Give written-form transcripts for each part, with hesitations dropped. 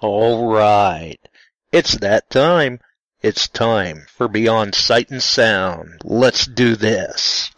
All right. It's that time. It's time for Beyond Sight and Sound. Let's do this.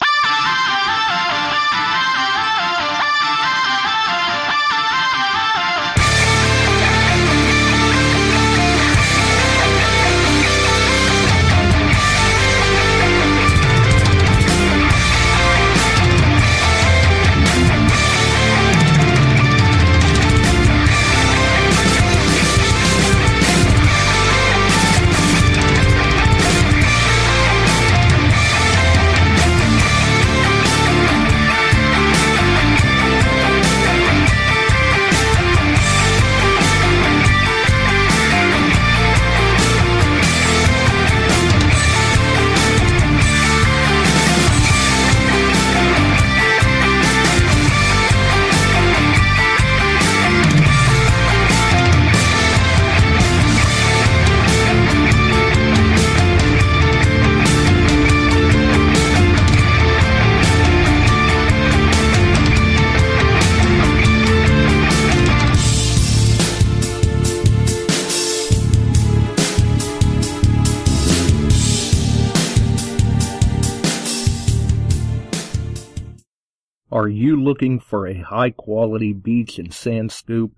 Are you looking for a high-quality beach and sand scoop?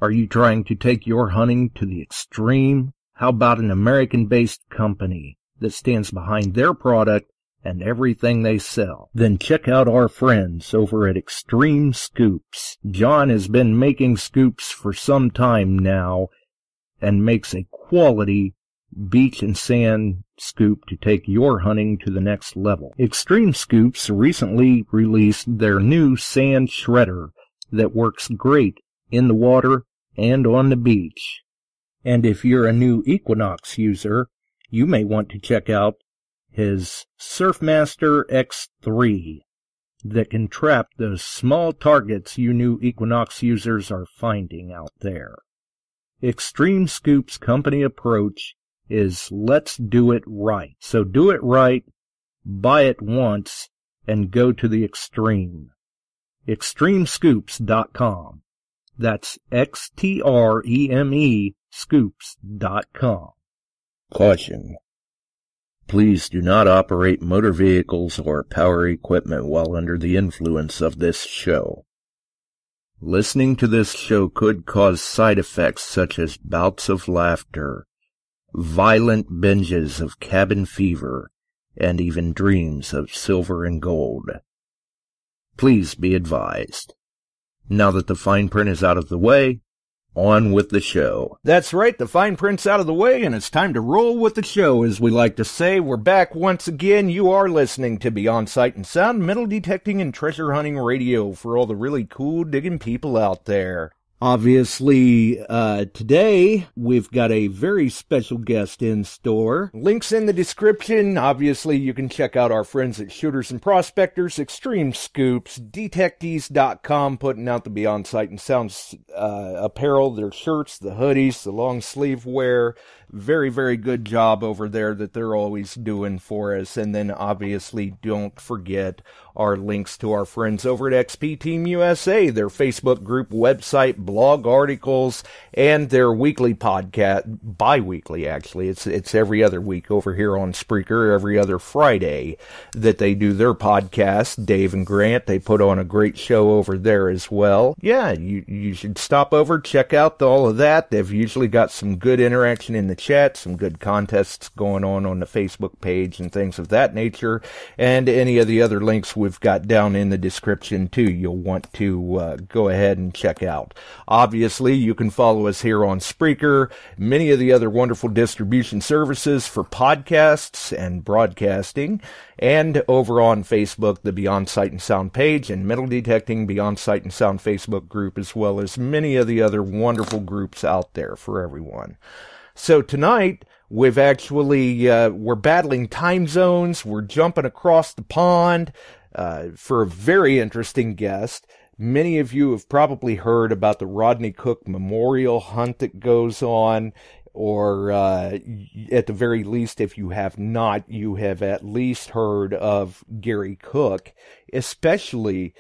Are you trying to take your hunting to the extreme? How about an American-based company that stands behind their product and everything they sell? Then check out our friends over at XTREME Scoops. John has been making scoops for some time now and makes a quality beach and sand scoop to take your hunting to the next level. XTREME Scoops recently released their new sand shredder that works great in the water and on the beach. And if you're a new Equinox user, you may want to check out his Surfmaster X3 that can trap those small targets you new Equinox users are finding out there. XTREME Scoops' company approach is let's do it right. So do it right, buy it once, and go to the extreme. XTREMEScoops.com. That's XTREME scoops.com. Caution. Please do not operate motor vehicles or power equipment while under the influence of this show. Listening to this show could cause side effects such as bouts of laughter, violent binges of cabin fever, and even dreams of silver and gold. Please be advised. Now that the fine print is out of the way, on with the show. That's right, the fine print's out of the way, and it's time to roll with the show, as we like to say. We're back once again. You are listening to Beyond Sight and Sound, metal detecting and treasure hunting radio for all the really cool digging people out there. Obviously, today, we've got a very special guest in store. Links in the description. Obviously, you can check out our friends at Shooters and Prospectors, XTREME Scoops, Detecttees.com, putting out the Beyond Sight and Sound apparel, their shirts, the hoodies, the long sleeve wear. Very, very good job over there that they're always doing for us. And then, obviously, don't forget our links to our friends over at XP Team USA, their Facebook group, website, blog articles, and their weekly podcast, bi-weekly actually. It's every other week over here on Spreaker, every other Friday that they do their podcast. Dave and Grant, they put on a great show over there as well. Yeah, you should stop over, check out all of that. They've usually got some good interaction in the chat, some good contests going on the Facebook page and things of that nature, and any of the other links we've got down in the description too you'll want to go ahead and check out. Obviously, you can follow us here on Spreaker, many of the other wonderful distribution services for podcasts and broadcasting, and over on Facebook, the Beyond Sight and Sound page, and Metal Detecting Beyond Sight and Sound Facebook group, as well as many of the other wonderful groups out there for everyone. So tonight, we've actually, we're battling time zones, we're jumping across the pond, for a very interesting guest. Many of you have probably heard about the Rodney Cook Memorial Hunt that goes on, or at the very least, if you have not, you have at least heard of Gary Cook, especially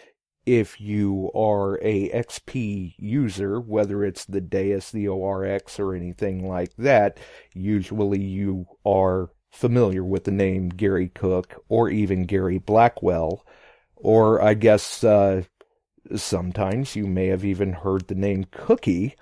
if you are a XP user, whether it's the Deus, the ORX, or anything like that, usually you are familiar with the name Gary Cook or even Gary Blackwell, or I guess sometimes you may have even heard the name Cookie.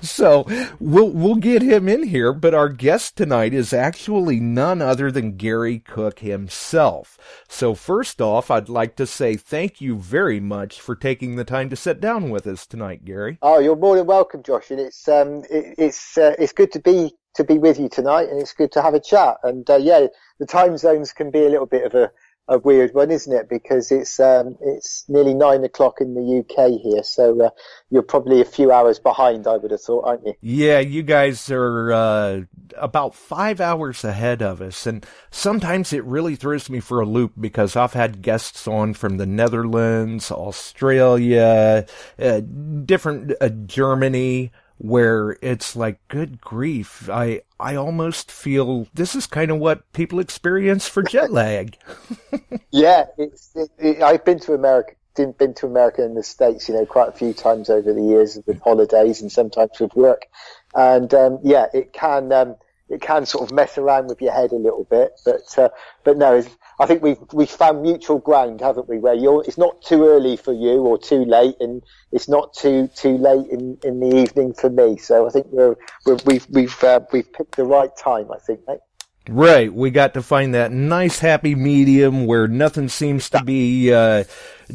So we'll get him in here, but our guest tonight is actually none other than Gary Cook himself. So first off, I'd like to say thank you very much for taking the time to sit down with us tonight, Gary. Oh, you're more than welcome, Josh, and it's good to be with you tonight, and it's good to have a chat. And yeah, the time zones can be a little bit of a weird one, isn't it? Because it's nearly 9 o'clock in the UK here, so you're probably a few hours behind, I would have thought, aren't you? Yeah, you guys are about 5 hours ahead of us, and sometimes it really throws me for a loop because I've had guests on from the Netherlands, Australia, different Germany, where it's like, good grief, I almost feel this is kind of what people experience for jet lag. Yeah, I've been to America and the States, quite a few times over the years with holidays and sometimes with work. And, yeah, it can sort of mess around with your head a little bit, but no, I think we've found mutual ground, haven't we? Where it's not too early for you or too late, and it's not too late in the evening for me. So I think we've picked the right time, I think, mate. Right, we got to find that nice happy medium where nothing seems to be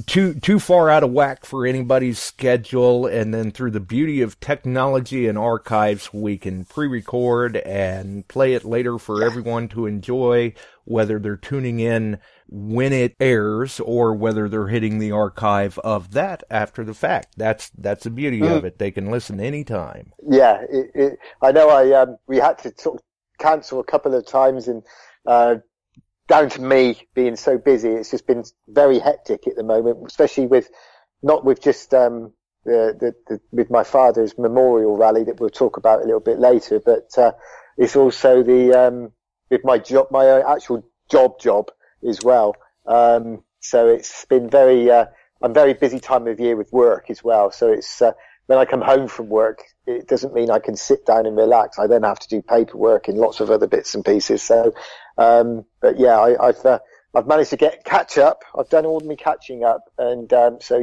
too far out of whack for anybody's schedule, and then through the beauty of technology and archives, we can pre-record and play it later for everyone to enjoy, whether they're tuning in when it airs or whether they're hitting the archive of that after the fact. That's the beauty of it. They can listen anytime. Yeah, I know. We had to sort of cancel a couple of times, and down to me being so busy, it's just been very hectic at the moment, especially not with just with my father's memorial rally that we'll talk about a little bit later, but it's also with my job, my actual job as well. So it's been I'm very busy time of year with work as well. So it's when I come home from work, it doesn't mean I can sit down and relax. I then have to do paperwork and lots of other bits and pieces. So, but yeah, I've managed to catch up. I've done all my catching up, and so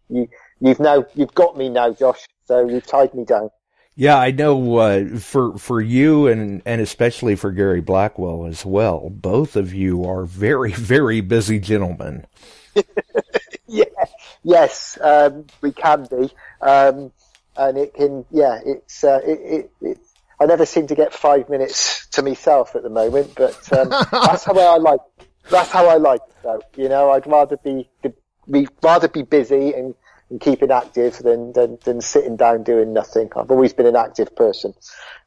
you've got me now, Josh. So you've tied me down. Yeah, I know. For you and especially for Gary Blackwell as well, both of you are very, very busy gentlemen. Yeah, yes, we can be, and it can. Yeah, it's I never seem to get 5 minutes to myself at the moment, but that's how I like. That's how I like it, though. I'd rather be busy and keeping active than sitting down doing nothing. I've always been an active person,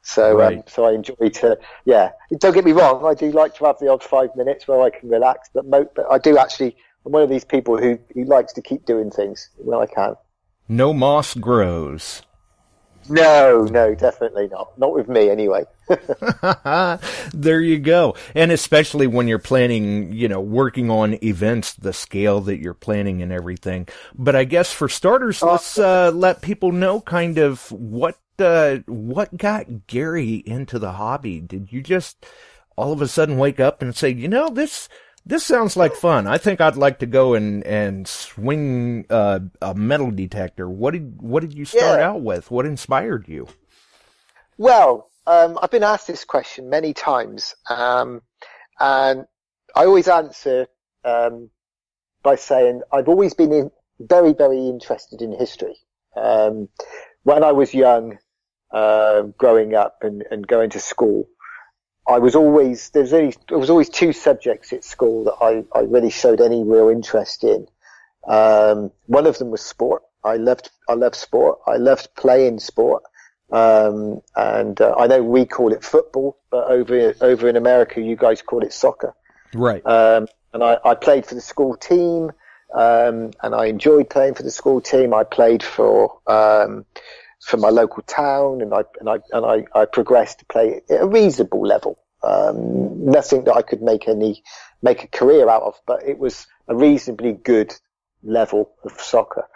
so right. So I enjoy to. Yeah, don't get me wrong. I do like to have the odd 5 minutes where I can relax, but I do actually. I'm one of these people who likes to keep doing things when I can. No moss grows. No, definitely not. Not with me, anyway. There you go. And especially when you're planning, working on events, the scale that you're planning and everything. But I guess for starters, let's let people know kind of what got Gary into the hobby. Did you just all of a sudden wake up and say, this sounds like fun. I think I'd like to go and swing a metal detector. What did you start out with? What inspired you? Well, I've been asked this question many times, and I always answer by saying I've always been very, very interested in history. When I was young, growing up and going to school, there was always two subjects at school that I really showed any real interest in. One of them was sport. I loved sport. I loved playing sport. And I know we call it football, but over in America, you guys call it soccer. Right. And I played for the school team, and I enjoyed playing for the school team. I played for my local town, and I progressed to play at a reasonable level. Nothing that I could make a career out of, but it was a reasonably good level of soccer.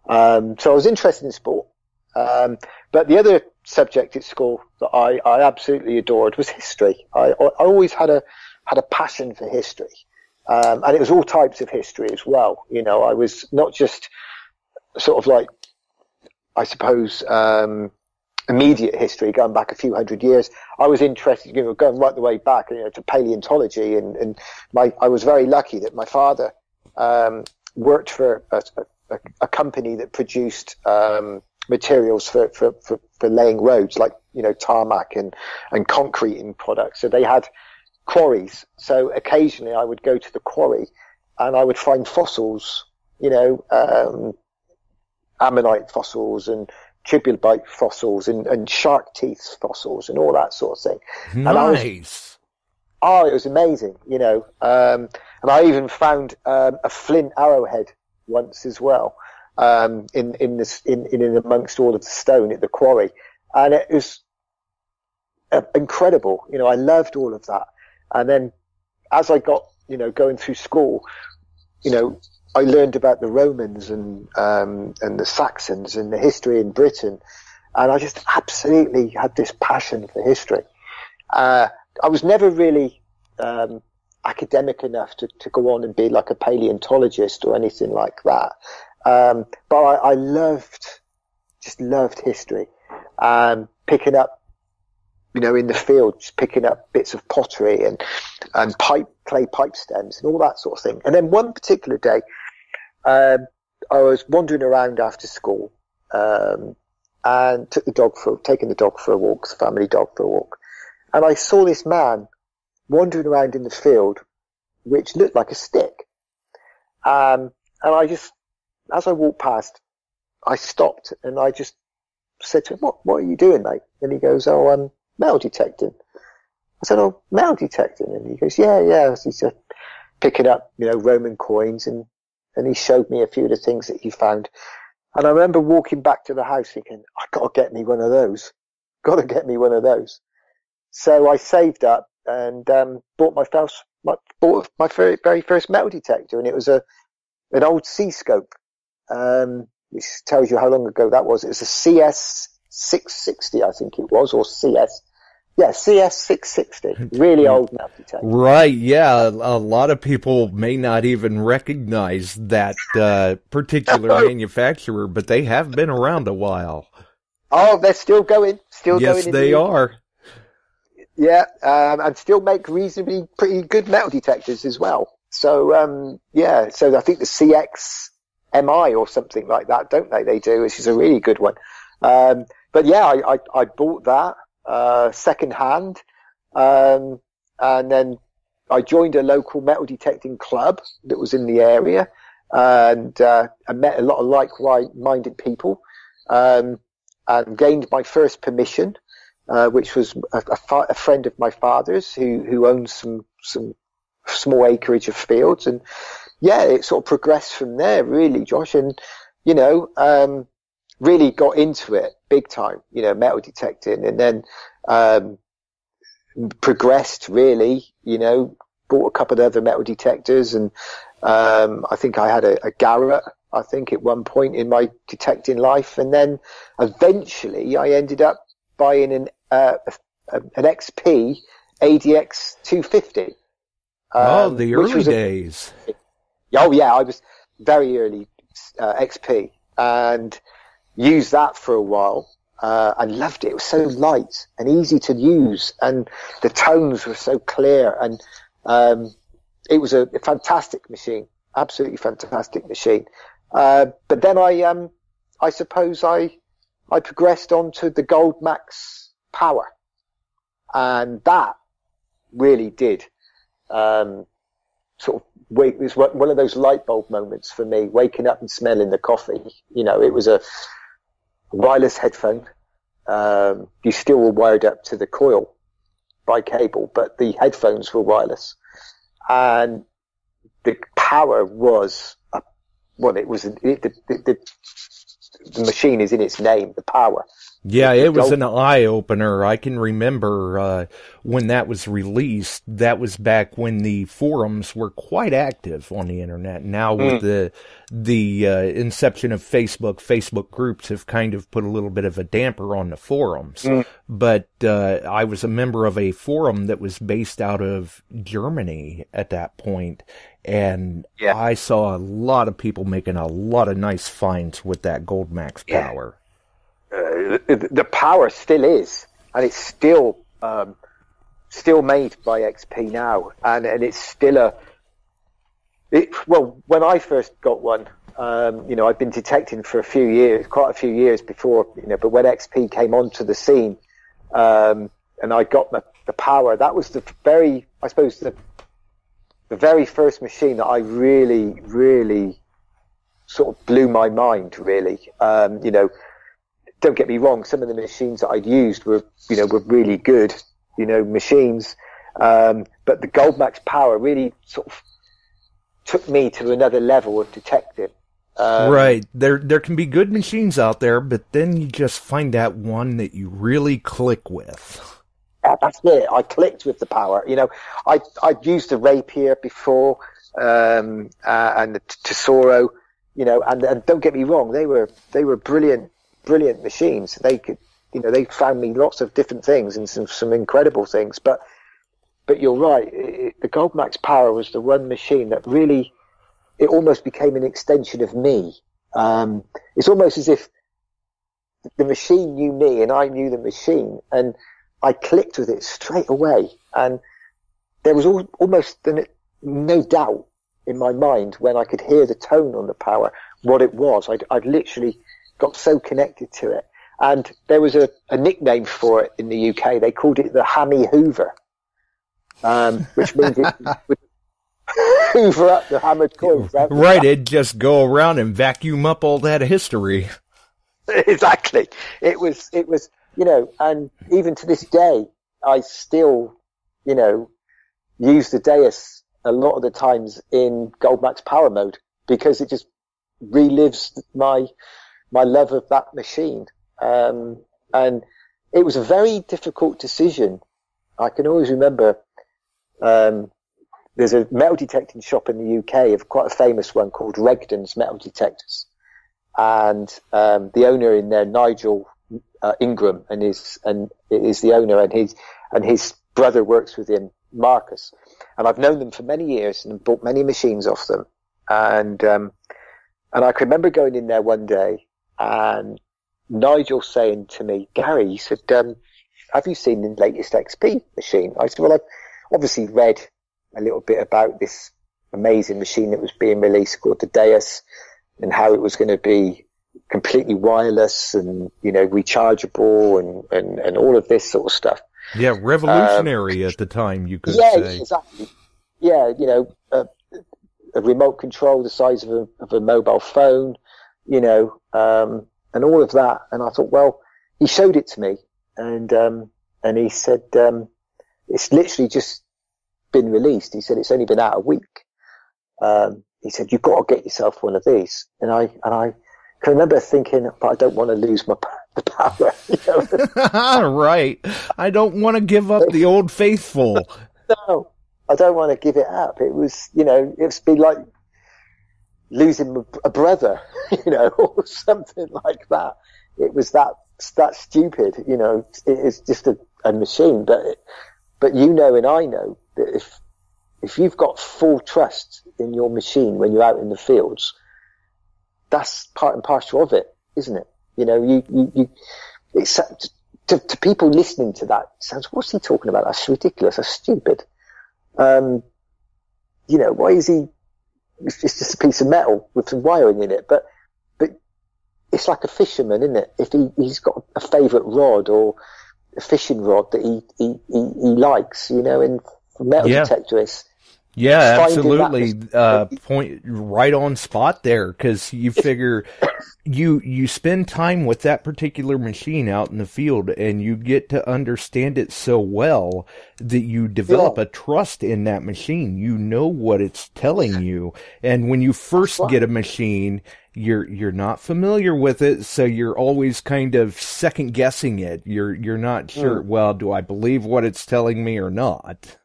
So I was interested in sport. But the other subject at school that I absolutely adored was history. I always had a passion for history. And it was all types of history as well. You know, I was not just sort of like, I suppose, immediate history going back a few hundred years. I was interested, you know, going right the way back, you know, to paleontology, and I was very lucky that my father worked for a company that produced materials for laying roads, like, you know, tarmac and concreting products. So they had quarries. So occasionally I would go to the quarry and I would find fossils, you know, ammonite fossils and trilobite fossils and shark teeth fossils and all that sort of thing. Nice. And it was amazing, you know. And I even found a flint arrowhead once as well, in amongst all of the stone at the quarry, and it was incredible. You know, I loved all of that. And then as I got, you know, going through school, you know, I learned about the Romans and the Saxons and the history in Britain, and I just absolutely had this passion for history. I was never really academic enough to go on and be like a paleontologist or anything like that. But I just loved history. Picking up, you know, in the field, just picking up bits of pottery and clay pipe stems and all that sort of thing. And then one particular day, I was wandering around after school, and taking the dog for a walk, the family dog for a walk. And I saw this man wandering around in the field, which looked like a stick. And I just, as I walked past, I stopped and I just said to him, what are you doing, mate? And he goes, I'm metal detecting. I said, metal detecting? And he goes, yeah. So he's picking up, you know, Roman coins, and he showed me a few of the things that he found. And I remember walking back to the house thinking, I gotta get me one of those. So I saved up and bought my very first metal detector, and it was an old C-scope, which tells you how long ago that was. It was a CS 660, I think it was, or CS. Yeah, CS 660. Really old metal detector. Right, yeah. A lot of people may not even recognize that particular manufacturer, but they have been around a while. Oh, they're still going. Yes, they are. Yeah, and still make reasonably pretty good metal detectors as well. So, so I think the CXMI or something like that, don't they? They do, which is a really good one. But yeah, I bought that second hand, and then I joined a local metal detecting club that was in the area, and I met a lot of like-minded people, and gained my first permission, which was a friend of my father's who owns some small acreage of fields. And yeah, it sort of progressed from there, really, Josh. And, you know, really got into it big time, you know, metal detecting, and then progressed really, you know, bought a couple of other metal detectors, and I think I had a Garrett, I think, at one point in my detecting life. And then eventually I ended up buying an XP ADX 250. The early days. Oh yeah, I was very early XP, and used that for a while, and loved it. It was so light and easy to use, and the tones were so clear, and it was a fantastic machine, absolutely fantastic machine. But then I suppose I progressed on to the Gold Max Power, and that really did sort of it was one of those light bulb moments for me, waking up and smelling the coffee. You know, it was a wireless headphone. You still were wired up to the coil by cable, but the headphones were wireless, and the power was the machine is in its name, the power. Yeah, it was an eye-opener. I can remember when that was released. That was back when the forums were quite active on the internet. Now with the inception of Facebook groups have kind of put a little bit of a damper on the forums. But I was a member of a forum that was based out of Germany at that point, and I saw a lot of people making a lot of nice finds with that Gold Max power. The power still is, and it's still made by XP now, and it's still well, when I first got one, I'd been detecting for quite a few years before, but when XP came onto the scene, and I got the power, that was the very first machine that I really, really sort of blew my mind, really. Don't get me wrong, some of the machines that I'd used were really good, machines. But the Gold Max power really sort of took me to another level of detecting. Right. There can be good machines out there, but then you just find that one that you really click with. Yeah, that's it. I clicked with the power. I'd used the Rapier before, and the Tesoro, and don't get me wrong, they were brilliant machines. They could, they found me lots of different things and some incredible things. But you're right. The Gold Max power was the one machine that really, it almost became an extension of me. It's almost as if the machine knew me and I knew the machine, and I clicked with it straight away. And there was almost no doubt in my mind when I could hear the tone on the power, what it was. I'd literally got so connected to it. And there was a nickname for it in the UK. They called it the Hammy Hoover, which means it would hoover up the hammered coins. Right, it'd just go around and vacuum up all that history. Exactly. It was, and even to this day, I still, use the Deus a lot of the times in Gold Max power mode, because it just relives my love of that machine. And it was a very difficult decision. I can always remember, there's a metal detecting shop in the UK, quite a famous one called Regden's Metal Detectors. And, the owner in there, Nigel, Ingram, and is the owner, and his brother works with him, Marcus. And I've known them for many years and bought many machines off them. And I can remember going in there one day and Nigel saying to me, Gary, he said, have you seen the latest XP machine? I said, well, I've obviously read a little bit about this amazing machine that was being released called the Deus, and how it was going to be completely wireless and, rechargeable and all of this sort of stuff. Yeah, revolutionary at the time, you could say. Yeah, exactly. Yeah, a remote control the size of a mobile phone, and all of that. And I thought, well, he showed it to me, and he said, it's literally just been released. He said, it's only been out a week. He said, you've got to get yourself one of these. And I can remember thinking, but I don't want to lose the power. Right. I don't want to give up the old faithful. No, I don't want to give it up. It was, it's been like losing a brother, or something like that. It was that stupid, it's just a machine. But and I know that if you've got full trust in your machine when you're out in the fields, that's part and parcel of it, isn't it? It's to people listening to that, sounds, what's he talking about? That's ridiculous. That's stupid. Why is he? It's just a piece of metal with some wiring in it. But it's like a fisherman, isn't it? If he's got a favourite rod or a fishing rod that he likes, and metal detectorists. Yeah, absolutely. Point right on spot there, because you figure you spend time with that particular machine out in the field, and you get to understand it so well that you develop a trust in that machine. You know what it's telling you, and when you first get a machine you're not familiar with it, so you're always kind of second guessing it. You're not sure, well, do I believe what it's telling me or not?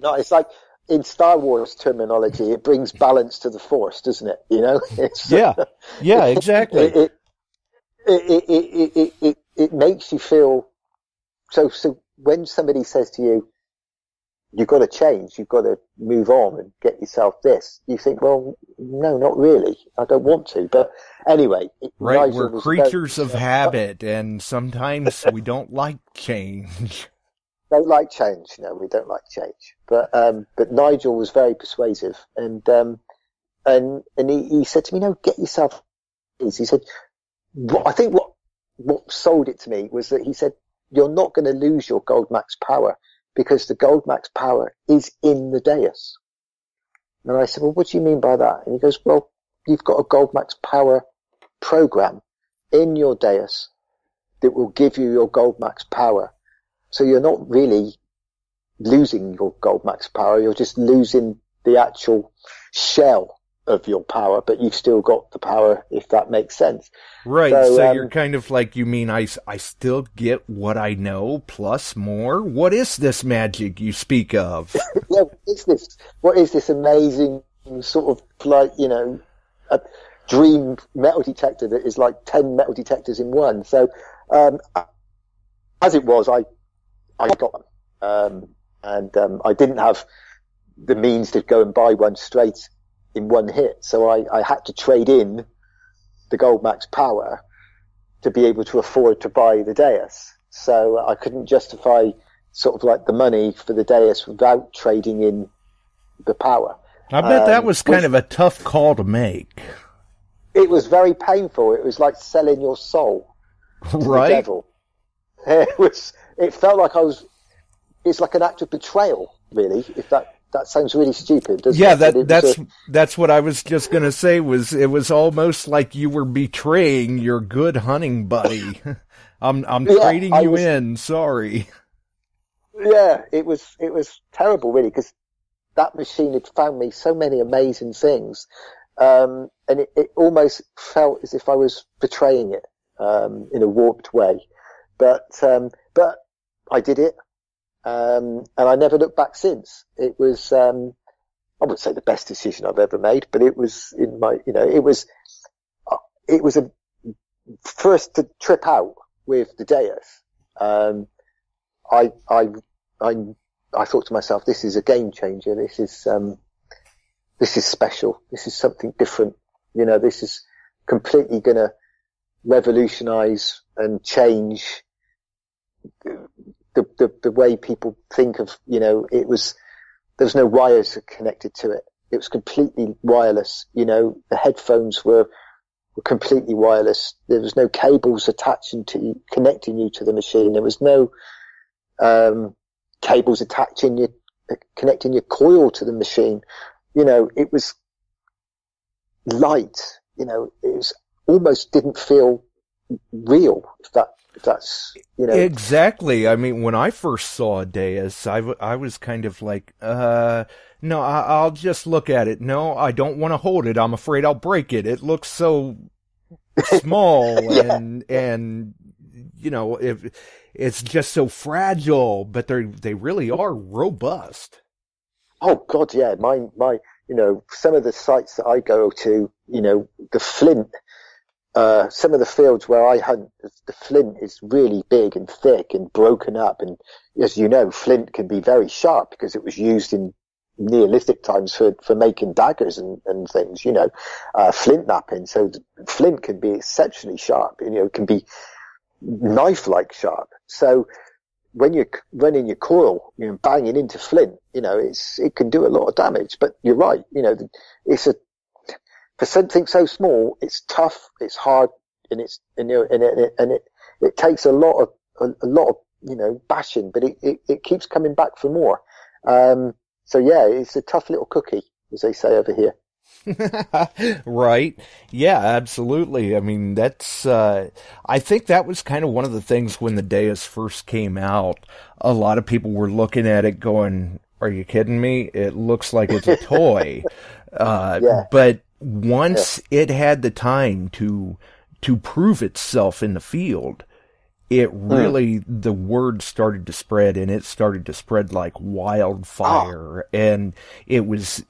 No, it's like in Star Wars terminology, it brings balance to the Force, doesn't it? You know? Yeah, exactly. It makes you feel so when somebody says to you, you've got to change, you've got to move on and get yourself this, you think, well, no, not really, I don't want to. But anyway, right, we're creatures of habit, and sometimes we don't like change. Don't like change. No, we don't like change. But Nigel was very persuasive, and he said to me, no, get yourself. He said, I think what sold it to me was that he said, you're not going to lose your Gold Max power, because the Gold Max power is in the Deus. And I said, well, what do you mean by that? And he goes, well, you've got a Gold Max power program in your Deus that will give you your Gold Max power. So you're not really losing your Gold Max power, you're just losing the actual shell of your power, but you've still got the power, if that makes sense. Right, so you're kind of like, you mean I still get what I know, plus more? What is this magic you speak of? Yeah, what is this amazing sort of, like, you know, a dream metal detector that is like 10 metal detectors in one? So, as it was, I got them. I didn't have the means to go and buy one straight in one hit, so I had to trade in the Gold Max power to be able to afford to buy the Deus. So I couldn't justify sort of like the money for the Deus without trading in the power. I bet that was kind of a tough call to make. It was very painful. It was like selling your soul to right? the devil. It felt like it's like an act of betrayal, really, if that sounds really stupid, doesn't it? That's what I was just going to say, it was almost like you were betraying your good hunting buddy. I'm trading you in, sorry. Yeah, it was terrible, really, because that machine had found me so many amazing things, and it almost felt as if I was betraying it in a warped way. But I did it. And I never looked back since. It was, I wouldn't say the best decision I've ever made, but it was in my, you know, it was a first to trip out with the Deus. I thought to myself, this is a game changer. This is special. This is something different. You know, this is completely going to revolutionize and change the way people think of, you know, there was no wires connected to it. It was completely wireless. You know, the headphones were completely wireless. There was no cables connecting you to the machine. There was no cables connecting your coil to the machine. You know, it was light. You know, it was almost didn't feel real, if that's, you know. Exactly. I mean, when I first saw a Deus, I was kind of like, no, I'll just look at it. No, I don't want to hold it. I'm afraid I'll break it. It looks so small yeah. and you know, it's just so fragile, but they really are robust. Oh God, yeah. My, you know, some of the sites that I go to, you know, the flint, some of the fields where I hunt, the flint is really big and thick and broken up. And as you know, flint can be very sharp because it was used in Neolithic times for making daggers and things, you know, flint knapping. So flint can be exceptionally sharp, you know, it can be knife-like sharp. So when you're running your coil, you know, banging into flint, you know, it can do a lot of damage. But you're right, you know, for something so small, it's tough, it's hard, and it takes a lot of, you know, bashing, but it keeps coming back for more. So yeah, it's a tough little cookie, as they say over here. Right. Yeah, absolutely. I mean, that's, I think that was kind of one of the things when the Deus first came out. A lot of people were looking at it going, are you kidding me? It looks like it's a toy. Yeah. But once it had the time to prove itself in the field, it really, the word started to spread, and it started to spread like wildfire. And it was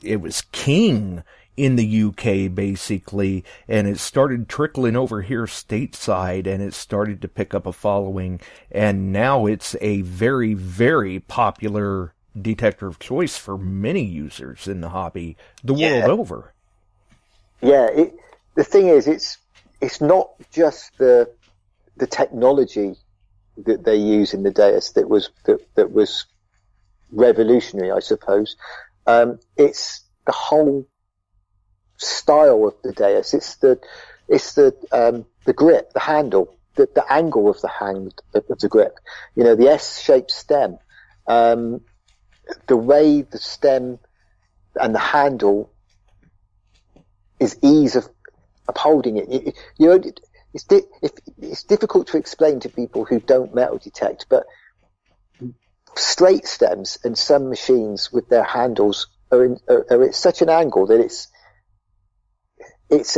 king in the UK, basically, and it started trickling over here stateside, and it started to pick up a following, and now it's a very, very popular detector of choice for many users in the hobby the world over. Yeah, the thing is, it's not just the technology that they use in the Deus that was revolutionary, I suppose. It's the whole style of the Deus. It's the grip, the handle, the angle of the hand of the grip. You know, the S-shaped stem. The way the stem and the handle is ease of holding it. It's difficult to explain to people who don't metal detect, but straight stems and some machines with their handles are at such an angle that it's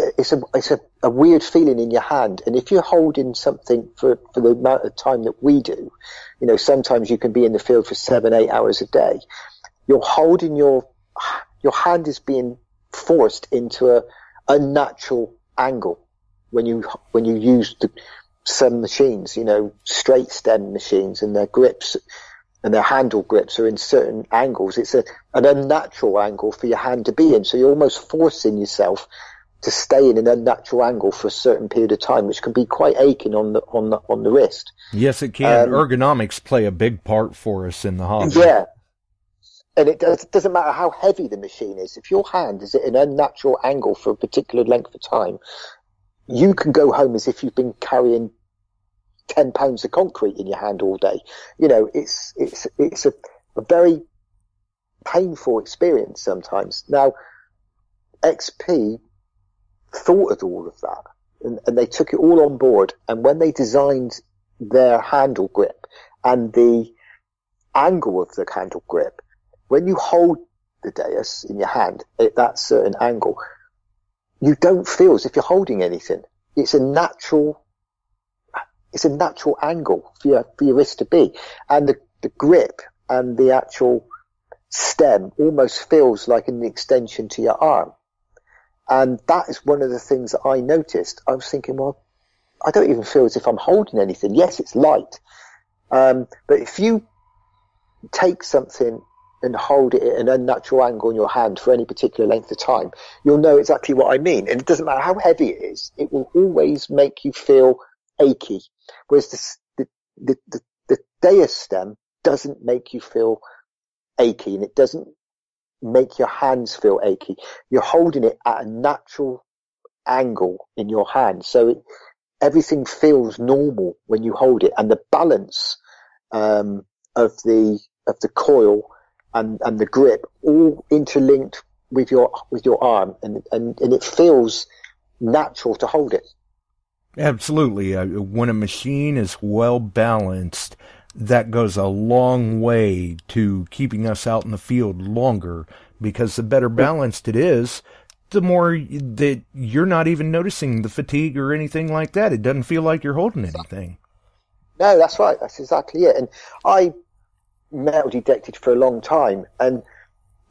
a weird feeling in your hand. And if you're holding something for the amount of time that we do, you know, sometimes you can be in the field for 7-8 hours a day. You're holding your hand is being forced into a unnatural angle when you use some machines, you know, straight stem machines, and their grips and their handle grips are in certain angles. It's an unnatural angle for your hand to be in. So you're almost forcing yourself to stay in an unnatural angle for a certain period of time, which can be quite aching on the wrist. Yes, it can. Ergonomics play a big part for us in the hobby. Yeah. And it doesn't matter how heavy the machine is. If your hand is at an unnatural angle for a particular length of time, you can go home as if you've been carrying 10 pounds of concrete in your hand all day. You know, it's a very painful experience sometimes. Now, XP thought of all of that, and they took it all on board. And when they designed their handle grip and the angle of the handle grip, when you hold the Deus in your hand at that certain angle, you don't feel as if you're holding anything. It's a natural angle for your wrist to be, and the grip and the actual stem almost feels like an extension to your arm. And that is one of the things that I noticed. I was thinking, well, I don't even feel as if I'm holding anything. Yes, it's light. But if you take something and hold it at an unnatural angle in your hand for any particular length of time, you'll know exactly what I mean. And it doesn't matter how heavy it is, it will always make you feel achy. Whereas the Deus stem doesn't make you feel achy, and it doesn't make your hands feel achy. You're holding it at a natural angle in your hand, so everything feels normal when you hold it, and the balance of the coil and the grip all interlinked with your arm, and it feels natural to hold it. Absolutely. When a machine is well balanced, that goes a long way to keeping us out in the field longer, because the better balanced it is, the more that you're not even noticing the fatigue or anything like that. It doesn't feel like you're holding anything. No, that's right. That's exactly it. And I metal detected for a long time, and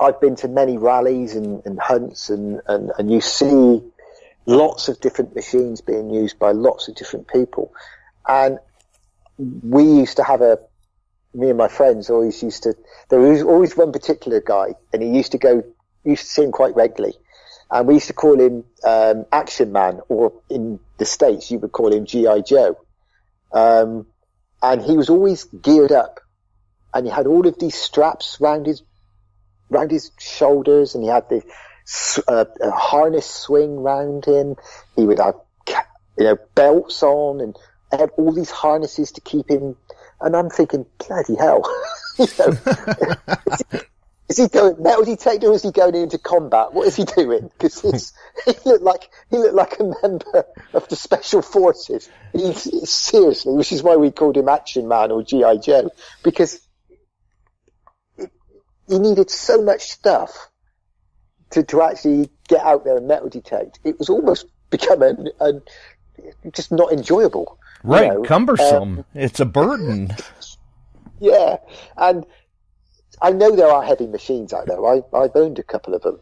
I've been to many rallies and hunts, and you see lots of different machines being used by lots of different people. And we used to have me and my friends there was always one particular guy, and he used to see him quite regularly. And we used to call him Action Man, or in the States you would call him G.I. Joe. And he was always geared up, and he had all of these straps round his shoulders, and he had the a harness swing round him. He would have belts on, and had all these harnesses to keep him. And I'm thinking, bloody hell, is he going metal detector, or is he going into combat? What is he doing? Because he looked like a member of the special forces. Seriously, which is why we called him Action Man or G.I. Joe, because he needed so much stuff to actually get out there and metal detect, it was almost become just not enjoyable. Right, cumbersome. It's a burden. Yeah, and I know there are heavy machines out there. I've owned a couple of them,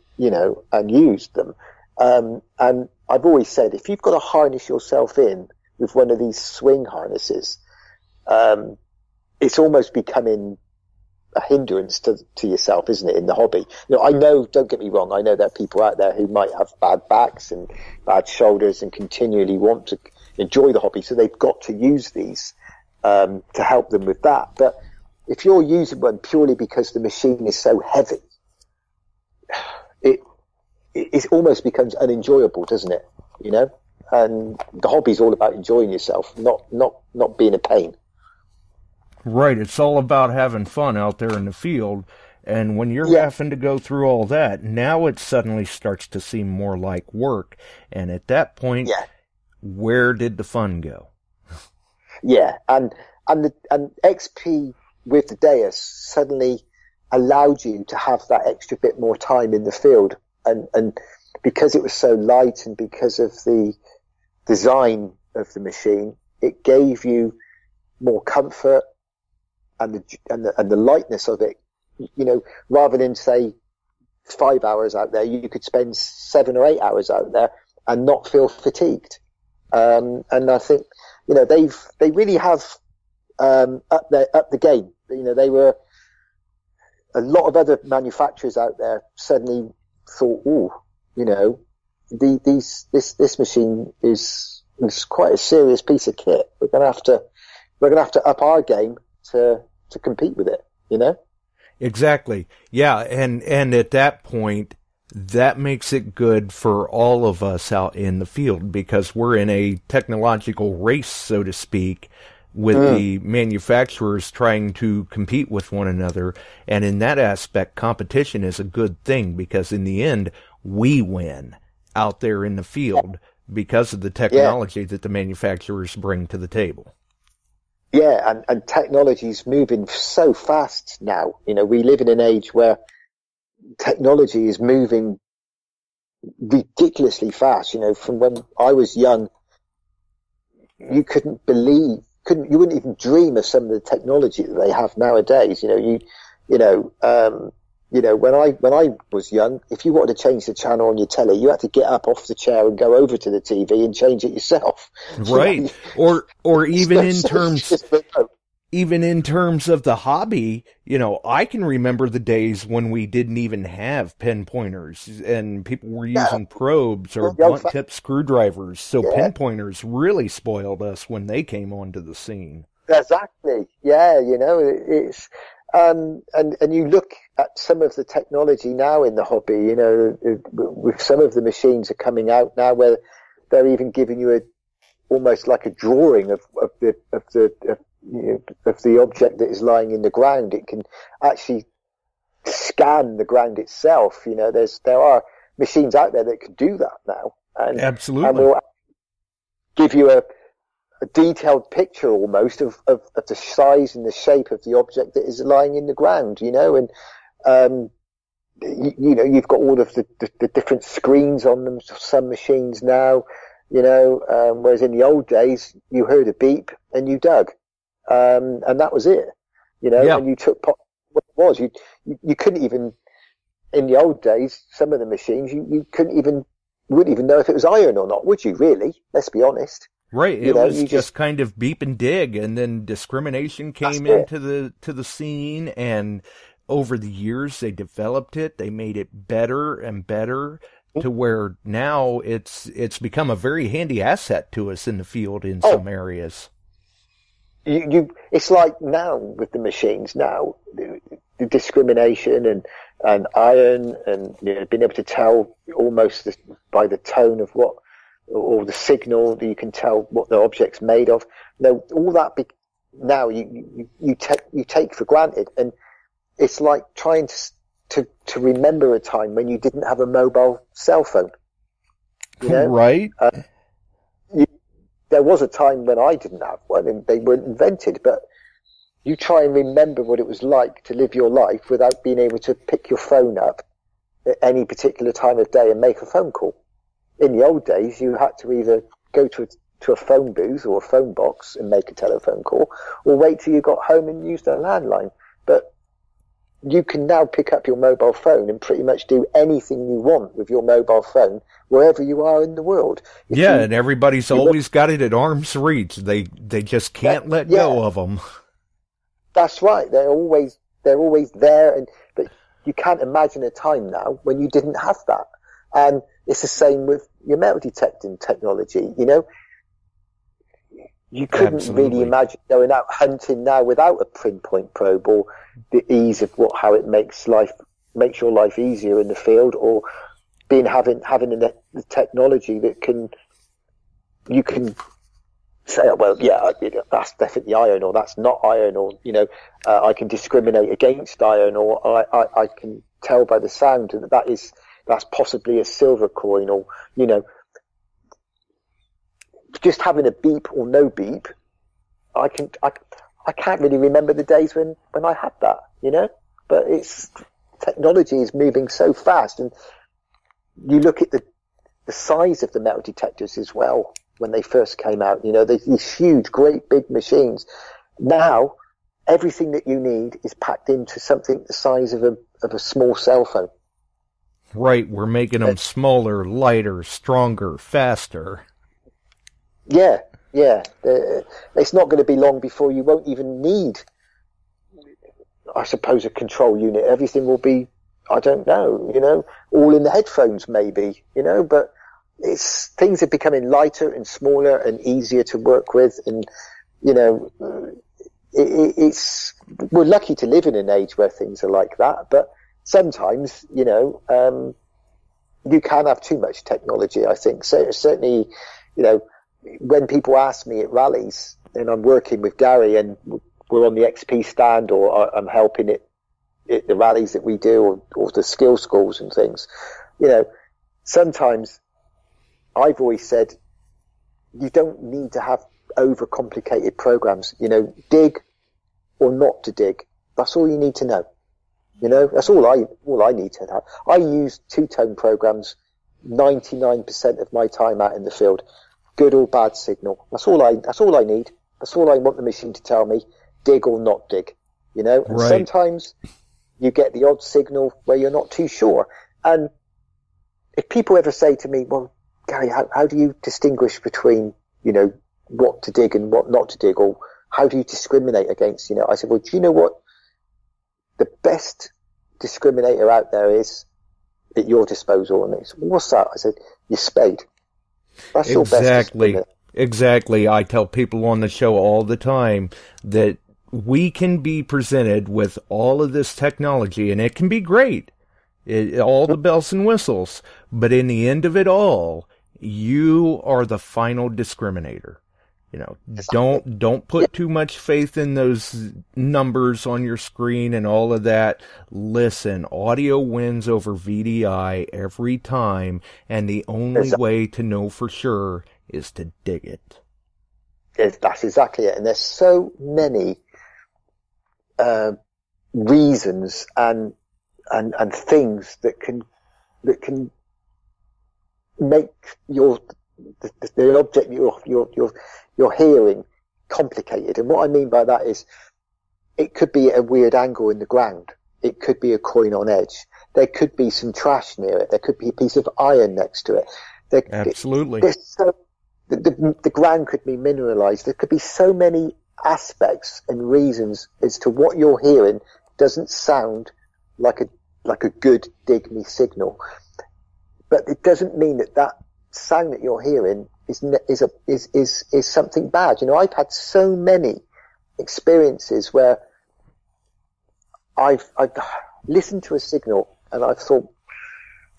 and used them. And I've always said, if you've got to harness yourself in with one of these swing harnesses, it's almost becoming a hindrance to yourself, isn't it, in the hobby? I know, don't get me wrong, I know there are people out there who might have bad backs and bad shoulders and continually want to enjoy the hobby, so they've got to use these to help them with that. But if you're using one purely because the machine is so heavy, it almost becomes unenjoyable, doesn't it? And the hobby's all about enjoying yourself, not being a pain. Right, it's all about having fun out there in the field, and when you're having to go through all that, now it suddenly starts to seem more like work, and at that point, where did the fun go? Yeah, and XP with the Deus suddenly allowed you to have that extra bit more time in the field, and because it was so light and because of the design of the machine, it gave you more comfort and the lightness of it. Rather than say 5 hours out there, you could spend 7 or 8 hours out there and not feel fatigued. And I think they really have up the game. They were, a lot of other manufacturers out there suddenly thought, this machine is quite a serious piece of kit. We're gonna have to up our game to compete with it. Exactly. Yeah, and at that point, that makes it good for all of us out in the field, because we're in a technological race, so to speak, with the manufacturers trying to compete with one another. And in that aspect, competition is a good thing, because in the end, we win out there in the field because of the technology that the manufacturers bring to the table. Yeah, and technology's moving so fast now. We live in an age where technology is moving ridiculously fast. From when I was young, you you wouldn't even dream of some of the technology that they have nowadays. When I was young, if you wanted to change the channel on your telly, you had to get up off the chair and go over to the TV and change it yourself. Right. Or even in terms of the hobby, I can remember the days when we didn't even have pinpointers and people were using probes or blunt tip screwdrivers. So pinpointers really spoiled us when they came onto the scene. Exactly. Yeah. It's, and you look at some of the technology now in the hobby, with some of the machines are coming out now where they're even giving you almost like a drawing of the object that is lying in the ground. It can actually scan the ground itself. There are machines out there that can do that now. And, absolutely. And will give you a detailed picture almost of the size and the shape of the object that is lying in the ground, and you've got all of the different screens on them, some machines now, whereas in the old days you heard a beep and you dug, and that was it, and you took what it was. You couldn't even, in the old days, some of the machines you wouldn't even know if it was iron or not, would you really? Let's be honest. Right, it was just kind of beep and dig, and then discrimination came into the scene, and over the years they developed it, they made it better and better, to where now it's become a very handy asset to us in the field in some areas. It's like now with the machines now, the discrimination and iron and being able to tell almost by the tone of what, or the signal that you can tell what the object's made of. All that now you take for granted, and it's like trying to remember a time when you didn't have a mobile cell phone. Right. There was a time when I didn't have one, and they weren't invented. But you try and remember what it was like to live your life without being able to pick your phone up at any particular time of day and make a phone call. In the old days, you had to either go to a phone booth or a phone box and make a telephone call, or wait till you got home and used a landline. But you can now pick up your mobile phone and pretty much do anything you want with your mobile phone wherever you are in the world. And everybody's always got it at arm's reach. They just can't let go of them. That's right. They're always there, but you can't imagine a time now when you didn't have that. And it's the same with your metal detecting technology. You couldn't really imagine going out hunting now without a pinpoint probe, or the ease of how it makes your life easier in the field, or having the technology that you can say, well, yeah, that's definitely iron, or that's not iron, or I can discriminate against iron, or I can tell by the sound that that's possibly a silver coin, or just having a beep or no beep. I can't really remember the days when I had that, but technology is moving so fast, and you look at the size of the metal detectors as well. When they first came out, these huge, great big machines. Now, everything that you need is packed into something the size of a small cell phone. Right, we're making them smaller, lighter, stronger, faster. Yeah. It's not going to be long before you won't even need, I suppose, a control unit. Everything will be, I don't know, all in the headphones maybe, but things are becoming lighter and smaller and easier to work with, and we're lucky to live in an age where things are like that. But sometimes, you can have too much technology, I think. So certainly, when people ask me at rallies, and I'm working with Gary and we're on the XP stand, or I'm helping at the rallies that we do, or the skill schools and things, sometimes I've always said, you don't need to have overcomplicated programs. Dig or not to dig. That's all you need to know. That's all I need to know. I use two-tone programs 99% of my time out in the field. Good or bad signal. That's all I need. That's all I want the machine to tell me. Dig or not dig. And right. Sometimes you get the odd signal where you're not too sure. And if people ever say to me, well, Gary, how do you distinguish between, what to dig and what not to dig, or how do you discriminate against, I said, well, do you know what the best discriminator out there is at your disposal? And they said, well, what's that? I said, your spade. That's your best discriminator. Exactly. I tell people on the show all the time that we can be presented with all of this technology, and it can be great. All the bells and whistles. But in the end of it all, you are the final discriminator. Don't put too much faith in those numbers on your screen and all of that. Listen, audio wins over VDI every time, and the only way to know for sure is to dig it. That's exactly it. And there's so many reasons and things that can make the object you're hearing complicated. And what I mean by that is, it could be at a weird angle in the ground. It could be a coin on edge. There could be some trash near it. There could be a piece of iron next to it. Absolutely. The ground could be mineralized. There could be so many aspects and reasons as to what you're hearing doesn't sound like a good dig me signal. But it doesn't mean that sound that you're hearing is something bad. I've had so many experiences where I've listened to a signal and I've thought,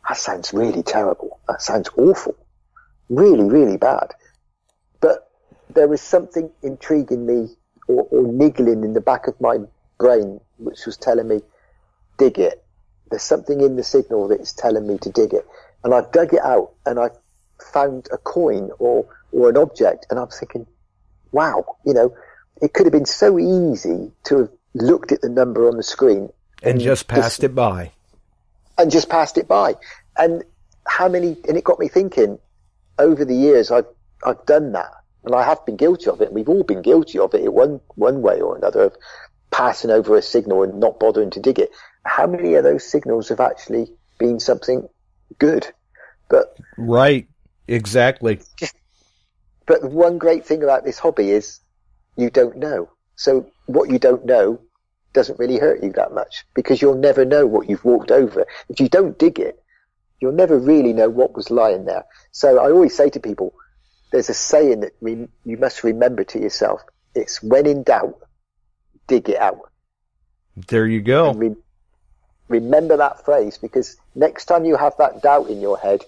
that sounds really terrible. That sounds awful. Really, really bad. But there was something intriguing me or niggling in the back of my brain which was telling me, dig it. There's something in the signal that is telling me to dig it. And I've dug it out and I've found a coin or an object, and I'm thinking, wow, it could have been so easy to have looked at the number on the screen and just passed it by. and just passed it by. And and it got me thinking, over the years, I've done that, and I have been guilty of it. We've all been guilty of it in one way or another, of passing over a signal and not bothering to dig it. How many of those signals have actually been something good? But right, exactly. But the one great thing about this hobby is you don't know. So what you don't know doesn't really hurt you that much, because you'll never know what you've walked over. If you don't dig it, you'll never really know what was lying there. So I always say to people, there's a saying that you must remember to yourself. It's when in doubt, dig it out. There you go. And remember that phrase, because next time you have that doubt in your head,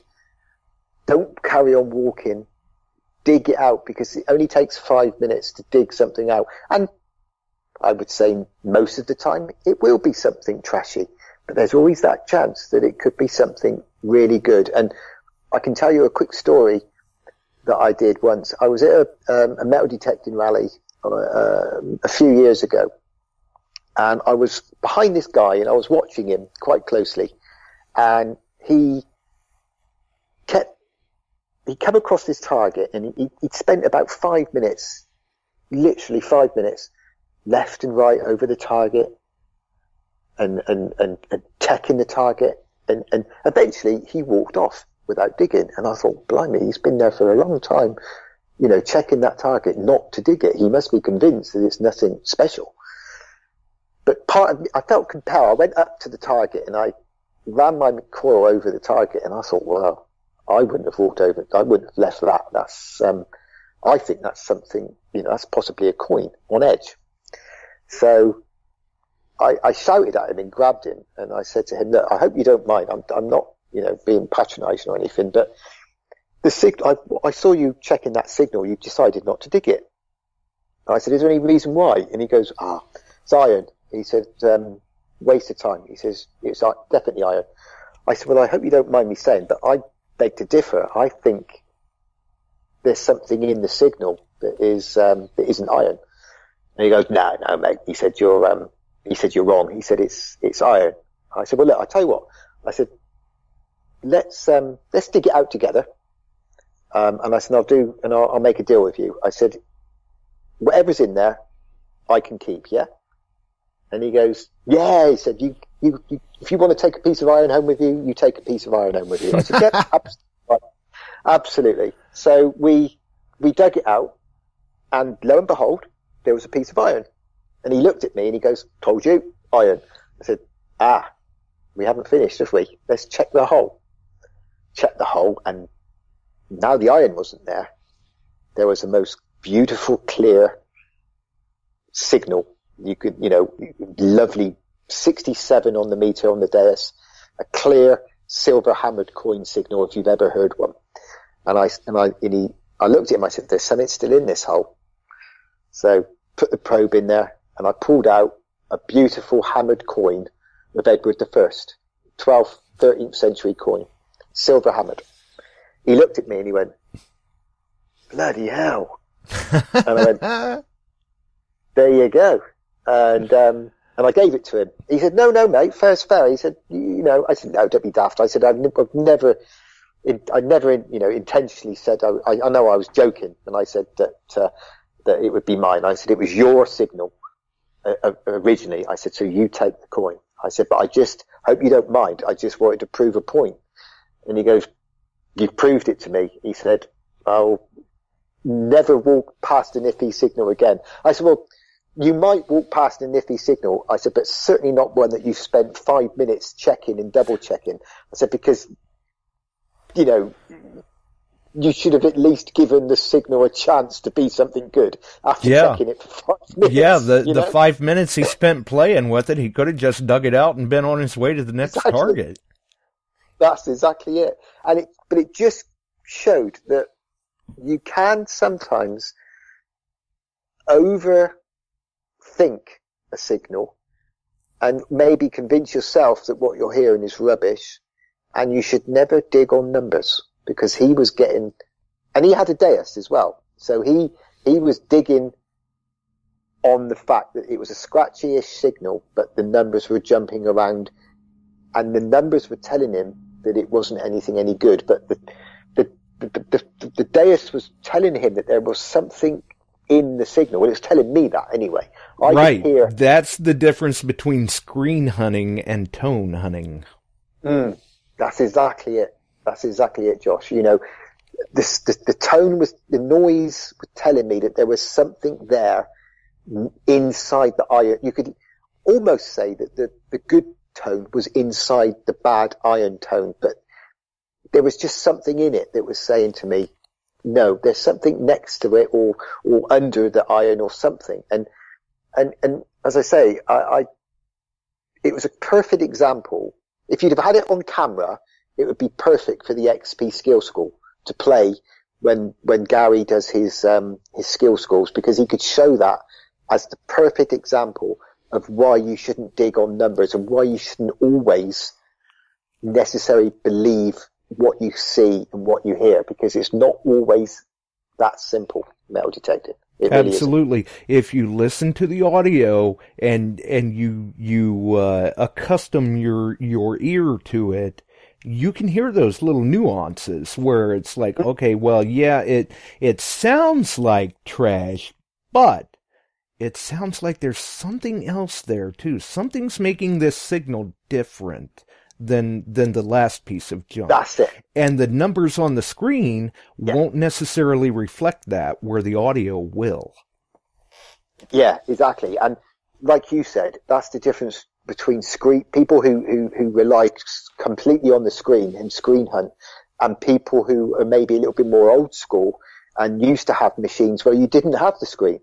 don't carry on walking. Dig it out, because it only takes 5 minutes to dig something out. And I would say most of the time it will be something trashy, but there's always that chance that it could be something really good. And I can tell you a quick story that I did once. I was at a metal detecting rally a few years ago, and I was behind this guy and I was watching him quite closely, and he come across this target, and he'd spent about 5 minutes, literally 5 minutes, left and right over the target, and checking the target, and eventually he walked off without digging. And I thought, blimey, he's been there for a long time, checking that target not to dig it. He must be convinced that it's nothing special. But part of me, I felt compelled. I went up to the target and I ran my coil over the target, and I thought, well, I wouldn't have walked over. I wouldn't have left that. That's, I think that's something, that's possibly a coin on edge. So I shouted at him and grabbed him, and I said to him, look, I hope you don't mind. I'm not, being patronizing or anything, but the signal, I saw you checking that signal. You decided not to dig it. I said, is there any reason why? And he goes, it's iron. He said, waste of time. He says, it's definitely iron. I said, well, I hope you don't mind me saying, but I beg to differ. I think there's something in the signal that isn't iron. And he goes, no, mate. He said, you're wrong. He said, it's iron. I said, well, look, I'll tell you what. I said, let's dig it out together. And I said, I'll make a deal with you. I said, whatever's in there, I can keep, yeah? And he goes, yeah. He said, you, if you want to take a piece of iron home with you, you take a piece of iron home with you. I said, yeah, absolutely. So we dug it out, and lo and behold, there was a piece of iron. And he looked at me and he goes, told you, iron. I said, we haven't finished, have we? Let's check the hole. Check the hole, and now the iron wasn't there. There was the most beautiful, clear signal. You could, lovely 67 on the meter on the dais, a clear silver hammered coin signal if you've ever heard one. And I looked at him, I said, there's something still in this hole. So put the probe in there, and I pulled out a beautiful hammered coin of Edward I, 12th, 13th century coin, silver hammered. He looked at me and he went, bloody hell. And I went, there you go. And I gave it to him. He said, no, mate, fair's fair. He said, I said, no, don't be daft. I said, I've never intentionally said, I know I was joking. And I said that it would be mine. I said, it was your signal originally. I said, so you take the coin. I said, but I just hope you don't mind. I just wanted to prove a point. And he goes, you've proved it to me. He said, I'll never walk past an iffy signal again. I said, well, you might walk past an iffy signal. I said, but certainly not one that you've spent 5 minutes checking and double checking. I said, because, you should have at least given the signal a chance to be something good after checking it for 5 minutes. Yeah, the 5 minutes he spent playing with it, he could have just dug it out and been on his way to the next target. That's exactly it. But it just showed that you can sometimes overthink a signal and maybe convince yourself that what you're hearing is rubbish, and you should never dig on numbers, because he was getting, and he had a dais as well, so he was digging on the fact that it was a scratchy-ish signal, but the numbers were jumping around and the numbers were telling him that it wasn't anything any good, but the dais was telling him that there was something in the signal. Well, it was telling me that anyway. I could hear. That's the difference between screen hunting and tone hunting. That's exactly it. That's exactly it, Josh. You know, the tone was, the noise was telling me that there was something there inside the iron. You could almost say that the good tone was inside the bad iron tone, but there was just something in it that was saying to me, no, there's something next to it or under the iron or something. And as I say, it was a perfect example. If you'd have had it on camera, it would be perfect for the XP skill school to play when Gary does his skill schools, because he could show that as the perfect example of why you shouldn't dig on numbers and why you shouldn't always necessarily believe what you see and what you hear, because it's not always that simple, metal detecting. It really Absolutely. Isn't. If you listen to the audio and you accustom your ear to it, you can hear those little nuances where it's like, okay, well, yeah, it sounds like trash, but it sounds like there's something else there too. Something's making this signal different than the last piece of junk. That's it. And the numbers on the screen won't necessarily reflect that, where the audio will. Yeah, exactly. And like you said, that's the difference between people who rely completely on the screen and screen hunt, and people who are maybe a little bit more old school and used to have machines where you didn't have the screen.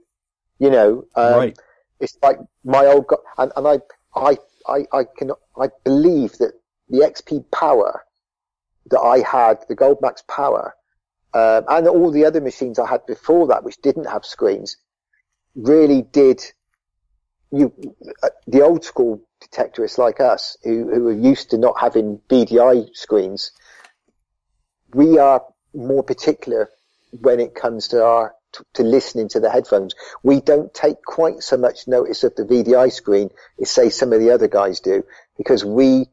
You know, right. It's like my old and I believe that the XP power that I had, the Goldmax power, and all the other machines I had before that, which didn't have screens, really did. The old school detectorists like us, who are used to not having VDI screens, we are more particular when it comes to listening to the headphones. We don't take quite so much notice of the VDI screen as, say, some of the other guys do, because we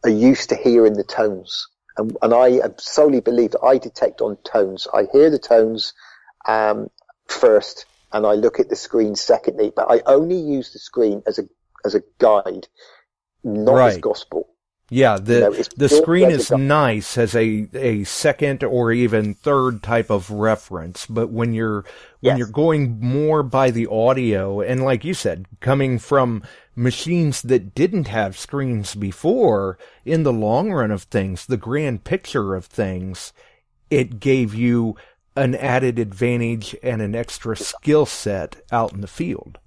are used to hearing the tones. And I solely believe that I detect on tones. I hear the tones first, and I look at the screen secondly. But I only use the screen as a guide, not as gospel. Yeah, the screen is nice as a second or even third type of reference, but when you're going more by the audio, and like you said, coming from machines that didn't have screens before, in the long run of things, the grand picture of things, it gave you an added advantage and an extra skill set out in the field.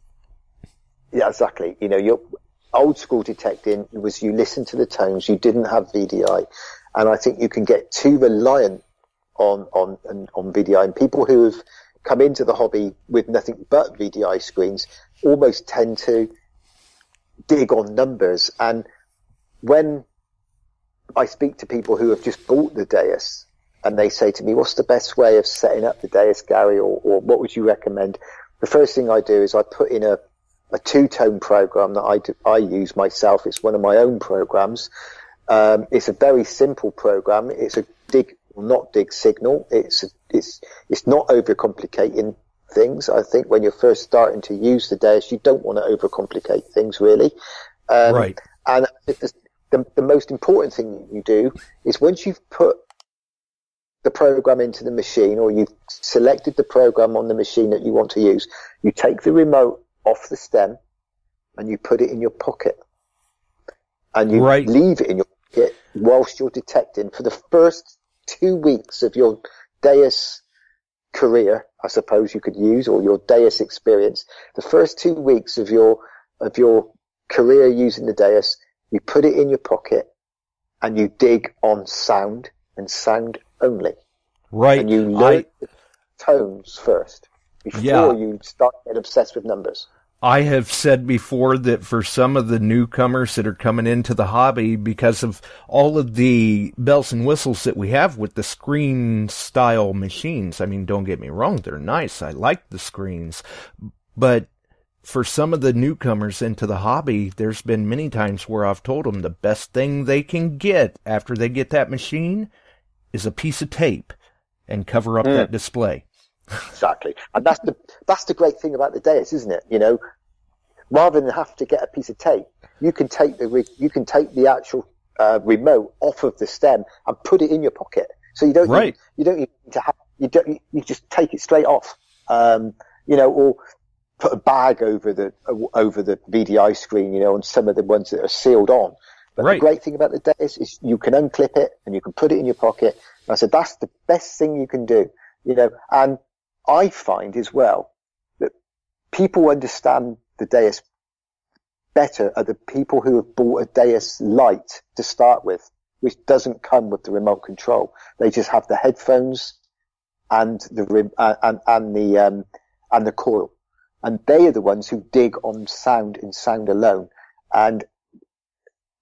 Yeah, exactly. You know, old school detecting was you listen to the tones, you didn't have VDI, and I think you can get too reliant on VDI, and people who have come into the hobby with nothing but VDI screens almost tend to dig on numbers. And when I speak to people who have just bought the dais and they say to me, what's the best way of setting up the dais, Gary, or what would you recommend? The first thing I do is I put in a two-tone program that I use myself. It's one of my own programs. It's a very simple program. It's a not dig signal. It's not overcomplicating things. I think when you're first starting to use the dais, you don't want to overcomplicate things, really. Right. And the most important thing you do is, once you've put the program into the machine, or you've selected the program on the machine that you want to use, you take the remote off the stem and you put it in your pocket, and you leave it in your pocket whilst you're detecting for the first 2 weeks of your dais career, I suppose you could use, or your dais experience. The first 2 weeks of your career using the dais, you put it in your pocket and you dig on sound and sound only. Right. And you learn the tones first before you start getting obsessed with numbers. I have said before that for some of the newcomers that are coming into the hobby, because of all of the bells and whistles that we have with the screen style machines, I mean, don't get me wrong, they're nice. I like the screens, but for some of the newcomers into the hobby, there's been many times where I've told them the best thing they can get after they get that machine is a piece of tape and cover up that display. Exactly. And that's the great thing about the Deus, isn't it? You know, rather than have to get a piece of tape, you can take the actual remote off of the stem and put it in your pocket. So you don't need to have, you just take it straight off. You know, or put a bag over the VDI screen, you know, on some of the ones that are sealed on. But the great thing about the Deus is you can unclip it and you can put it in your pocket. And I said, that's the best thing you can do, you know. And I find as well that people understand the Deus better are the people who have bought a Deus Lite to start with, which doesn't come with the remote control. They just have the headphones and the coil. And they are the ones who dig on sound and sound alone. And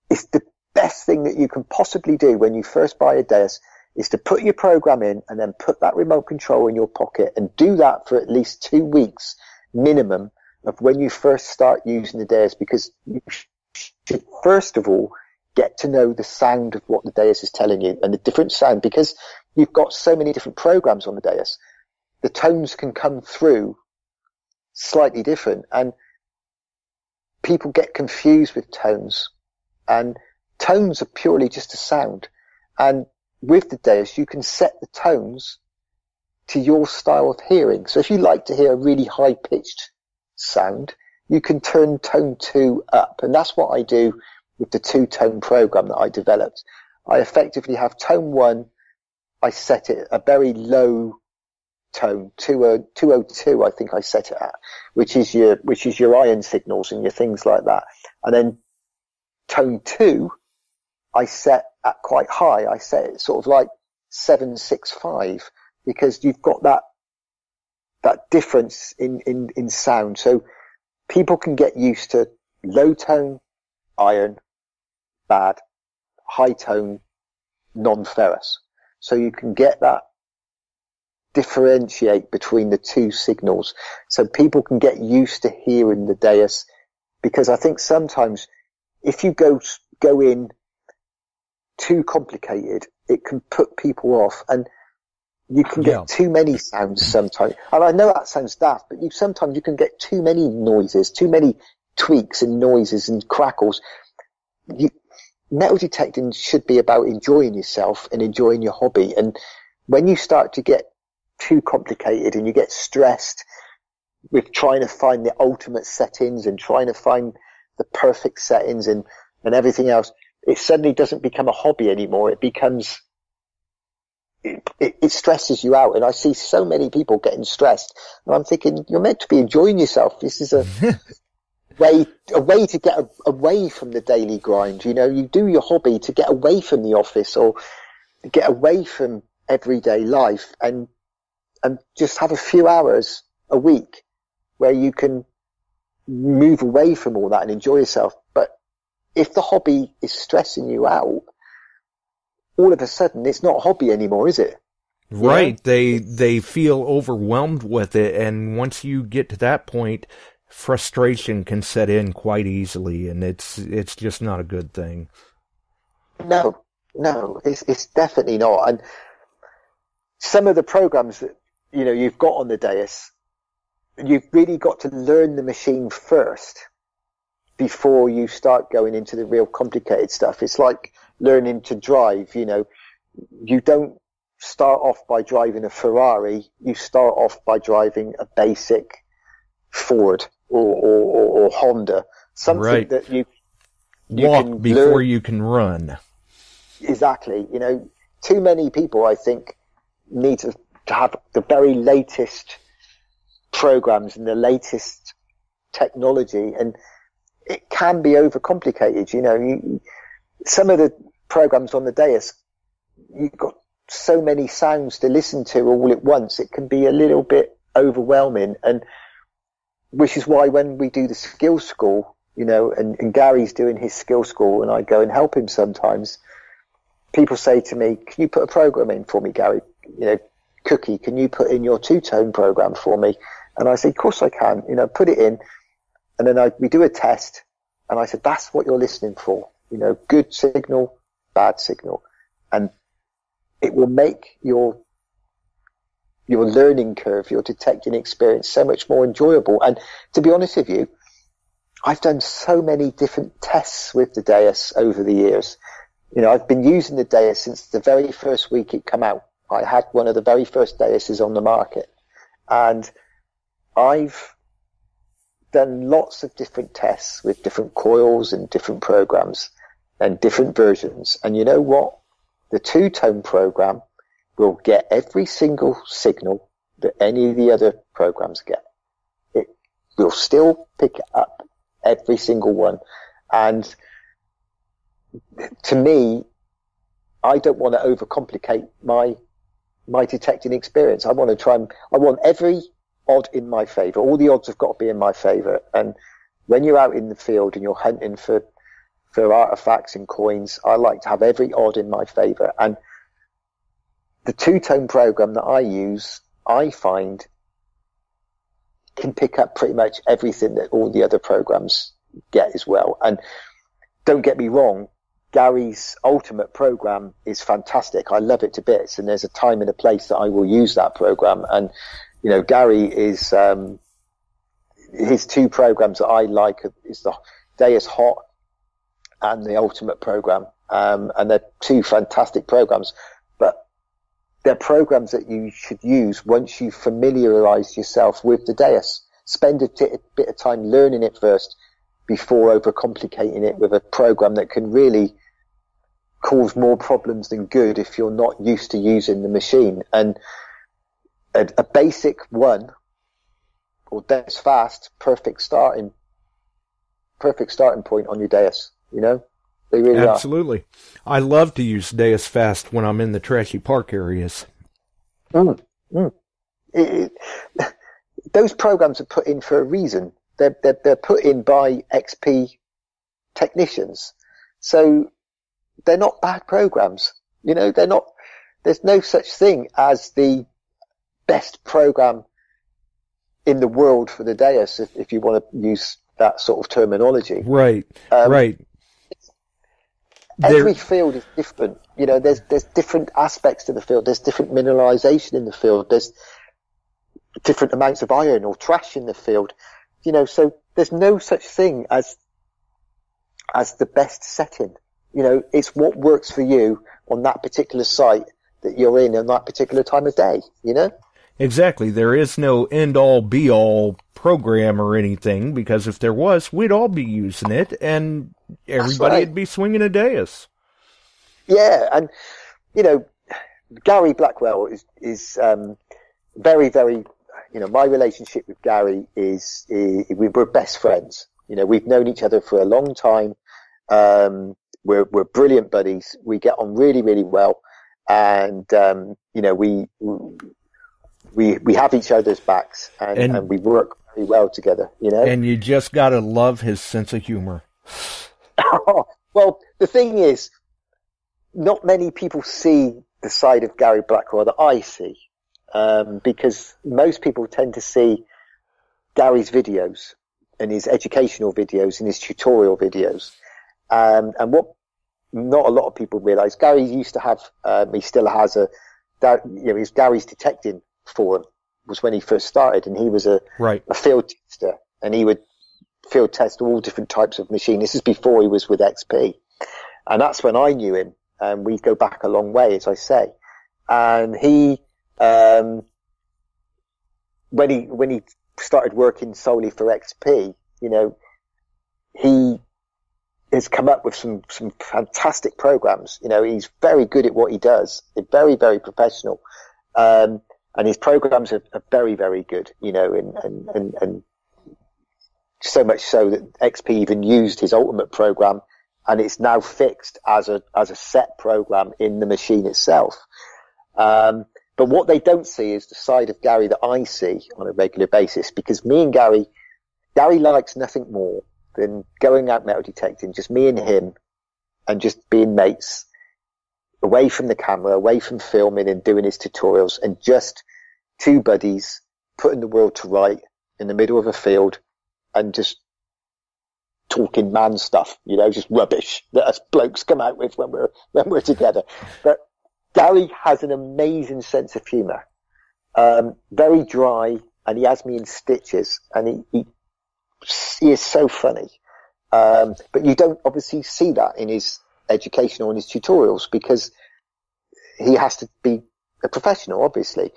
it's the best thing that you can possibly do when you first buy a Deus is to put your program in and then put that remote control in your pocket and do that for at least 2 weeks minimum of when you first start using the Deus, because you should first of all get to know the sound of what the Deus is telling you and the different sound, because you've got so many different programs on the Deus. The tones can come through slightly different, and people get confused with tones, and tones are purely just a sound. And with the Deus, you can set the tones to your style of hearing. So if you like to hear a really high-pitched sound, you can turn tone 2 up, and that's what I do with the 2-tone program that I developed. I effectively have tone 1, I set it a very low tone, 202 I think I set it at, which is your iron signals and your things like that. And then tone 2 I set at quite high. I set it sort of like 765, because you've got that difference in sound. So people can get used to low tone, iron, bad, high tone, non-ferrous. So you can get that, differentiate between the two signals, so people can get used to hearing the Deus. Because I think sometimes if you go in too complicated, it can put people off, and you can get too many sounds sometimes. And I know that sounds daft, but sometimes you can get too many noises, too many tweaks and noises and crackles. Metal detecting should be about enjoying yourself and enjoying your hobby. And when you start to get too complicated and you get stressed with trying to find the ultimate settings and trying to find the perfect settings and everything else, it suddenly doesn't become a hobby anymore. It becomes, it stresses you out. And I see so many people getting stressed, and I'm thinking, you're meant to be enjoying yourself. This is a way to get away from the daily grind. You know, you do your hobby to get away from the office or get away from everyday life and just have a few hours a week where you can move away from all that and enjoy yourself. But if the hobby is stressing you out, all of a sudden it's not a hobby anymore, is it? Right. Yeah. They feel overwhelmed with it, and once you get to that point, frustration can set in quite easily, and it's just not a good thing. No, it's definitely not. And some of the programs that you've got on the Deus, you've really got to learn the machine first before you start going into the real complicated stuff. It's like learning to drive. You don't start off by driving a Ferrari. You start off by driving a basic Ford or Honda, something that you walk can before learn. You can run. Exactly. Too many people, I think, need to have the very latest programs and the latest technology, and it can be overcomplicated. Some of the programs on the Deus, you've got so many sounds to listen to all at once, it can be a little bit overwhelming. And which is why when we do the skill school, and Gary's doing his skill school and I go and help him sometimes, people say to me, can you put a program in for me, Gary? Cookie, can you put in your 2-tone program for me? And I say, of course I can. Put it in. And then we do a test, and I said, that's what you're listening for. You know, good signal, bad signal. And it will make your learning curve, your detecting experience so much more enjoyable. And to be honest with you, I've done so many different tests with the Deus over the years. You know, I've been using the Deus since the very first week it came out. I had one of the very first Deuses on the market. And I've done lots of different tests with different coils and different programs and different versions. And you know what? The two-tone program will get every single signal that any of the other programs get. It will still pick it up, every single one. And to me, I don't want to overcomplicate my detecting experience. I want every odd in my favour. All the odds have got to be in my favour. And when you're out in the field and you're hunting for artifacts and coins, I like to have every odd in my favour. And the two-tone program that I use, I find, can pick up pretty much everything that all the other programs get as well. And don't get me wrong, Gary's ultimate program is fantastic. I love it to bits, and there's a time and a place that I will use that program. And you know, Gary is his two programs that I like is the Deus Hot and the Ultimate program, and they're two fantastic programs. But they're programs that you should use once you familiarise yourself with the Deus. Spend a bit of time learning it first before overcomplicating it with a program that can really cause more problems than good if you're not used to using the machine. And a basic one, or Deus Fast, perfect starting point on your Deus, you know? They really Absolutely. I love to use Deus Fast when I'm in the trashy park areas. Those programs are put in for a reason. They're put in by XP technicians. So they're not bad programs. You know, they're not, there's no such thing as the best program in the world for the Deus, if you want to use that sort of terminology. Right, right. Every field is different. You know, there's different aspects to the field. There's different mineralization in the field. There's different amounts of iron or trash in the field. You know, so there's no such thing as the best setting. You know, it's what works for you on that particular site that you're in on that particular time of day, you know? Exactly. There is no end-all, be-all program or anything, because if there was, we'd all be using it, and everybody would be swinging a Deus. Yeah, and, you know, Gary Blackwell is very, very, you know, my relationship with Gary is we're best friends. You know, we've known each other for a long time. We're brilliant buddies. We get on really, really well. And, you know, we have each other's backs and we work very well together, you know. And you just gotta love his sense of humor. Well, the thing is, not many people see the side of Gary Blackwell that I see, because most people tend to see Gary's videos and his educational videos and his tutorial videos. And what not a lot of people realize, Gary used to have, he still has his Gary's Detecting forum was when he first started, and he was a field tester, and he would field test all different types of machine. This is before he was with XP, and that's when I knew him, and we go back a long way, as I say. And he, when he started working solely for XP, you know, he has come up with some fantastic programs. You know, he's very good at what he does. He's very, very professional. And his programs are very, very good, you know, and so much so that XP even used his ultimate program, and it's now fixed as a set program in the machine itself. But what they don't see is the side of Gary that I see on a regular basis, because me and Gary likes nothing more than going out metal detecting, just me and him, and just being mates, away from the camera, away from filming and doing his tutorials, and just two buddies putting the world to right in the middle of a field and just talking man stuff, just rubbish that us blokes come out with when we're together. But Gary has an amazing sense of humour, very dry, and he has me in stitches, and he is so funny. But you don't obviously see that in his education or in his tutorials, because he has to be a professional, obviously.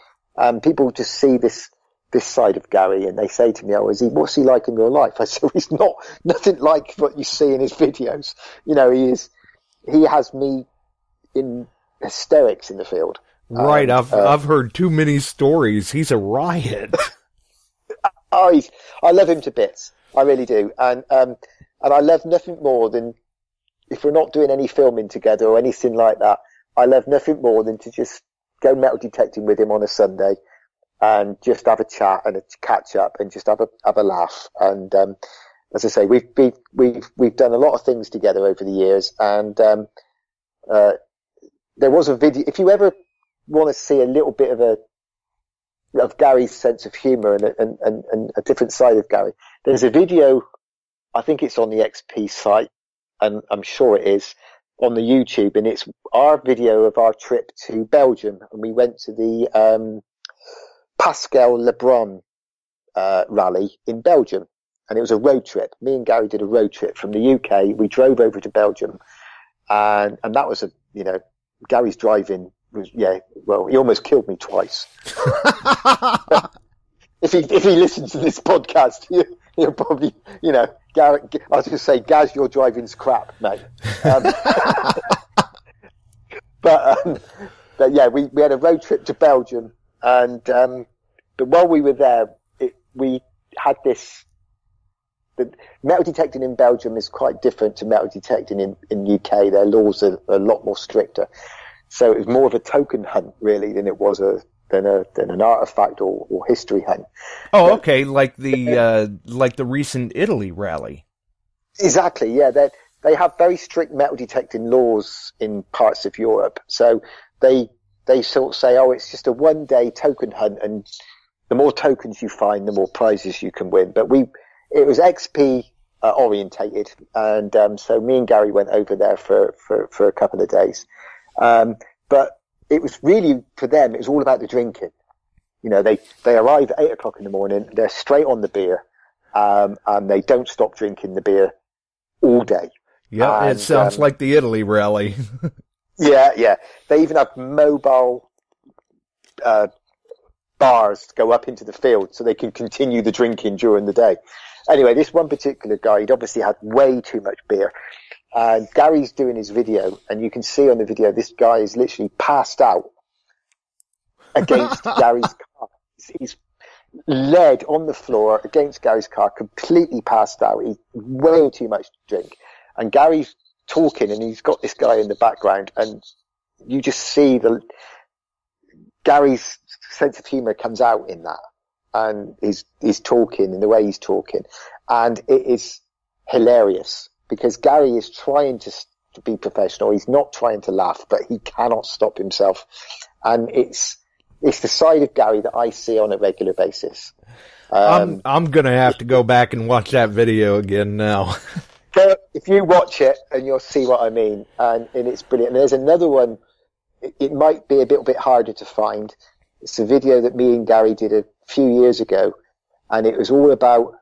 People just see this side of Gary, and they say to me, what's he like in real life? I said, he's nothing like what you see in his videos. He has me in hysterics in the field. Right. I've heard too many stories. He's a riot. I love him to bits. I really do. And I love nothing more than, if we're not doing any filming together or anything like that, I love nothing more than to just go metal detecting with him on a Sunday and just have a chat and a catch up and just have a laugh. And, as I say, we've done a lot of things together over the years. And, there was a video, if you ever want to see a little bit of Gary's sense of humour and a different side of Gary, there's a video, I think it's on the XP site, and I'm sure it is, on the YouTube, and it's our video of our trip to Belgium, and we went to the Pascal Lebrun rally in Belgium, and it was a road trip. Me and Gary did a road trip from the UK. We drove over to Belgium, and that was Gary's driving was, he almost killed me twice. If he listens to this podcast, he'll probably, Gary, I was going to say, Gaz, your driving's crap, mate. But yeah, we had a road trip to Belgium, and but while we were there, we had this. The metal detecting in Belgium is quite different to metal detecting in UK. Their laws are a lot more stricter, so it was more of a token hunt really than it was than an artifact or history hunt. Oh, okay, like the recent Italy rally. Exactly, yeah. They have very strict metal detecting laws in parts of Europe, so they sort of say, it's just a one-day token hunt, and the more tokens you find, the more prizes you can win. But it was XP orientated, and so me and Gary went over there for a couple of days. But it was really, for them, it was all about the drinking. They arrive at 8 o'clock in the morning, they're straight on the beer, and they don't stop drinking the beer all day. Yeah, it sounds like the Italy rally. Yeah. They even have mobile bars to go up into the field so they can continue the drinking during the day. Anyway, this one particular guy, he'd obviously had way too much beer. And Gary's doing his video, and you can see on the video this guy is literally passed out against Gary's car. He's led on the floor against Gary's car, completely passed out. He's way too much to drink. And Gary's talking, and he's got this guy in the background, and you just see Gary's sense of humour comes out in that, and he's talking in the way he's talking, and it is hilarious because Gary is trying to be professional. He's not trying to laugh, but he cannot stop himself, and it's the side of Gary that I see on a regular basis. I'm gonna have to go back and watch that video again now. But if you watch it, and you'll see what I mean, and it's brilliant. And there's another one. It might be a little bit harder to find. It's a video that me and Gary did a few years ago, and it was all about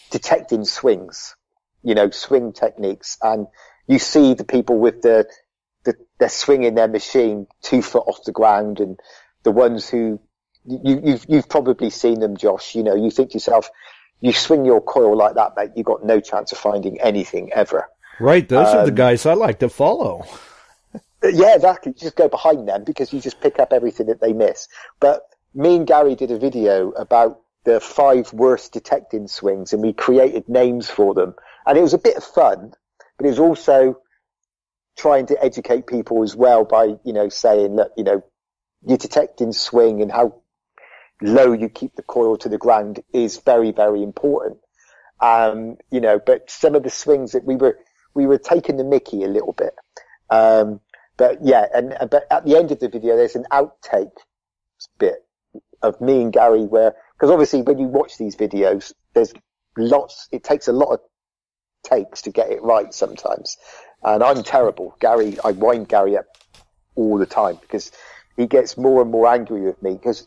detecting swings, swing techniques. And you see the people with they're swinging their machine 2 foot off the ground, and the ones who you've probably seen them, Josh. You think to yourself, you swing your coil like that, mate, you got no chance of finding anything ever. Right, those are the guys I like to follow. Yeah, exactly. You just go behind them because you just pick up everything that they miss. But me and Gary did a video about the 5 worst detecting swings, and we created names for them. And it was a bit of fun, but it was also trying to educate people as well by, saying, look, your detecting swing and how low you keep the coil to the ground is very, very important. But some of the swings that we were taking the mickey a little bit. But yeah, but at the end of the video, there's an outtake bit of me and Gary because obviously when you watch these videos, it takes a lot of takes to get it right sometimes. And I'm terrible. I wind Gary up all the time because he gets more and more angry with me because,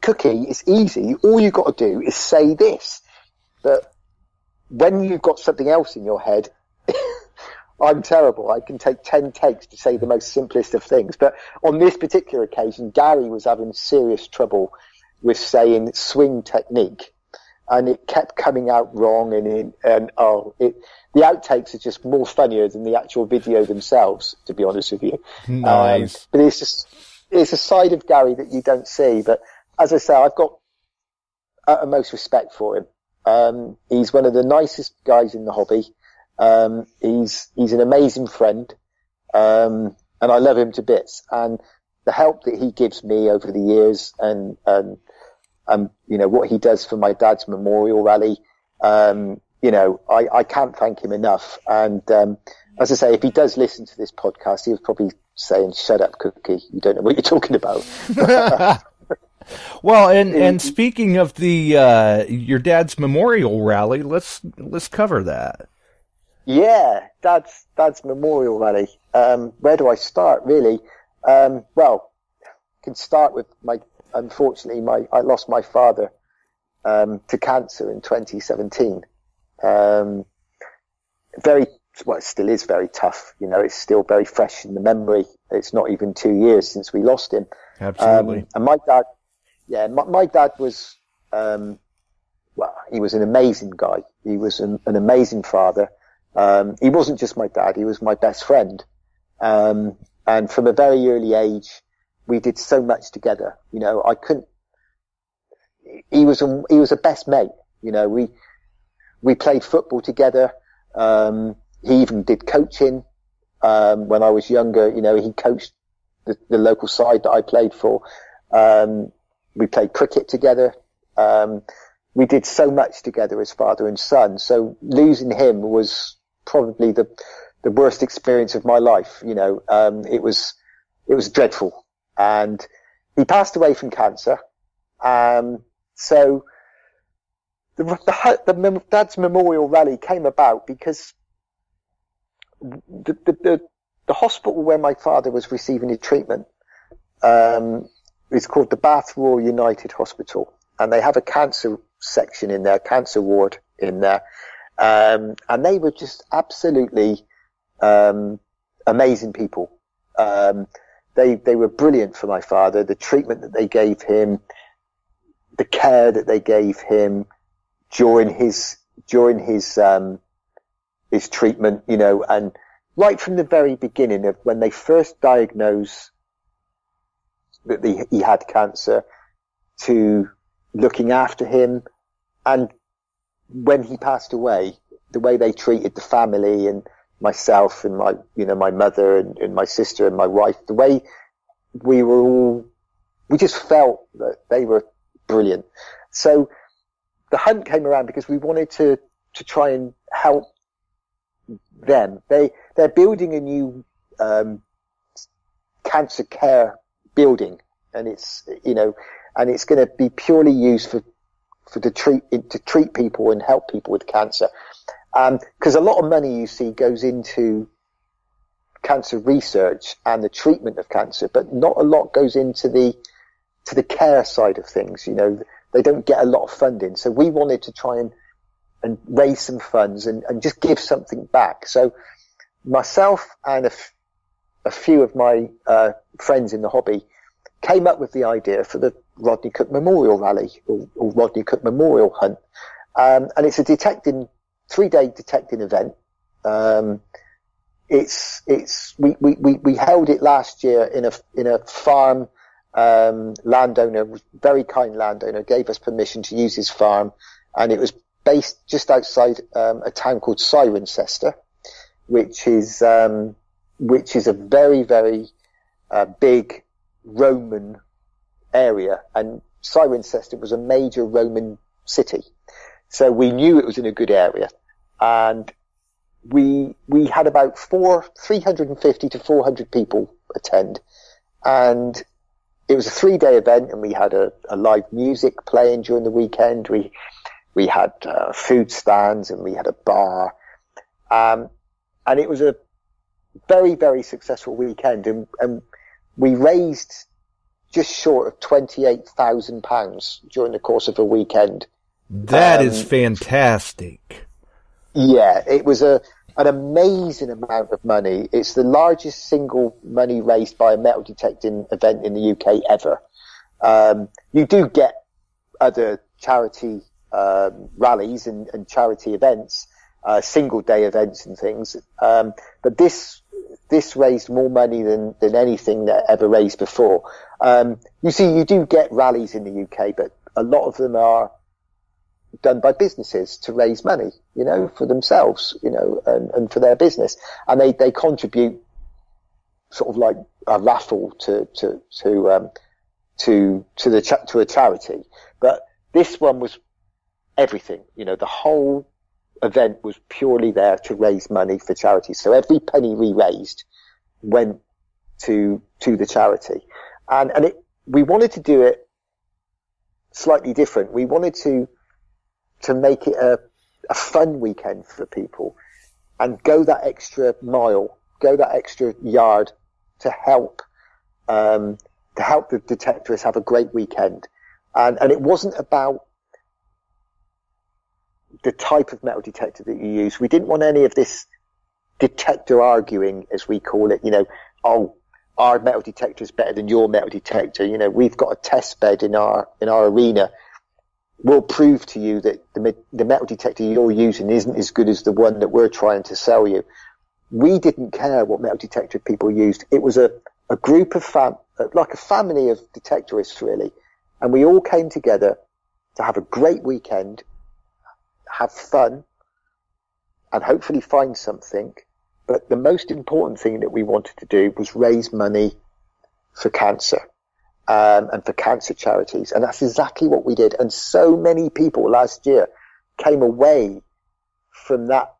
Cookie, it's easy. All you've got to do is say this. But when you've got something else in your head, I'm terrible. I can take 10 takes to say the most simplest of things. But on this particular occasion, Gary was having serious trouble with saying swing technique. And it kept coming out wrong, the outtakes are just more funnier than the actual video themselves, to be honest with you. Nice. But it's a side of Gary that you don't see. But as I say, I've got utmost respect for him. He's one of the nicest guys in the hobby. He's an amazing friend, and I love him to bits. And the help that he gives me over the years, and what he does for my dad's memorial rally, I can't thank him enough. And as I say, if he does listen to this podcast, he was probably saying, "Shut up, Cookie, you don't know what you're talking about." Well, and speaking of the your dad's memorial rally, let's cover that. Yeah, dad's memorial rally. Where do I start, really? Well, I can start with unfortunately, I lost my father to cancer in 2017. It still is very tough. It's still very fresh in the memory. It's not even 2 years since we lost him. Absolutely. And my dad, my dad was, he was an amazing guy. He was an amazing father. He wasn't just my dad, he was my best friend. And from a very early age, we did so much together. He was a best mate. We played football together. He even did coaching. When I was younger, he coached the local side that I played for. We played cricket together. We did so much together as father and son. So losing him was probably the worst experience of my life. It was dreadful. And he passed away from cancer. So the dad's memorial rally came about because the hospital where my father was receiving his treatment is called the Bath Royal United Hospital, and they have a cancer section in there, cancer ward in there, and they were just absolutely amazing people. They were brilliant for my father. The treatment that they gave him, the care that they gave him during his treatment, and right from the very beginning of when they first diagnosed that he had cancer, to looking after him, and when he passed away, the way they treated the family and myself and my mother and my sister and my wife, the way we just felt that they were brilliant. So the hunt came around because we wanted to try and help them. They're building a new cancer care building, and it's going to be purely used to treat people and help people with cancer. Because a lot of money, you see, goes into cancer research and the treatment of cancer, but not a lot goes into the care side of things. They don't get a lot of funding. So we wanted to try and raise some funds and just give something back. So myself and a few of my friends in the hobby came up with the idea for the Rodney Cook Memorial Rally or Rodney Cook Memorial Hunt. And it's a 3-day detecting event. We held it last year in a farm. Landowner, very kind landowner, gave us permission to use his farm, and it was based just outside a town called Cirencester, which is a very, very big Roman area, and Cirencester was a major Roman city. So we knew it was in a good area, and we had about 350 to 400 people attend, and it was a 3-day event, and we had a live music playing during the weekend. We had food stands, and we had a bar, And it was a very, very successful weekend, and we raised just short of £28,000 during the course of a weekend. That is fantastic. Yeah, it was an amazing amount of money. It's the largest single money raised by a metal detecting event in the UK ever. You do get other charity rallies and charity events, single day events and things, but this raised more money than anything that ever raised before. You see, you do get rallies in the UK, but a lot of them are done by businesses to raise money, for themselves, and for their business, and they contribute sort of like a raffle to a charity. But this one was everything, the whole event was purely there to raise money for charity. So every penny we raised went to the charity, and we wanted to do it slightly different. We wanted to make it a fun weekend for people, and go that extra mile, go that extra yard to help the detectorists have a great weekend. And it wasn't about the type of metal detector that you use. We didn't want any of this detector arguing, as we call it, our metal detector is better than your metal detector. We've got a test bed in our arena. We'll prove to you that the metal detector you're using isn't as good as the one that we're trying to sell you. We didn't care what metal detector people used. It was a group of like a family of detectorists, really. And we all came together to have a great weekend, have fun, and hopefully find something. But the most important thing that we wanted to do was raise money for cancer, and for cancer charities. And that's exactly what we did. And so many people last year came away from that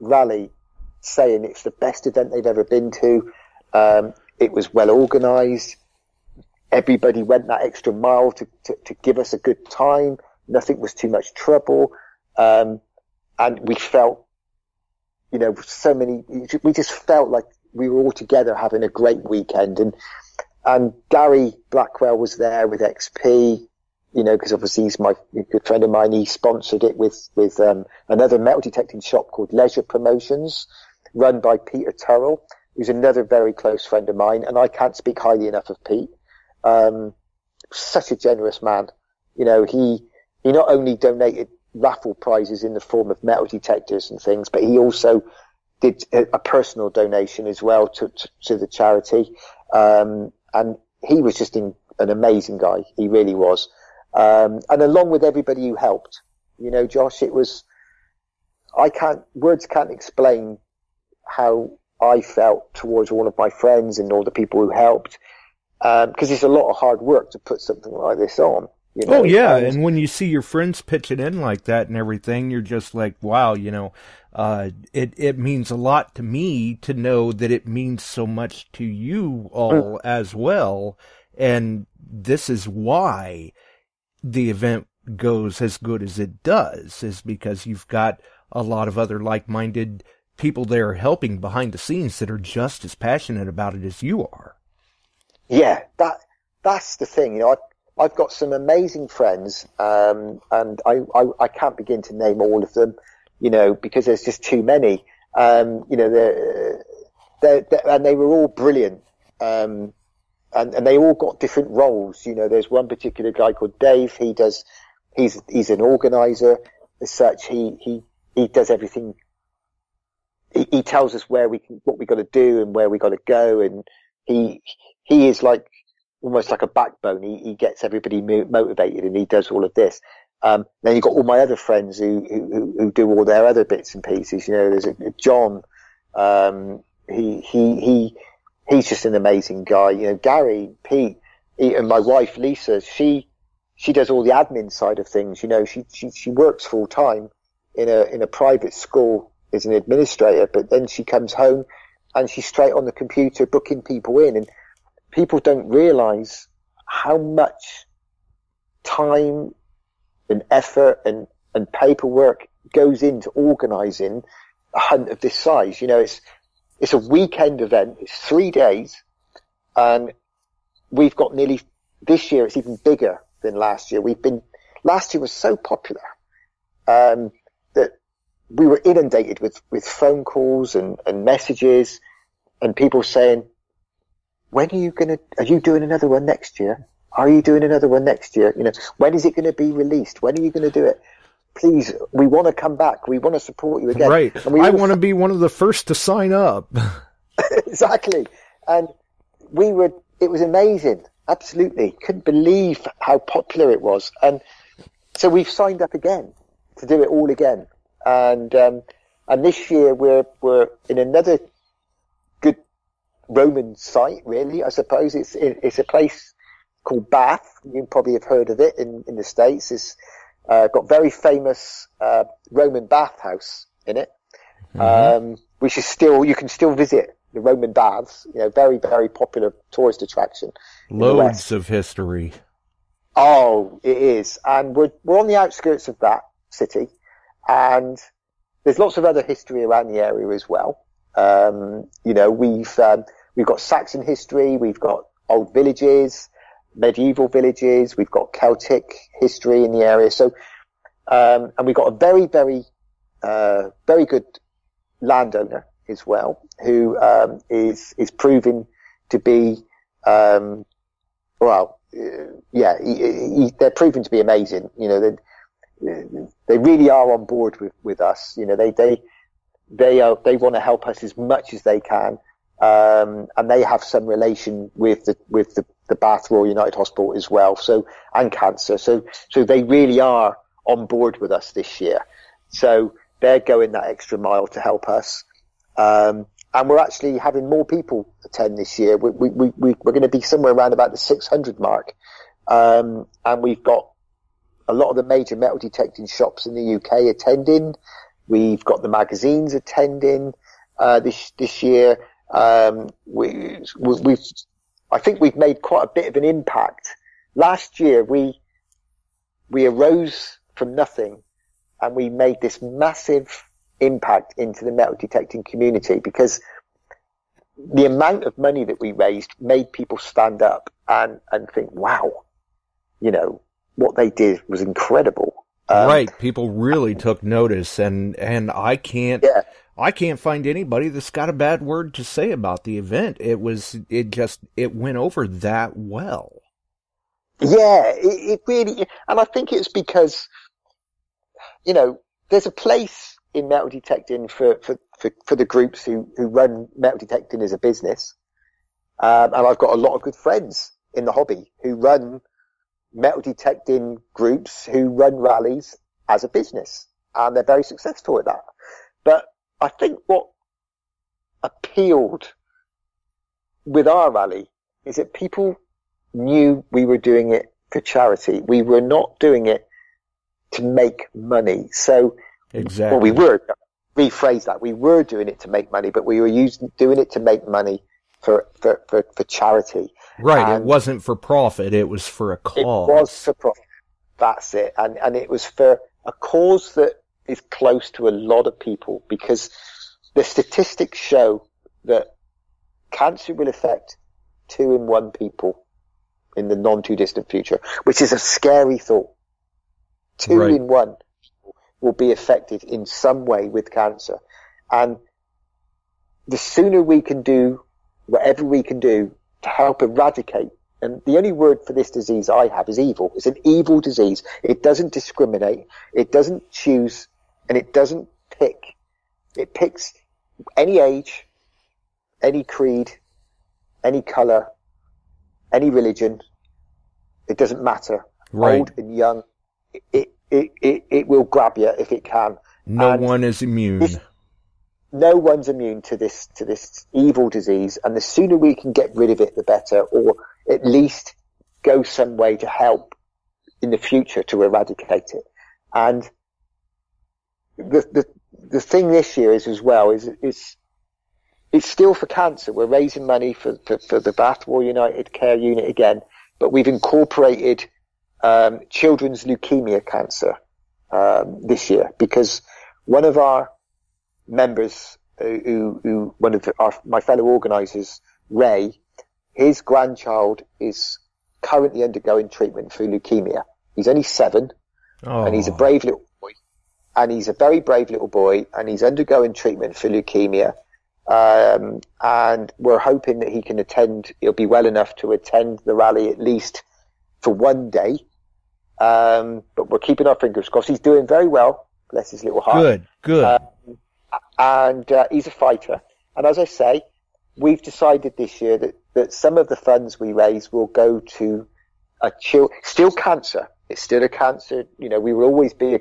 rally saying it's the best event they've ever been to. It was well organized. Everybody went that extra mile to give us a good time. Nothing was too much trouble. And we felt, we just felt like we were all together having a great weekend. And Gary Blackwell was there with XP, because obviously he's a good friend of mine. He sponsored it with another metal detecting shop called Leisure Promotions, run by Peter Turrell, who's another very close friend of mine. And I can't speak highly enough of Pete. Such a generous man. He not only donated raffle prizes in the form of metal detectors and things, but he also did a personal donation as well to the charity. And he was just an amazing guy. He really was. And along with everybody who helped, Josh, it was, words can't explain how I felt towards all of my friends and all the people who helped. Because it's a lot of hard work to put something like this on. Oh yeah, and when you see your friends pitching in like that and everything, you're just like, wow, it means a lot to me to know that it means so much to you all as well. And this is why the event goes as good as it does, is because you've got a lot of other like-minded people there helping behind the scenes that are just as passionate about it as you are. Yeah, that's the thing. I've got some amazing friends, and I can't begin to name all of them, because there's just too many. And they were all brilliant, and they all got different roles. There's one particular guy called Dave. He's an organizer as such. He does everything. He tells us what we got to do and where we got to go, and he is like almost like a backbone. He gets everybody motivated, and he does all of this. Then you've got all my other friends who do all their other bits and pieces. There's John. He's just an amazing guy. Gary, Pete, and my wife Lisa. She does all the admin side of things. She works full time in a private school as an administrator, but then she comes home and she's straight on the computer booking people in. And people don't realize how much time and effort and paperwork goes into organizing a hunt of this size. You know, it's a weekend event. It's 3 days, and we've got this year it's even bigger than last year. Last year was so popular, that we were inundated with phone calls and messages and people saying, are you doing another one next year? Are you doing another one next year? You know, when is it going to be released? When are you going to do it? Please, we want to come back. We want to support you again. Right. I want to be one of the first to sign up. Exactly. And it was amazing. Absolutely. Couldn't believe how popular it was. And so we've signed up again to do it all again. And this year we're in another good Roman site, really, I suppose. It's a place called Bath. You probably have heard of it in the States. It's got very famous Roman bathhouse in it, which is you can still visit the Roman baths. You know, very, very popular tourist attraction. Loads of history. Oh, it is. And we're on the outskirts of that city, and there's lots of other history around the area as well. You know, we've got Saxon history, we've got old villages, medieval villages, we've got Celtic history in the area. So, and we've got a very, very, very good landowner as well, who is proving to be, they're proving to be amazing. You know, they really are on board with us. You know, they want to help us as much as they can, and they have some relation with the Bath Royal United Hospital as well. So, and cancer. So they really are on board with us this year. So they're going that extra mile to help us. And we're actually having more people attend this year. We're going to be somewhere around about the 600 mark. And we've got a lot of the major metal detecting shops in the UK attending. We've got the magazines attending, this year. I think we've made quite a bit of an impact. Last year we arose from nothing and we made this massive impact into the metal detecting community, because the amount of money that we raised made people stand up and think, wow, you know, what they did was incredible. Right. People really took notice, and I can't find anybody that's got a bad word to say about the event. It went over that well. Yeah, it really, and I think it's because, you know, there's a place in metal detecting for the groups who run metal detecting as a business. And I've got a lot of good friends in the hobby who run metal detecting groups, who run rallies as a business, and they're very successful at that. But I think what appealed with our rally is that people knew we were doing it for charity. We were not doing it to make money. So, exactly. Well, we were, rephrase that. We were doing it to make money, but we were doing it to make money for charity. Right. And it wasn't for profit. It was for a cause. It was for profit. That's it. And it was for a cause that is close to a lot of people, because the statistics show that cancer will affect 2 in 1 people in the non too distant future, which is a scary thought. 2 in 1 will be affected in some way with cancer. And the sooner we can do whatever we can do to help eradicate, and the only word for this disease I have is evil. It's an evil disease. It doesn't discriminate. It doesn't choose, and it doesn't pick. It picks any age, any creed, any colour, any religion. It doesn't matter. Right. Old and young. It will grab you if it can. No one is immune. No one's immune to this evil disease, and the sooner we can get rid of it, the better, or at least go some way to help in the future to eradicate it. And the thing this year is as well is it's still for cancer. We're raising money for the Bath Royal United Care Unit again, but we've incorporated children's leukemia cancer this year, because one of our members who one of my fellow organisers, Ray, his grandchild is currently undergoing treatment for leukemia. He's only 7, and he's a brave little boy, and he's a very brave little boy, and he's undergoing treatment for leukemia. And we're hoping that he'll be well enough to attend the rally at least for one day. But we're keeping our fingers crossed. He's doing very well. Bless his little heart. Good. And he's a fighter. And as I say, we've decided this year that some of the funds we raise will go to still cancer. It's still a cancer. We will always be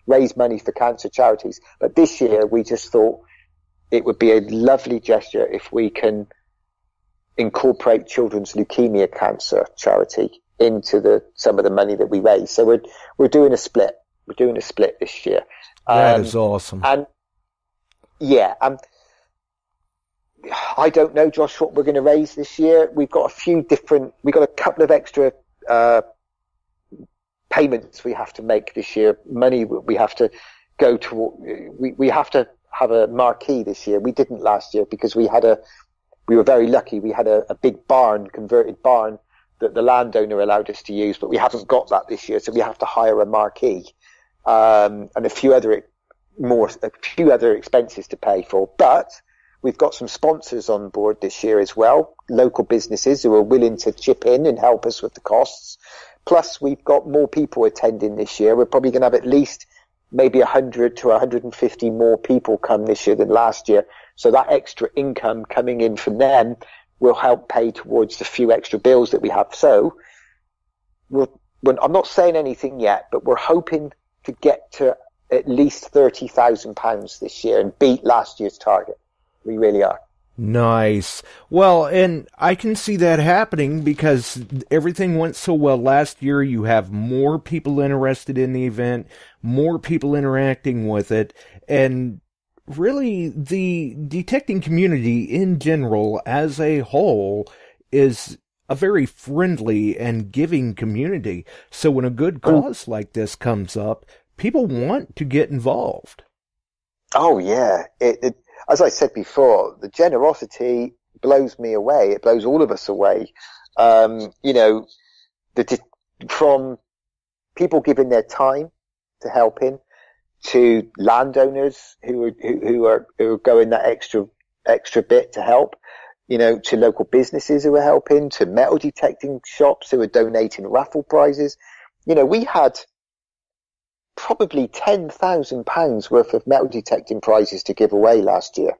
raise money for cancer charities. But this year we just thought it would be a lovely gesture if we can incorporate Children's Leukemia Cancer Charity into some of the money that we raise. So we're doing a split. We're doing a split this year. That is awesome. And yeah, I don't know, Josh, what we're going to raise this year. We've got a couple of extra payments we have to make this year. Money we have to go to. We have to have a marquee this year. We didn't last year because we were very lucky. We had a big converted barn that the landowner allowed us to use, but we haven't got that this year, so we have to hire a marquee and a few other expenses to pay for. But we've got some sponsors on board this year as well, local businesses who are willing to chip in and help us with the costs. Plus, we've got more people attending this year. We're probably going to have at least maybe 100 to 150 more people come this year than last year. So that extra income coming in from them will help pay towards the few extra bills that we have. So I'm not saying anything yet, but we're hoping to get to at least £30,000 this year and beat last year's target. We really are. Nice. Well, and I can see that happening because everything went so well last year. You have more people interested in the event, more people interacting with it, and really the detecting community in general as a whole is a very friendly and giving community. So when a good cause like this comes up, people want to get involved. Oh, yeah. As I said before, the generosity blows me away. It blows all of us away. From people giving their time to helping, to landowners who are going that extra bit to help, to local businesses who are helping, to metal detecting shops who are donating raffle prizes. We had probably £10,000 worth of metal detecting prizes to give away last year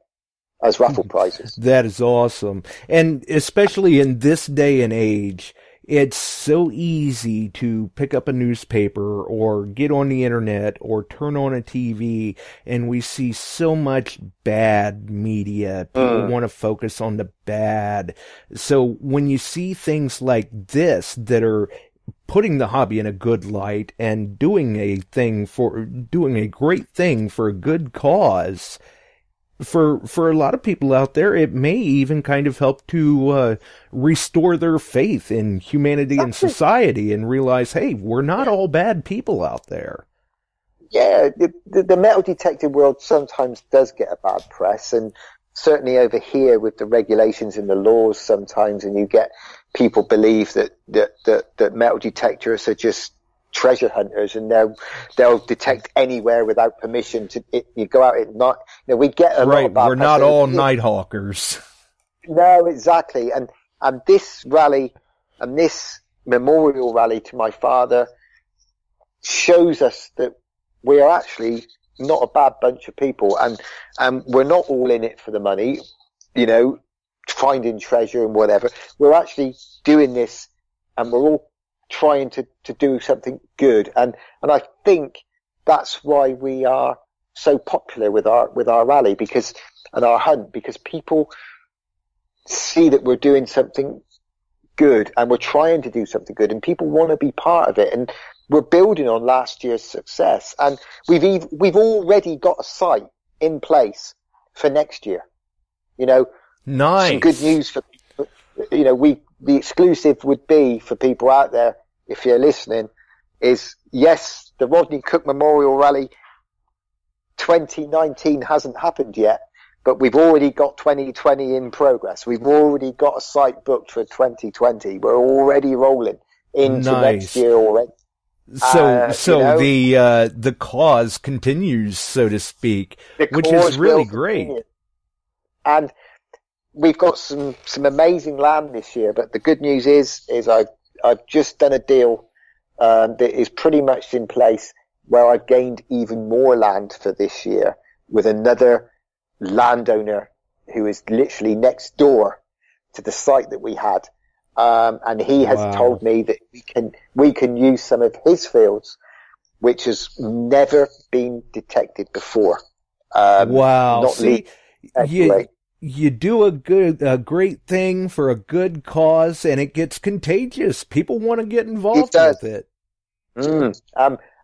as raffle prizes. That is awesome. And especially in this day and age, it's so easy to pick up a newspaper or get on the internet or turn on a TV, and we see so much bad media. People want to focus on the bad. So when you see things like this that are putting the hobby in a good light and doing a great thing for a good cause, for a lot of people out there, it may even kind of help to restore their faith in humanity and society and realize, hey, we're not all bad people out there. Yeah, the metal detecting world sometimes does get a bad press, and certainly over here with the regulations and the laws sometimes, and you get people believe that metal detectors are just treasure hunters and they'll detect anywhere without permission. You go out at night. We get a lot of bad press. We're not all night hawkers. No, exactly. And this rally and this memorial rally to my father shows us that we are actually not a bad bunch of people, and we're not all in it for the money, finding treasure and whatever. We're actually doing this, and we're all trying to do something good, and I think that's why we are so popular with our rally and our hunt, because people see that we're doing something good and we're trying to do something good, and people want to be part of it, and we're building on last year's success, and we've already got a site in place for next year. Nice. Some good news for the exclusive would be for people out there, if you're listening, is yes, the Rodney Cook Memorial Rally 2019 hasn't happened yet, but we've already got 2020 in progress. We've already got a site booked for 2020. We're already rolling into next year already. So the cause continues, so to speak, which is really great. Continue. And we've got some amazing land this year, but the good news is I've just done a deal that is pretty much in place where I've gained even more land for this year with another landowner who is literally next door to the site that we had. And he has told me that we can use some of his fields, which has never been detected before. See, you do a great thing for a good cause, and it gets contagious. People want to get involved with it.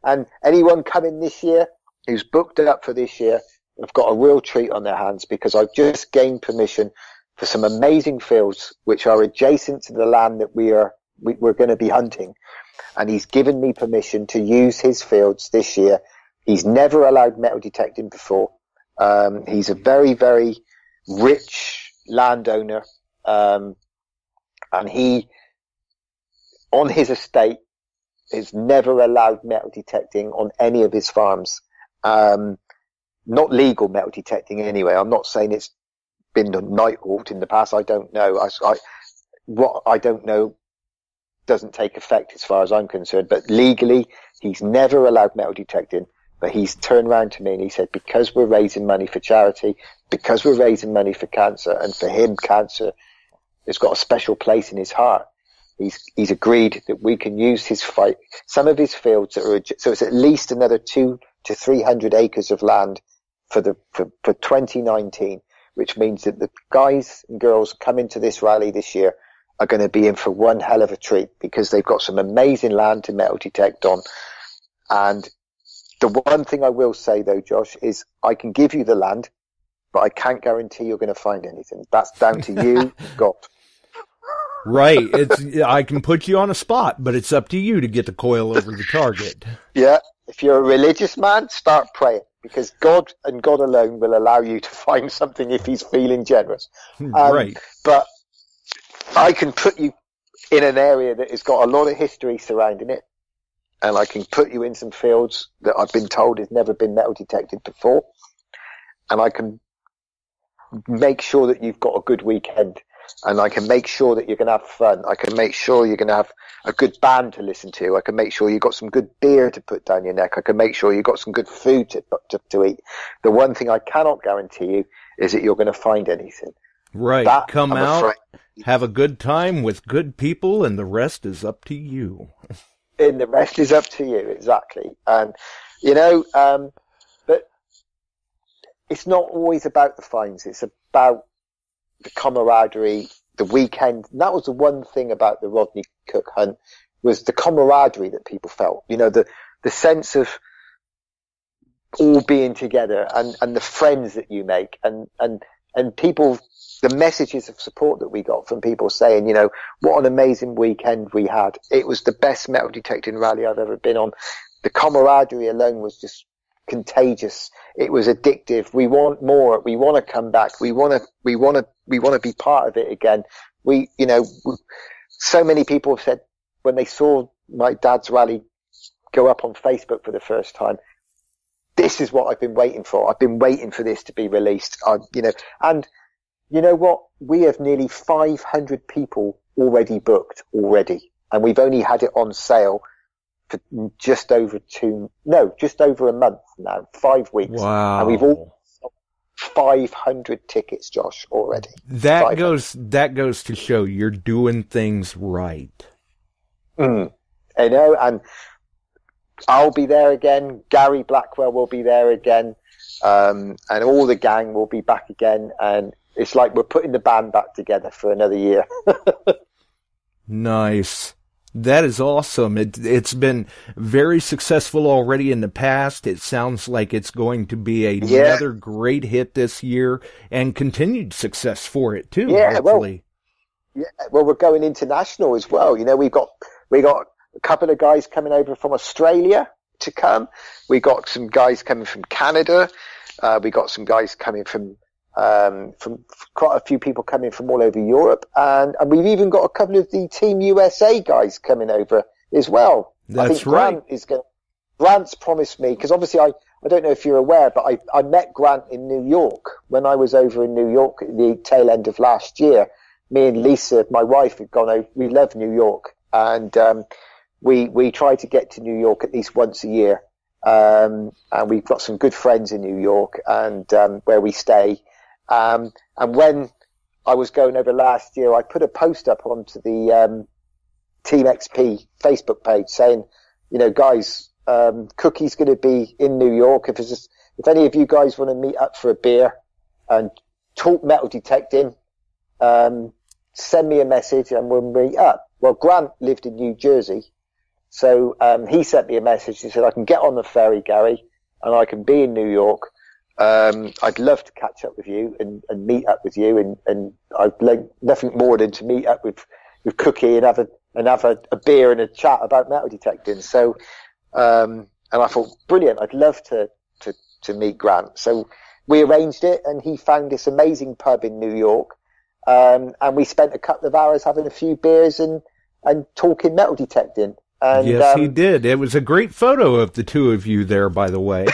And anyone coming this year who's booked it up for this year have got a real treat on their hands, because I've just gained permission for some amazing fields which are adjacent to the land that we're going to be hunting. And he's given me permission to use his fields this year. He's never allowed metal detecting before. He's a very, very rich landowner. And he, on his estate, has never allowed metal detecting on any of his farms. Not legal metal detecting anyway. I'm not saying it's been a night halt in the past. I don't know. What I don't know doesn't take effect as far as I'm concerned. But legally, he's never allowed metal detecting. But he's turned around to me and he said, because we're raising money for charity, because we're raising money for cancer, and for him, cancer has got a special place in his heart. He's agreed that we can use some of his fields so it's at least another 200 to 300 acres of land for 2019, which means that the guys and girls coming to this rally this year are going to be in for one hell of a treat, because they've got some amazing land to metal detect on. And the one thing I will say though, Josh, is I can give you the land, but I can't guarantee you're going to find anything. That's down to you, God. Right. I can put you on a spot, but it's up to you to get the coil over the target. Yeah. If you're a religious man, start praying, because God and God alone will allow you to find something if he's feeling generous. Right. But I can put you in an area that has got a lot of history surrounding it, and I can put you in some fields that I've been told has never been metal detected before, and I can make sure that you've got a good weekend. And I can make sure that you're going to have fun. I can make sure you're going to have a good band to listen to. I can make sure you've got some good beer to put down your neck. I can make sure you've got some good food to eat. The one thing I cannot guarantee you is that you're going to find anything. Right. Come out, have a good time with good people, and the rest is up to you. And the rest is up to you, exactly. And, but it's not always about the finds. It's about the camaraderie, the weekend. And that was the one thing about the Rodney Cook hunt, was the camaraderie that people felt. The sense of all being together, and the friends that you make, and people, the messages of support that we got from people saying, what an amazing weekend we had. It was the best metal detecting rally I've ever been on. The camaraderie alone was just contagious. It was addictive. We want more. We want to come back. We want to be part of it again. So many people have said when they saw my dad's rally go up on Facebook for the first time, this is what I've been waiting for. I've been waiting for this to be released. And you know what? We have nearly 500 people already booked already, and we've only had it on sale for just over a month now, 5 weeks. Wow. And we've all sold 500 tickets, Josh, already. That goes to show you're doing things right. And I'll be there again. Gary Blackwell will be there again. And all the gang will be back again. And it's like we're putting the band back together for another year. Nice. That is awesome. It's been very successful already in the past. It sounds like it's going to be another great hit this year, and continued success for it too. Yeah, hopefully. Well, we're going international as well. We got a couple of guys coming over from Australia to come. We got some guys coming from Canada. We got some guys coming from quite a few people coming from all over Europe, and we've even got a couple of the Team USA guys coming over as well. That's I think right. Grant's promised me, because obviously I don't know if you're aware, but I met Grant in New York when I was over in New York at the tail end of last year. Me and Lisa, my wife, had gone over. We love New York, and we try to get to New York at least once a year. And we've got some good friends in New York, and where we stay. And when I was going over last year, I put a post up onto the Team XP Facebook page saying, you know, guys, Cookie's going to be in New York. If any of you guys want to meet up for a beer and talk metal detecting, send me a message and we'll meet up. Well, Grant lived in New Jersey, so he sent me a message. He said, I can get on the ferry, Gary, and I can be in New York. I'd love to catch up with you and meet up with you, and I'd like nothing more than to meet up with Cookie and have a beer and a chat about metal detecting. So, and I thought, brilliant, I'd love to meet Grant. So we arranged it, and he found this amazing pub in New York, and we spent a couple of hours having a few beers and talking metal detecting. And, yes, he did. It was a great photo of the two of you there, by the way.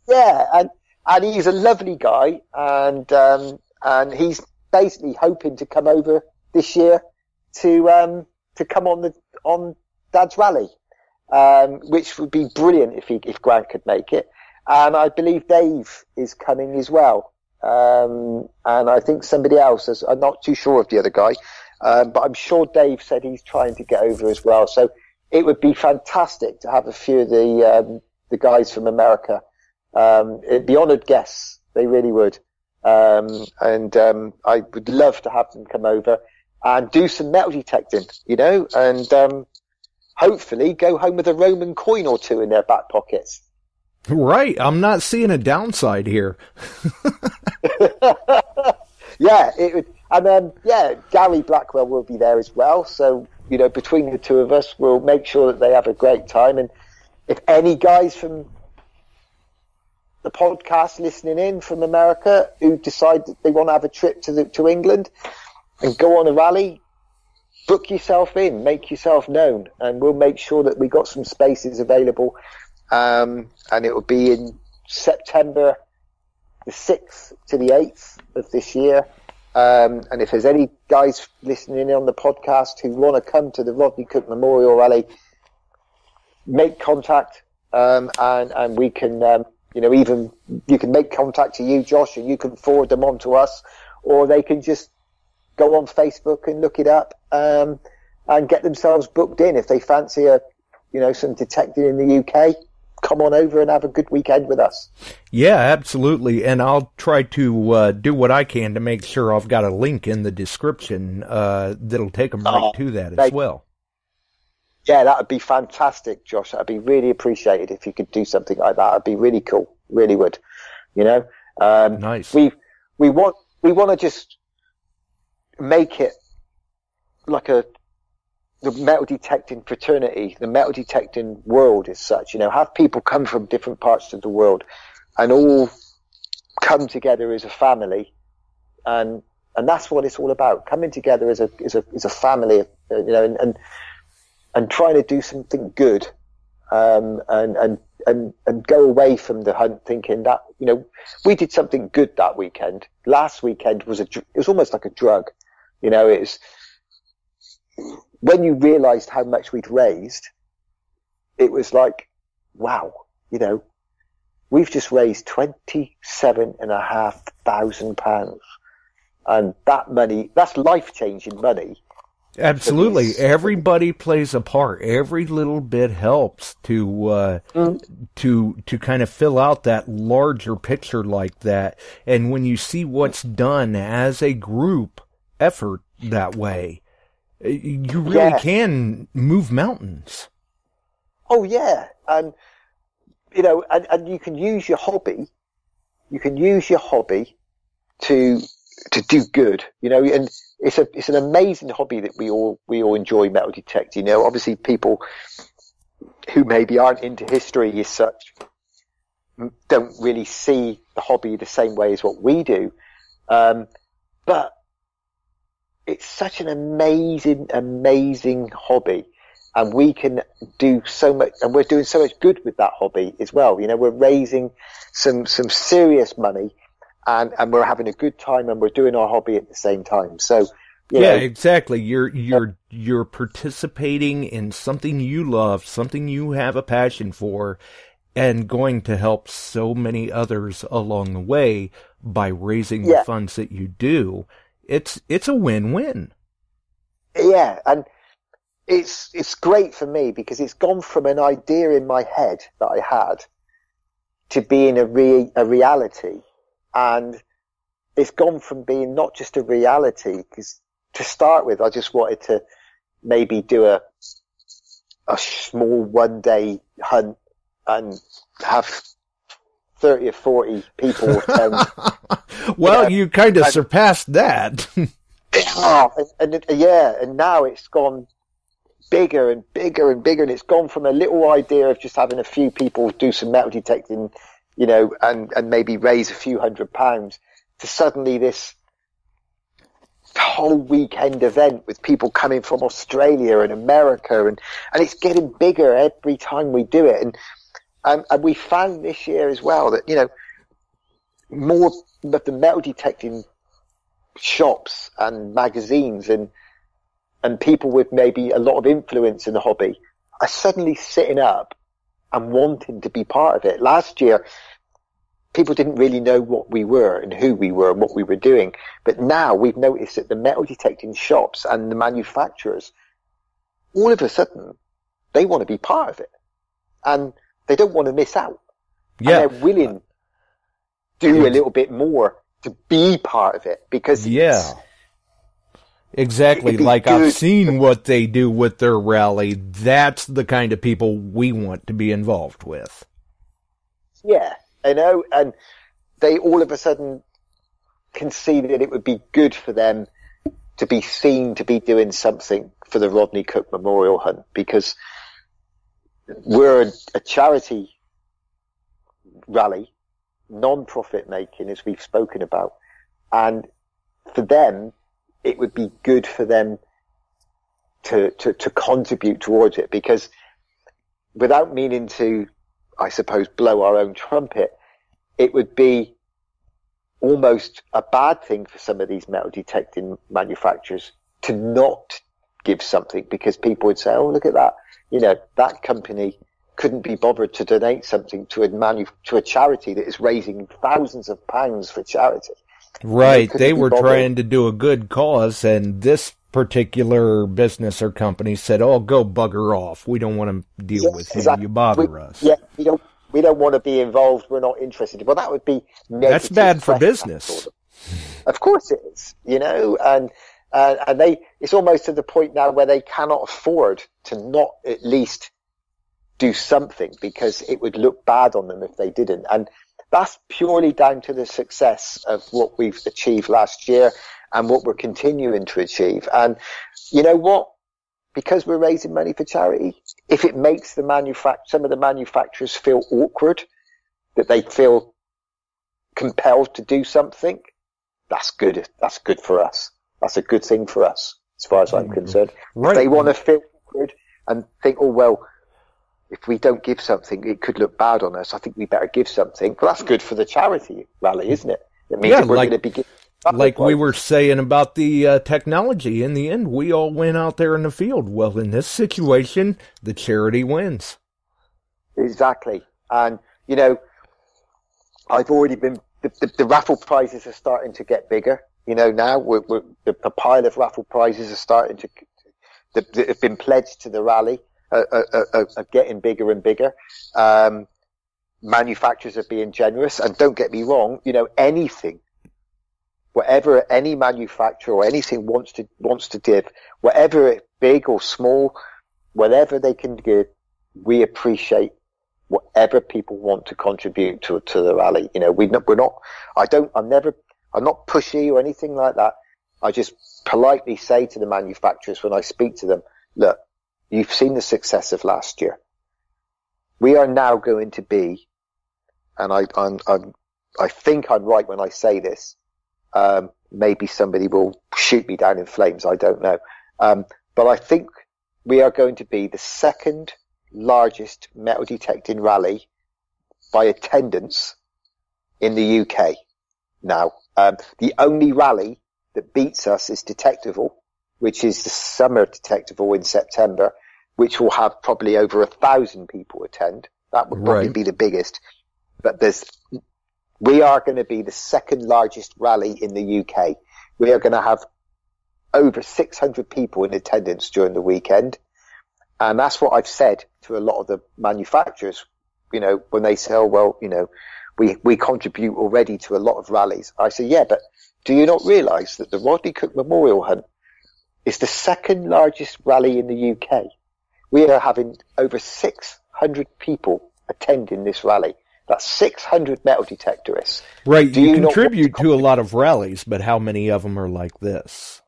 Yeah, and he's a lovely guy, and he's basically hoping to come over this year to come on Dad's Rally, which would be brilliant if Grant could make it. And I believe Dave is coming as well, and I think somebody else. I'm not too sure of the other guy, but I'm sure Dave said he's trying to get over as well. So it would be fantastic to have a few of the guys from America. It'd be honoured guests, they really would. And I would love to have them come over and do some metal detecting, you know, and hopefully go home with a Roman coin or two in their back pockets. Right. I'm not seeing a downside here. Yeah, it would. And then, Gary Blackwell will be there as well. So, you know, between the two of us, we'll make sure that they have a great time. And if any guys from the podcast listening in from America who decide that they want to have a trip to England and go on a rally, book yourself in, make yourself known, and we'll make sure that we got some spaces available. And it will be in September the 6th to the 8th of this year. And if there's any guys listening in on the podcast who want to come to the Rodney Cook Memorial Rally, make contact, and we can, you know, even you can make contact to you, Josh, and you can forward them on to us, or they can just go on Facebook and look it up, and get themselves booked in if they fancy some detecting in the UK. Come on over and have a good weekend with us. Yeah, absolutely. And I'll try to do what I can to make sure I've got a link in the description that'll take them right to that as well. Yeah, that would be fantastic, Josh. That would be really appreciated if you could do something like that. It'd be really cool. Really would. You know? Nice. We want to just make it like the metal detecting fraternity, the metal detecting world as such, you know, have people come from different parts of the world and all come together as a family. And that's what it's all about. Coming together as a family, you know, and trying to do something good, and go away from the hunt thinking that, you know, we did something good that weekend. Last weekend it was almost like a drug. You know, when you realised how much we'd raised, it was like, wow, you know, we've just raised £27,500, and that money, that's life-changing money. Absolutely, everybody plays a part. Every little bit helps to kind of fill out that larger picture like that. And when you see what's done as a group effort that way, you really can move mountains. Oh yeah, and you know, and you can use your hobby. You can use your hobby to do good. You know, and it's an amazing hobby that we all enjoy, metal detecting. You know, obviously people who maybe aren't into history as such, don't really see the hobby the same way as what we do. But it's such an amazing, amazing hobby. And we can do so much, and we're doing so much good with that hobby as well. You know, we're raising some serious money, and we're having a good time, and we're doing our hobby at the same time. So, yeah, exactly. You're participating in something you love, something you have a passion for, and going to help so many others along the way by raising the funds that you do. It's a win-win. Yeah, and it's great for me because it's gone from an idea in my head that I had to being a reality. And it's gone from being not just a reality, because to start with, I just wanted to maybe do a small one-day hunt and have 30 or 40 people attend. Well, you kind of surpassed that. And now it's gone bigger and bigger and bigger, and it's gone from a little idea of just having a few people do some metal detecting, you know, and maybe raise a few £100 to suddenly this whole weekend event with people coming from Australia and America, and it's getting bigger every time we do it. And we found this year as well that, you know, more of the metal detecting shops and magazines and people with maybe a lot of influence in the hobby are suddenly sitting up and wanting to be part of it. Last year, people didn't really know what we were and who we were and what we were doing. But now we've noticed that the metal detecting shops and the manufacturers, all of a sudden, they want to be part of it. And they don't want to miss out. Yeah. And they're willing to do a little bit more to be part of it because exactly. Like I've seen what they do with their rally. That's the kind of people we want to be involved with. Yeah, I know. And they all of a sudden can see that it would be good for them to be seen to be doing something for the Rodney Cook Memorial Hunt, because we're a charity rally, non-profit making, as we've spoken about. And for them, it would be good for them to contribute towards it, because without meaning to, I suppose, blow our own trumpet, it would be almost a bad thing for some of these metal detecting manufacturers to not give something, because people would say, oh, look at that. You know, that company couldn't be bothered to donate something to a charity that is raising thousands of pounds for charity. Right. They were trying to do a good cause, and this particular business or company said, oh, go bugger off. We don't want to deal with you. Exactly. You bother us. Yeah, we don't want to be involved. We're not interested. Well, that would be negative. That's bad for business. Of course it is, you know, and it's almost to the point now where they cannot afford to not at least do something, because it would look bad on them if they didn't. And that's purely down to the success of what we've achieved last year and what we're continuing to achieve. And you know what? Because we're raising money for charity, if it makes some of the manufacturers feel awkward, that they feel compelled to do something, that's good. That's good for us. That's a good thing for us, as far as I'm concerned. Right. If they want to feel awkward and think, oh, well, if we don't give something, it could look bad on us, I think we better give something. Well, that's good for the charity rally, isn't it? It means that we're going to be giving. Like we were saying about the technology, in the end, we all went out there in the field. Well, in this situation, the charity wins. Exactly. And, you know, I've already been, the raffle prizes are starting to get bigger. You know, now the pile of raffle prizes are starting that have been pledged to the rally are getting bigger and bigger. Manufacturers are being generous, and don't get me wrong, you know, anything, whatever any manufacturer or anything wants to give, whatever it's big or small, whatever they can give, we appreciate whatever people want to contribute to the rally. You know, I'm not pushy or anything like that. I just politely say to the manufacturers when I speak to them, look, you've seen the success of last year. We are now going to be and I think I'm right when I say this. Maybe somebody will shoot me down in flames. I don't know. But I think we are going to be the second largest metal detecting rally by attendance in the UK now. The only rally that beats us is Detectival, which is the summer Detectival in September, which will have probably over 1,000 people attend. That would probably be the biggest. But we are going to be the second largest rally in the UK. We are going to have over 600 people in attendance during the weekend. And that's what I've said to a lot of the manufacturers, you know, when they say, oh, well, you know, we contribute already to a lot of rallies. I say, yeah, but do you not realise that the Rodney Cook Memorial Hunt is the second largest rally in the UK? We are having over 600 people attending this rally. That's 600 metal detectorists. Right, you contribute to a lot of rallies, but how many of them are like this?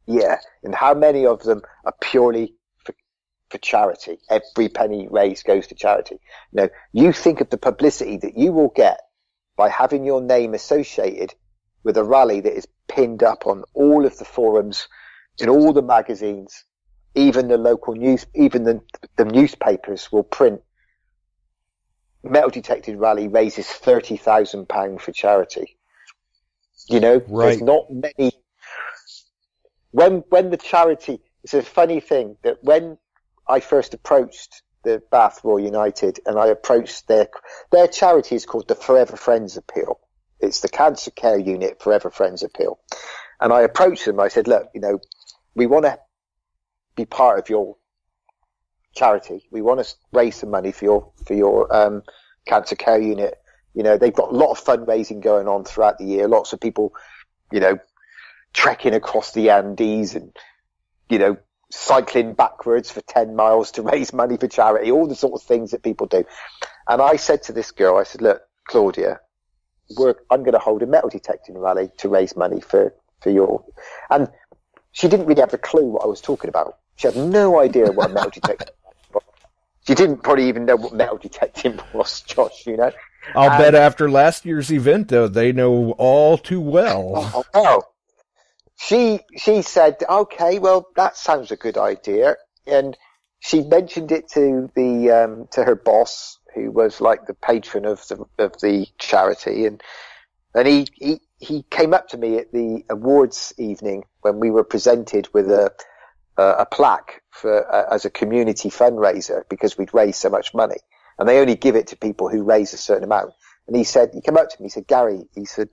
Yeah, and how many of them are purely for charity? Every penny raised goes to charity. You know, you think of the publicity that you will get by having your name associated with a rally that is pinned up on all of the forums, in all the magazines, even the local news, even the newspapers will print metal detecting rally raises £30,000 for charity. You know, there's not many. When the charity, it's a funny thing that when I first approached the Bath Royal United and I approached their charity is called the Forever Friends Appeal. It's the Cancer Care Unit Forever Friends Appeal. And I approached them. I said, look, you know, we want to be part of your charity. We want to raise some money for your Cancer Care Unit. You know, they've got a lot of fundraising going on throughout the year. Lots of people, you know, trekking across the Andes and, you know, cycling backwards for 10 miles to raise money for charity, all the sort of things that people do. And I said to this girl, I said, look, Claudia, I'm going to hold a metal detecting rally to raise money for your, and she didn't really have a clue what I was talking about. She had no idea what a metal detecting was. She didn't probably even know what metal detecting was, Josh, you know. I'll bet after last year's event, though, they know all too well. Oh. She said, okay, well, that sounds a good idea. And she mentioned it to to her boss, who was like the patron of the charity. And he came up to me at the awards evening when we were presented with a plaque as a community fundraiser because we'd raised so much money. And they only give it to people who raise a certain amount. And he came up to me, he said, Gary, he said,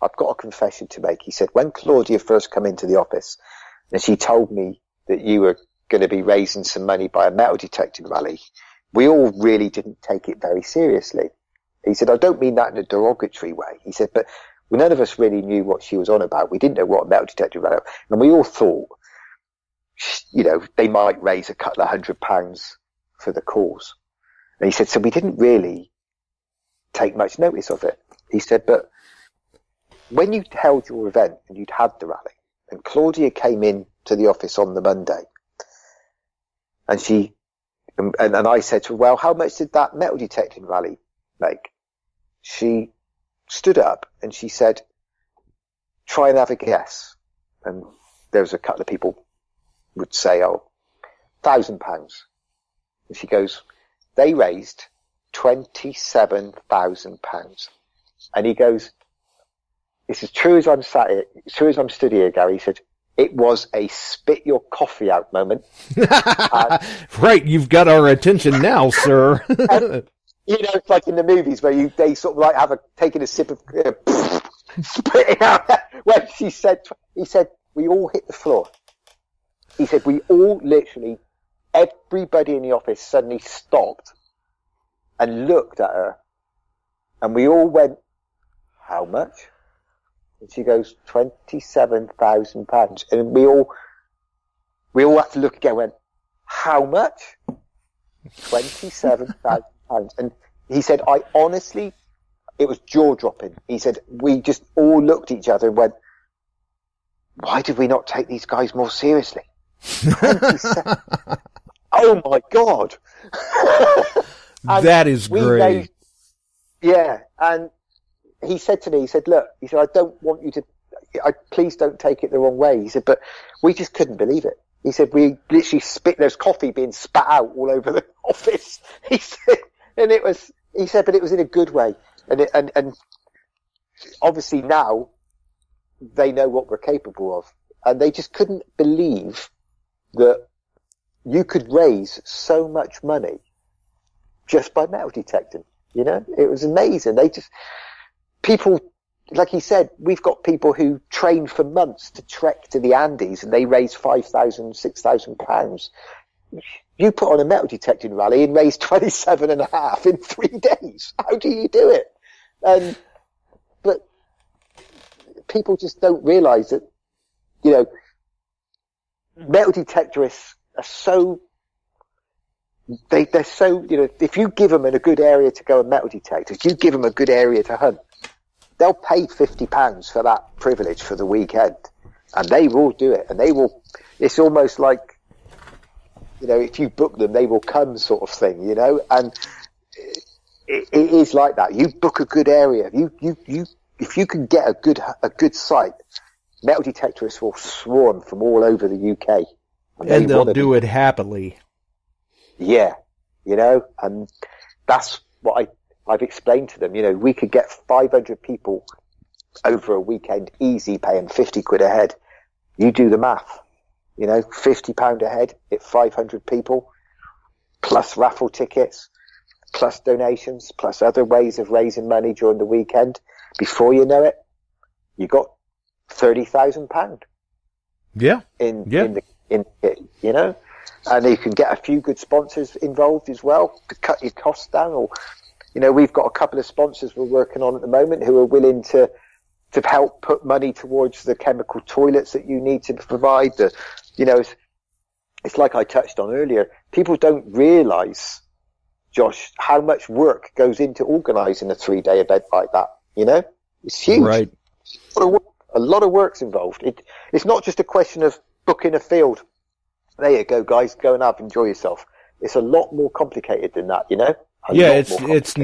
I've got a confession to make. He said, when Claudia first came into the office and she told me that you were going to be raising some money by a metal detecting rally, we all really didn't take it very seriously. He said, I don't mean that in a derogatory way. He said, but none of us really knew what she was on about. We didn't know what a metal detecting rally was. And we all thought, you know, they might raise a couple of £100 for the cause. And he said, so we didn't really take much notice of it. He said, but when you held your event and you'd had the rally, and Claudia came in to the office on the Monday, and I said to her, well, how much did that metal detecting rally make? She stood up and she said, try and have a guess. And there was a couple of people would say, oh, £1,000. And she goes, they raised £27,000. And he goes, it's as true as I'm sat here, as true as I'm stood here, Gary. He said, it was a spit your coffee out moment. Right, you've got our attention now, sir. You know, it's like in the movies where they sort of like taking a sip of spitting out. When he said, we all hit the floor. He said, we all literally, everybody in the office suddenly stopped and looked at her, and we all went, how much? And she goes, £27,000. And we all had to look again and went, how much? £27,000. And he said, I honestly, it was jaw dropping. He said, we just all looked at each other and went, why did we not take these guys more seriously? Oh my God. That is great. Yeah, and he said to me, he said, look, he said, I don't want you to, please don't take it the wrong way. He said, but we just couldn't believe it. He said, we literally there's coffee being spat out all over the office. He said, and he said, but it was in a good way. And obviously now they know what we're capable of. And they just couldn't believe that you could raise so much money just by metal detecting. You know, it was amazing. People, like he said, we've got people who train for months to trek to the Andes and they raise £5,000, £6,000. You put on a metal detecting rally and raise 27.5 in 3 days. How do you do it? But people just don't realise that, you know, metal detectorists are so, they're so, you know, if you give them a good area to go and metal detect, if you give them a good area to hunt, they'll pay £50 for that privilege for the weekend. And they will do it. And they will, it's almost like, you know, if you book them, they will come sort of thing, you know, and it is like that. You book a good area. If you can get a good site, metal detectorists will swarm from all over the UK. And they'll do it happily. Yeah, you know, and that's what I've explained to them. You know, we could get 500 people over a weekend easy, paying 50 quid a head. You do the math, you know, £50 a head at 500 people, plus raffle tickets, plus donations, plus other ways of raising money during the weekend. Before you know it, you got £30,000. Yeah. In you know. And you can get a few good sponsors involved as well to cut your costs down. Or, you know, we've got a couple of sponsors we're working on at the moment who are willing to help put money towards the chemical toilets that you need to provide. You know, it's like I touched on earlier. People don't realise, Josh, how much work goes into organising a 3-day event like that. You know, it's huge. Right. A lot of work's involved. It's not just a question of booking a field. There you go, guys. Go and enjoy yourself. It's a lot more complicated than that, you know. Yeah, it's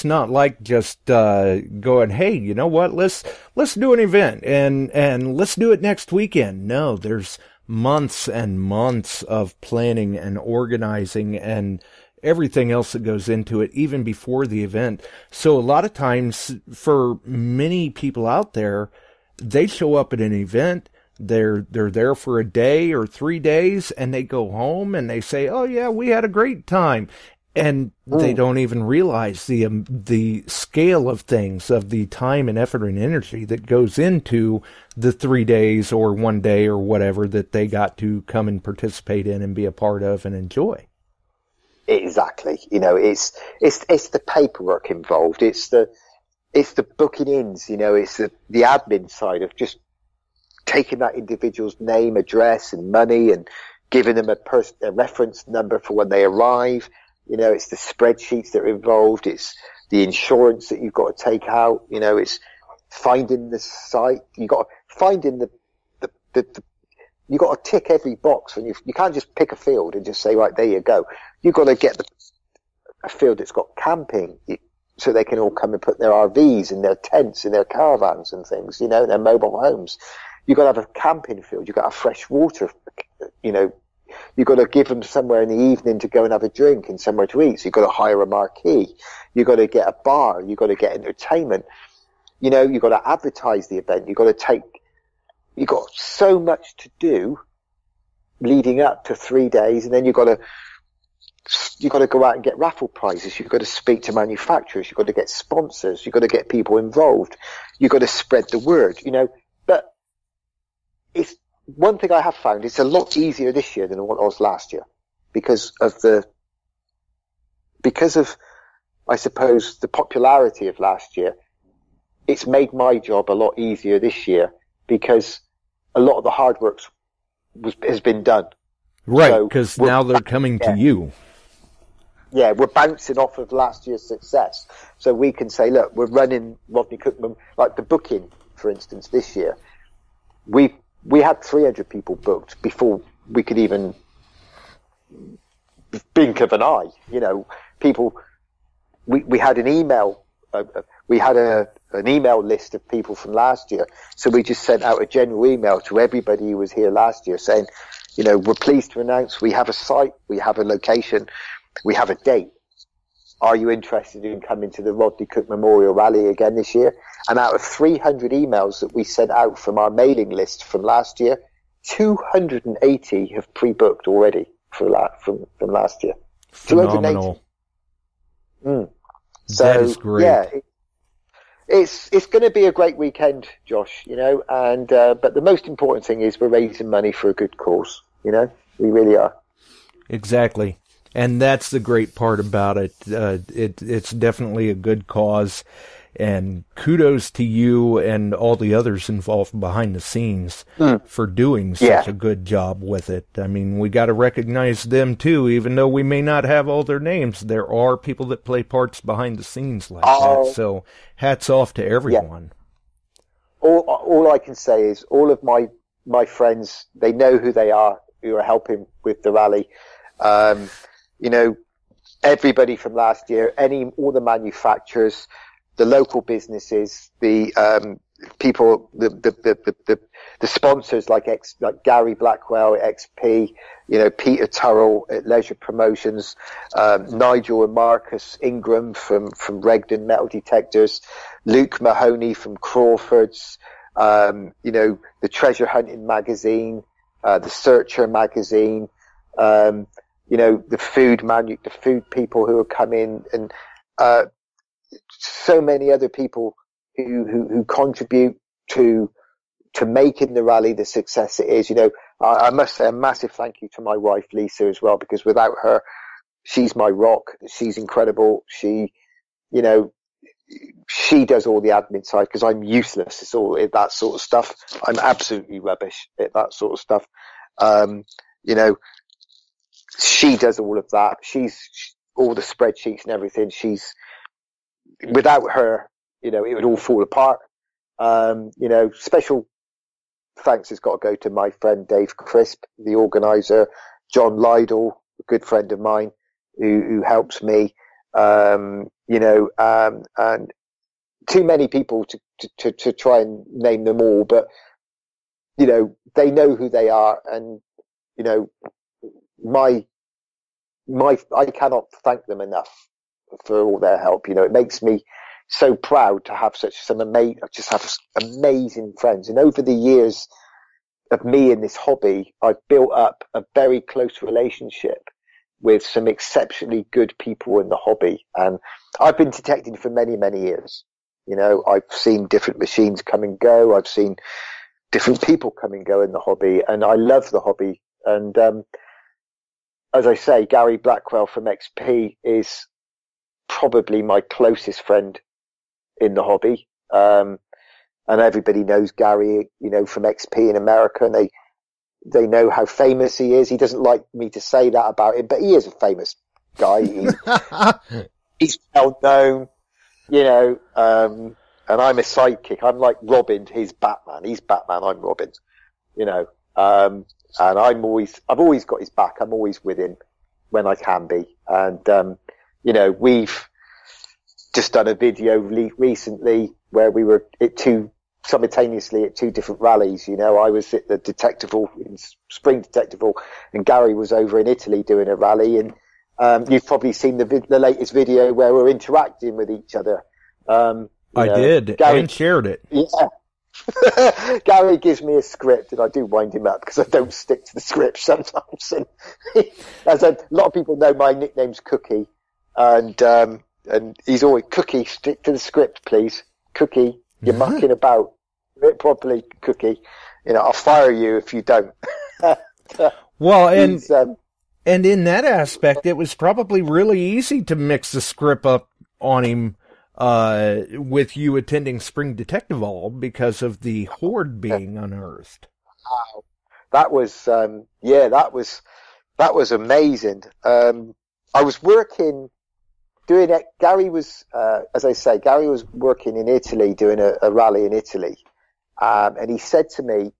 not like just going, hey, you know what? Let's do an event and let's do it next weekend. No, there's months and months of planning and organizing and everything else that goes into it, even before the event. So a lot of times, for many people out there, they show up at an event. They're there for a day or 3 days, and they go home and they say, "Oh yeah, we had a great time," and they don't even realize the scale of things, of the time and effort and energy that goes into the 3 days or 1 day or whatever that they got to come and participate in and be a part of and enjoy. Exactly. You know, it's the paperwork involved. It's the booking ins. You know, it's the admin side of just taking that individual's name, address, and money, and giving them a reference number for when they arrive. You know, it's the spreadsheets that are involved. It's the insurance that you've got to take out. You know, it's finding the site. You got finding you got to tick every box, and you can't just pick a field and just say, right, there you go. You've got to get a field that's got camping, so they can all come and put their RVs and their tents and their caravans and things, you know, their mobile homes. You've got to have a camping field. You've got to have fresh water, you know. You've got to give them somewhere in the evening to go and have a drink and somewhere to eat. So you've got to hire a marquee. You've got to get a bar. You've got to get entertainment. You know, you've got to advertise the event. You've got so much to do leading up to 3 days, and then you've got to go out and get raffle prizes. You've got to speak to manufacturers. You've got to get sponsors. You've got to get people involved. You've got to spread the word, you know. But it's one thing I have found, it's a lot easier this year than what it was last year because of, I suppose, the popularity of last year. It's made my job a lot easier this year because a lot of the hard work has been done. Right, because now they're coming to you. Yeah, we're bouncing off of last year's success. So we can say, look, we're running Rodney Cook, like the booking, for instance, this year. We had 300 people booked before we could even blink of an eye. You know, people, we had an email we had an email list of people from last year. So we just sent out a general email to everybody who was here last year saying, you know, we're pleased to announce we have a site, we have a location, we have a date. Are you interested in coming to the Rodney Cook Memorial Rally again this year? And out of 300 emails that we sent out from our mailing list from last year, 280 have pre-booked already from last year. Phenomenal. 280. So, that is great. Yeah, it's going to be a great weekend, Josh, you know, and, but the most important thing is we're raising money for a good cause, you know, we really are. Exactly. And that's the great part about it. It's definitely a good cause, and kudos to you and all the others involved behind the scenes for doing such a good job with it. I mean, we got to recognize them too, even though we may not have all their names. There are people that play parts behind the scenes like that. So hats off to everyone. Yeah. All I can say is all of my friends, they know who they are, who are helping with the rally. You know, everybody from last year, all the manufacturers, the local businesses, the people, the sponsors like Gary Blackwell at XP, you know, Peter Turrell at Leisure Promotions, Nigel and Marcus Ingram from Regden Metal Detectors, Luke Mahoney from Crawford's, you know, the Treasure Hunting magazine, the Searcher magazine, you know, the food people who have come in, and so many other people who contribute to making the rally the success it is. You know, I must say a massive thank you to my wife Lisa as well, because without her, she's my rock. She's incredible. She, you know, she does all the admin side because I'm useless. It's all that sort of stuff. I'm absolutely rubbish at that sort of stuff. You know, she does all of that. She's all the spreadsheets and everything. Without her, you know, it would all fall apart. You know, special thanks has got to go to my friend Dave Crisp, the organizer, John Lydall, a good friend of mine who helps me. You know, and too many people to try and name them all, but you know, they know who they are, and you know, I cannot thank them enough for all their help. You know, it makes me so proud to have amazing friends. And over the years of me in this hobby, I've built up a very close relationship with some exceptionally good people in the hobby. And I've been detecting for many, many years. You know, I've seen different machines come and go. I've seen different people come and go in the hobby, and I love the hobby. And, as I say, Gary Blackwell from XP is probably my closest friend in the hobby. And everybody knows Gary, you know, from XP in America, and they know how famous he is. He doesn't like me to say that about him, but he is a famous guy. He's well known, you know, and I'm a sidekick. I'm like Robin, he's Batman. He's Batman, I'm Robin, you know. And I've always got his back. I'm always with him when I can be. And, you know, we've just done a video recently where we were simultaneously at two different rallies. You know, I was at the Detectival, in Spring Detectival, and Gary was over in Italy doing a rally. And, you've probably seen the latest video where we're interacting with each other. I did, Gary, and shared it. Yeah. Gary gives me a script, and I do wind him up because I don't stick to the script sometimes. And as a lot of people know, my nickname's Cookie, and he's always, Cookie, stick to the script, please. Cookie, you're mucking about. Do it properly, Cookie. You know, I'll fire you if you don't. Well, and in that aspect, it was probably really easy to mix the script up on him. With you attending Spring Detectival because of the Hoard being unearthed. Wow. That was, that was amazing. I was working, doing it. Gary was, as I say, Gary was working in Italy, doing a rally in Italy. And he said to me,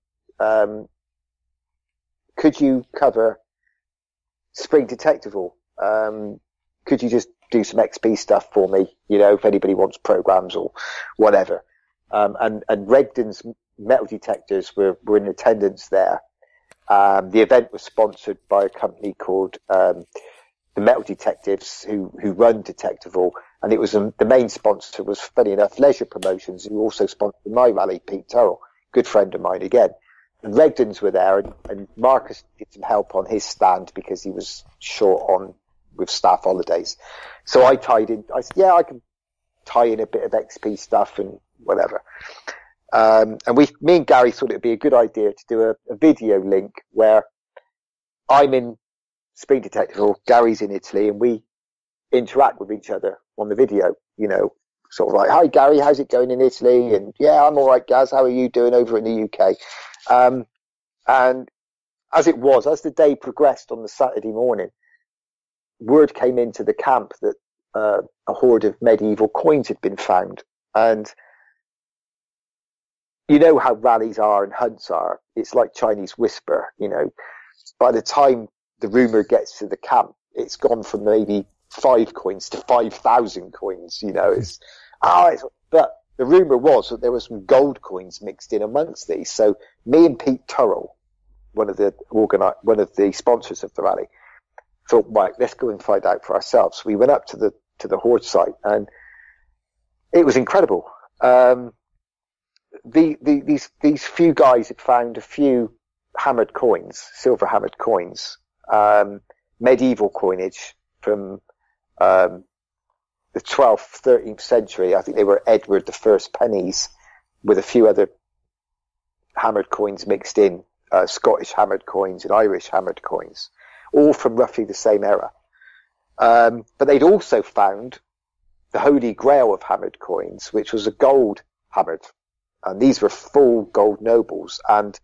could you cover Spring Detectival? Could you just do some XP stuff for me, you know, if anybody wants programs or whatever. And Regden's metal detectors were in attendance there. The event was sponsored by a company called the Metal Detectives, who run Detectival, and it was the main sponsor was, funny enough, Leisure Promotions, who also sponsored my rally, Pete Turrell, good friend of mine again. And Regden's were there, and Marcus did some help on his stand because he was short with staff holidays. So I tied in. I said, yeah, I can tie in a bit of XP stuff and whatever. And me and Gary thought it'd be a good idea to do a video link where I'm in Speed Detectable, Gary's in Italy, and we interact with each other on the video, you know, sort of like, hi Gary, how's it going in Italy? And yeah, I'm all right, Gaz, how are you doing over in the UK? And as the day progressed on the Saturday morning, word came into the camp that a hoard of medieval coins had been found. And you know how rallies are and hunts are. It's like Chinese whisper, you know. By the time the rumour gets to the camp, it's gone from maybe 5 coins to 5,000 coins, you know. But the rumour was that there were some gold coins mixed in amongst these. So me and Pete Turrell, one of the sponsors of the rally, thought, right, let's go and find out for ourselves. We went up to the Hoard site, and it was incredible. These few guys had found a few hammered coins, silver hammered coins, medieval coinage from the 12th, 13th century. I think they were Edward I pennies with a few other hammered coins mixed in, Scottish hammered coins and Irish hammered coins, all from roughly the same era. But they'd also found the Holy Grail of hammered coins, which was a gold hammered. And these were full gold nobles. And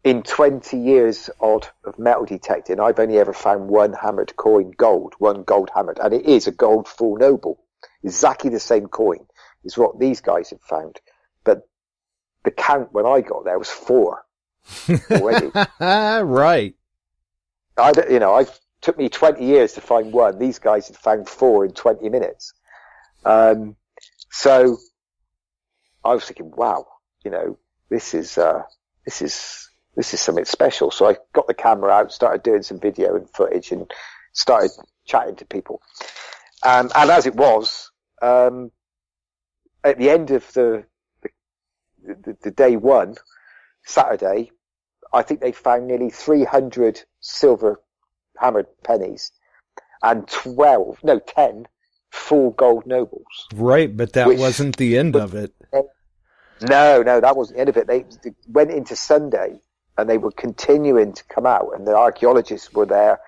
in 20 years odd of metal detecting, I've only ever found one hammered coin gold, one gold hammered. And it is a gold full noble. Exactly the same coin is what these guys had found. But the count when I got there was 4 already. Right. It took me 20 years to find one. These guys had found 4 in 20 minutes. So I was thinking, wow, you know, this is something special. So I got the camera out, started doing some video and footage, and started chatting to people. And as it was, at the end of the day one, Saturday, I think they found nearly 300 silver hammered pennies and 10 full gold nobles. Right, but that wasn't the end of it. No, that wasn't the end of it. They went into Sunday, and they were continuing to come out, and the archaeologists were there,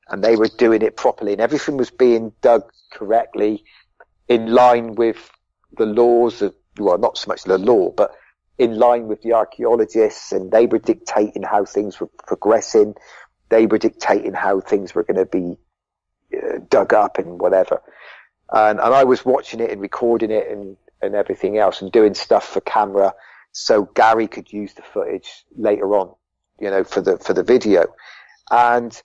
and they were doing it properly, and everything was being dug correctly in line with the laws of, well, not so much the law, but in line with the archaeologists, and they were dictating how things were progressing. They were dictating how things were going to be dug up and whatever. And I was watching it and recording it and everything else, and doing stuff for camera so Gary could use the footage later on, you know, for the video. And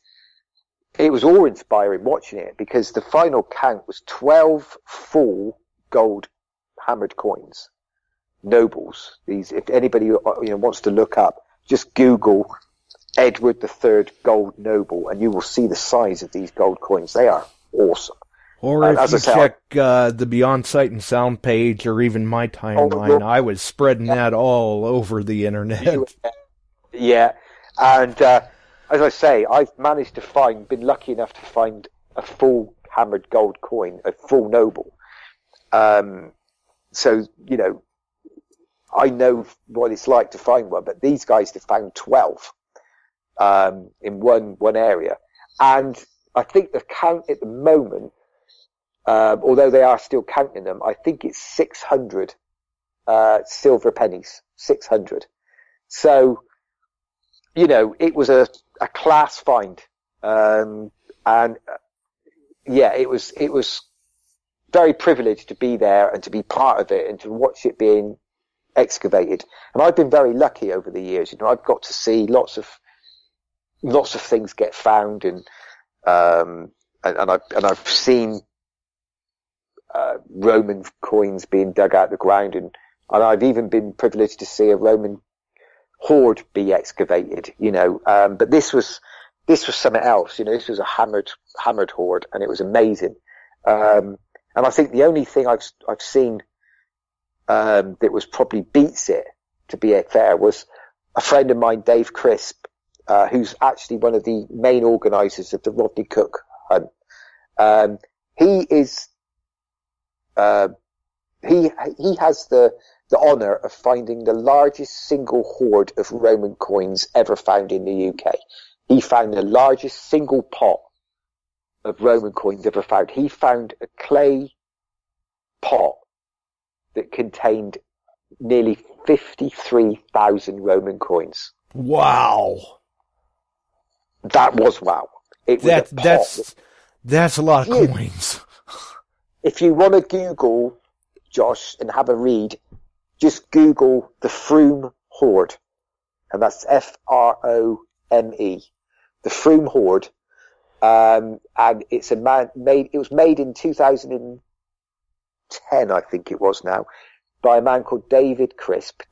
it was awe-inspiring watching it, because the final count was 12 full gold hammered coins, nobles. These, if anybody wants to look up, just Google Edward III gold noble, and you will see the size of these gold coins. They are awesome. Or if you check the Beyond Sight and Sound page, or even my timeline, I was spreading that all over the internet. Yeah, and as I say, I've managed to been lucky enough to find a full hammered gold coin, a full noble. So, you know, I know what it's like to find one, but these guys have found 12 in one area. And I think the count at the moment, although they are still counting them, I think it's 600 silver pennies. 600. So, you know, it was a class find. And yeah, it was very privileged to be there and to be part of it and to watch it being excavated. And I've been very lucky over the years. You know, I've got to see lots of things get found, and I've seen Roman coins being dug out of the ground, and I've even been privileged to see a Roman hoard be excavated, but this was something else, this was a hammered hoard, and it was amazing. And I think the only thing I've seen, that was probably beats it, to be fair, was a friend of mine, Dave Crisp, who's actually one of the main organisers of the Rodney Cook hunt. He is, he has the honour of finding the largest single hoard of Roman coins ever found in the UK. He found the largest single pot of Roman coins ever found. He found a clay pot that contained nearly 53,000 Roman coins. Wow. That was wow. It was that's a lot of coins. If you want to Google, Josh, and have a read, just Google the Froome Hoard, and that's Frome, the Froome Hoard, and it's it was made in 2010, I think it was now, by a man called Dave Crisp,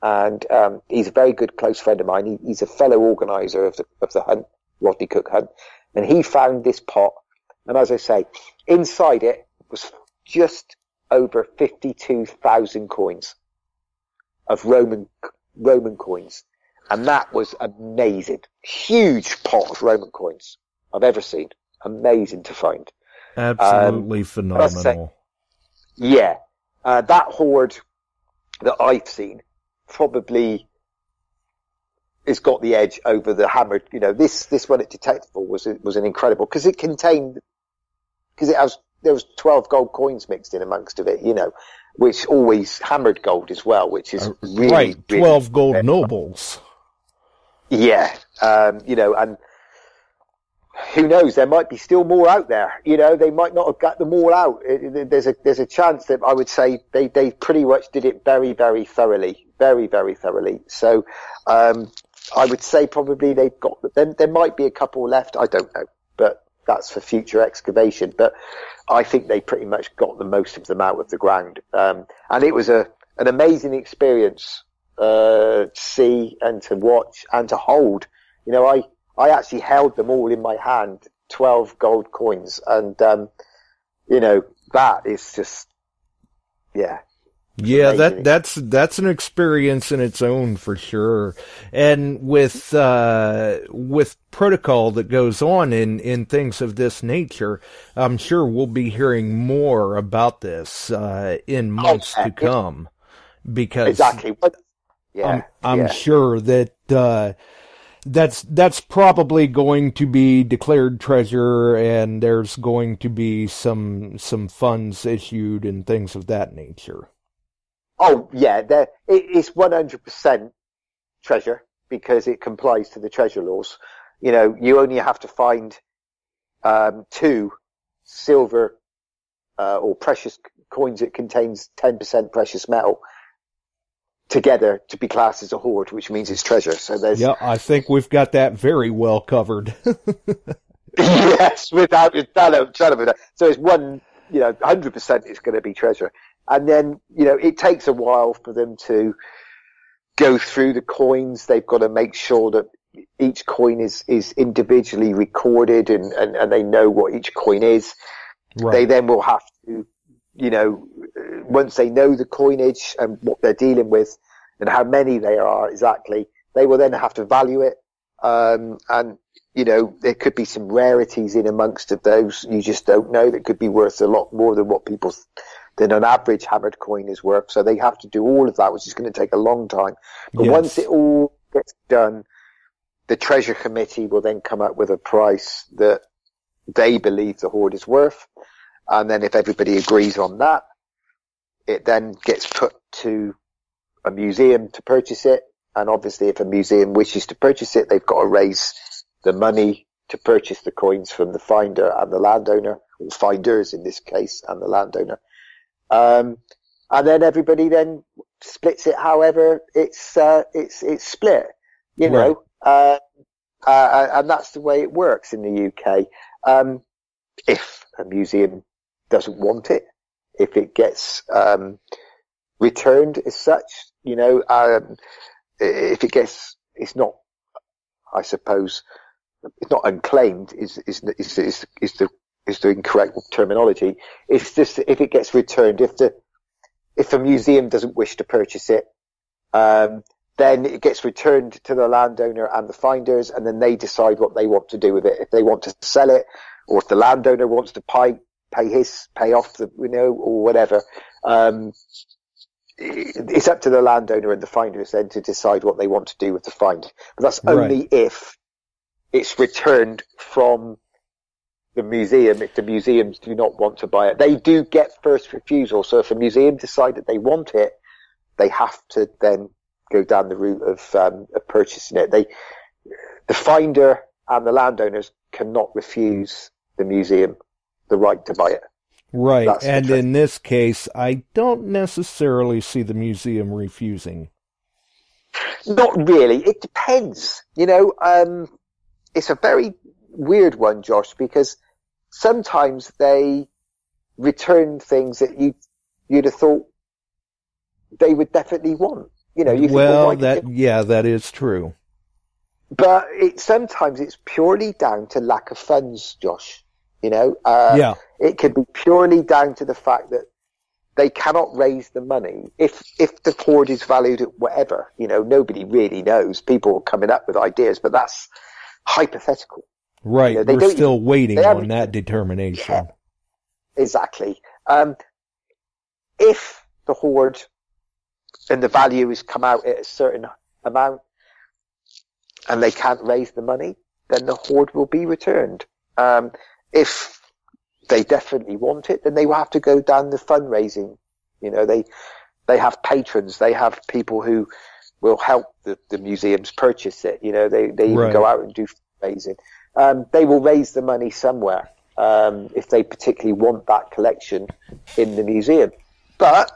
and he's a very good close friend of mine. He's a fellow organizer of the hunt, Rodney Cook hunt, and he found this pot, and as I say, inside it was just over 52,000 coins of Roman coins. And that was amazing. Huge pot of Roman coins I've ever seen. Amazing to find. Absolutely phenomenal. Yeah. That hoard that I've seen probably has got the edge over the hammered, this one at Detectival was an incredible, because there was 12 gold coins mixed in amongst of it, which always hammered gold as well, which is really, right. 12 really gold rare. nobles. Yeah. And who knows, there might be still more out there, they might not have got them all out. There's a chance that I would say they pretty much did it very, very thoroughly, very, very thoroughly. So, I would say probably they've got, there might be a couple left, I don't know, but that's for future excavation. But I think they pretty much got the most of them out of the ground. And it was an amazing experience, to see and to watch and to hold. I actually held them all in my hand, 12 gold coins. And, that is just, yeah. Yeah, that's an experience in its own for sure. And with protocol that goes on in things of this nature, I'm sure we'll be hearing more about this in months to come. Because exactly. I'm sure that that's probably going to be declared treasure, and there's going to be some funds issued and things of that nature. Oh, yeah, it's 100% treasure, because it complies to the treasure laws. You only have to find 2 silver or precious coins that contains 10% precious metal together to be classed as a hoard, which means it's treasure. So yeah, I think we've got that very well covered. Yes, without a shadow of a doubt. So it's 100% it's going to be treasure. And then, it takes a while for them to go through the coins. They've got to make sure that each coin is individually recorded and they know what each coin is. Right. They then will have to, once they know the coinage and what they're dealing with and how many they are exactly, they will then have to value it. And, there could be some rarities in amongst of those. You just don't know. That could be worth a lot more than an average hammered coin is worth. So they have to do all of that, which is going to take a long time. But once it all gets done, the treasure committee will then come up with a price that they believe the hoard is worth. And then if everybody agrees on that, it then gets put to a museum to purchase it. And obviously if a museum wishes to purchase it, they've got to raise the money to purchase the coins from the finder and the landowner, or finders in this case, and the landowner. And then everybody then splits it however it's split, right. And that's the way it works in the UK. If a museum doesn't want it, if it gets returned as such, if it gets, it's not, I suppose, it's not unclaimed is the incorrect terminology. It's just that if it gets returned, if a museum doesn't wish to purchase it, then it gets returned to the landowner and the finders, and then they decide what they want to do with it. If they want to sell it, or if the landowner wants to pay off the, or whatever. It's up to the landowner and the finders then to decide what they want to do with the find. But that's only if it's returned from the museum, if the museums do not want to buy it. They do get first refusal, so if a museum decide that they want it, they have to then go down the route of purchasing it. The finder and the landowners cannot refuse the museum the right to buy it. Right, and in this case, I don't necessarily see the museum refusing. Not really. It depends. It's a very weird one, Josh, because sometimes they return things that you'd have thought they would definitely want. That is true. But sometimes it's purely down to lack of funds, Josh. It could be purely down to the fact that they cannot raise the money. If the hoard is valued at whatever, nobody really knows. People are coming up with ideas, but that's hypothetical. Right, we're still waiting on that determination. Yeah, exactly. If the hoard and the value has come out at a certain amount and they can't raise the money, then the hoard will be returned. If they definitely want it, then they will have to go down the fundraising. They have patrons, they have people who will help the museums purchase it. They even go out and do fundraising. They will raise the money somewhere, if they particularly want that collection in the museum. But,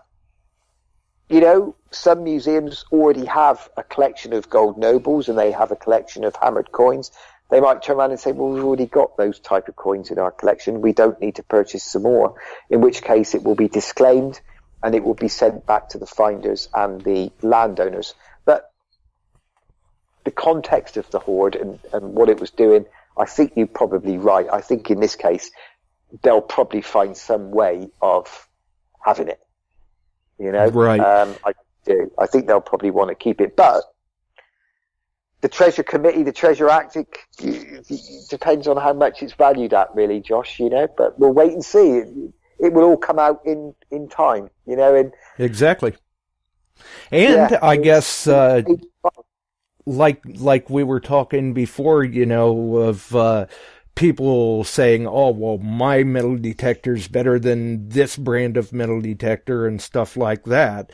some museums already have a collection of gold nobles and they have a collection of hammered coins. They might turn around and say, well, we've already got those type of coins in our collection. We don't need to purchase some more, in which case it will be disclaimed and it will be sent back to the finders and the landowners. But the context of the hoard and what it was doing, I think you're probably right. I think in this case, they'll probably find some way of having it. Right. I do. I think they'll probably want to keep it. But the Treasure Committee, the Treasure Act, it depends on how much it's valued at, really, Josh, but we'll wait and see. It will all come out in time, Exactly. And I guess, like we were talking before, of people saying, oh, well, my metal detector's better than this brand of metal detector and stuff like that.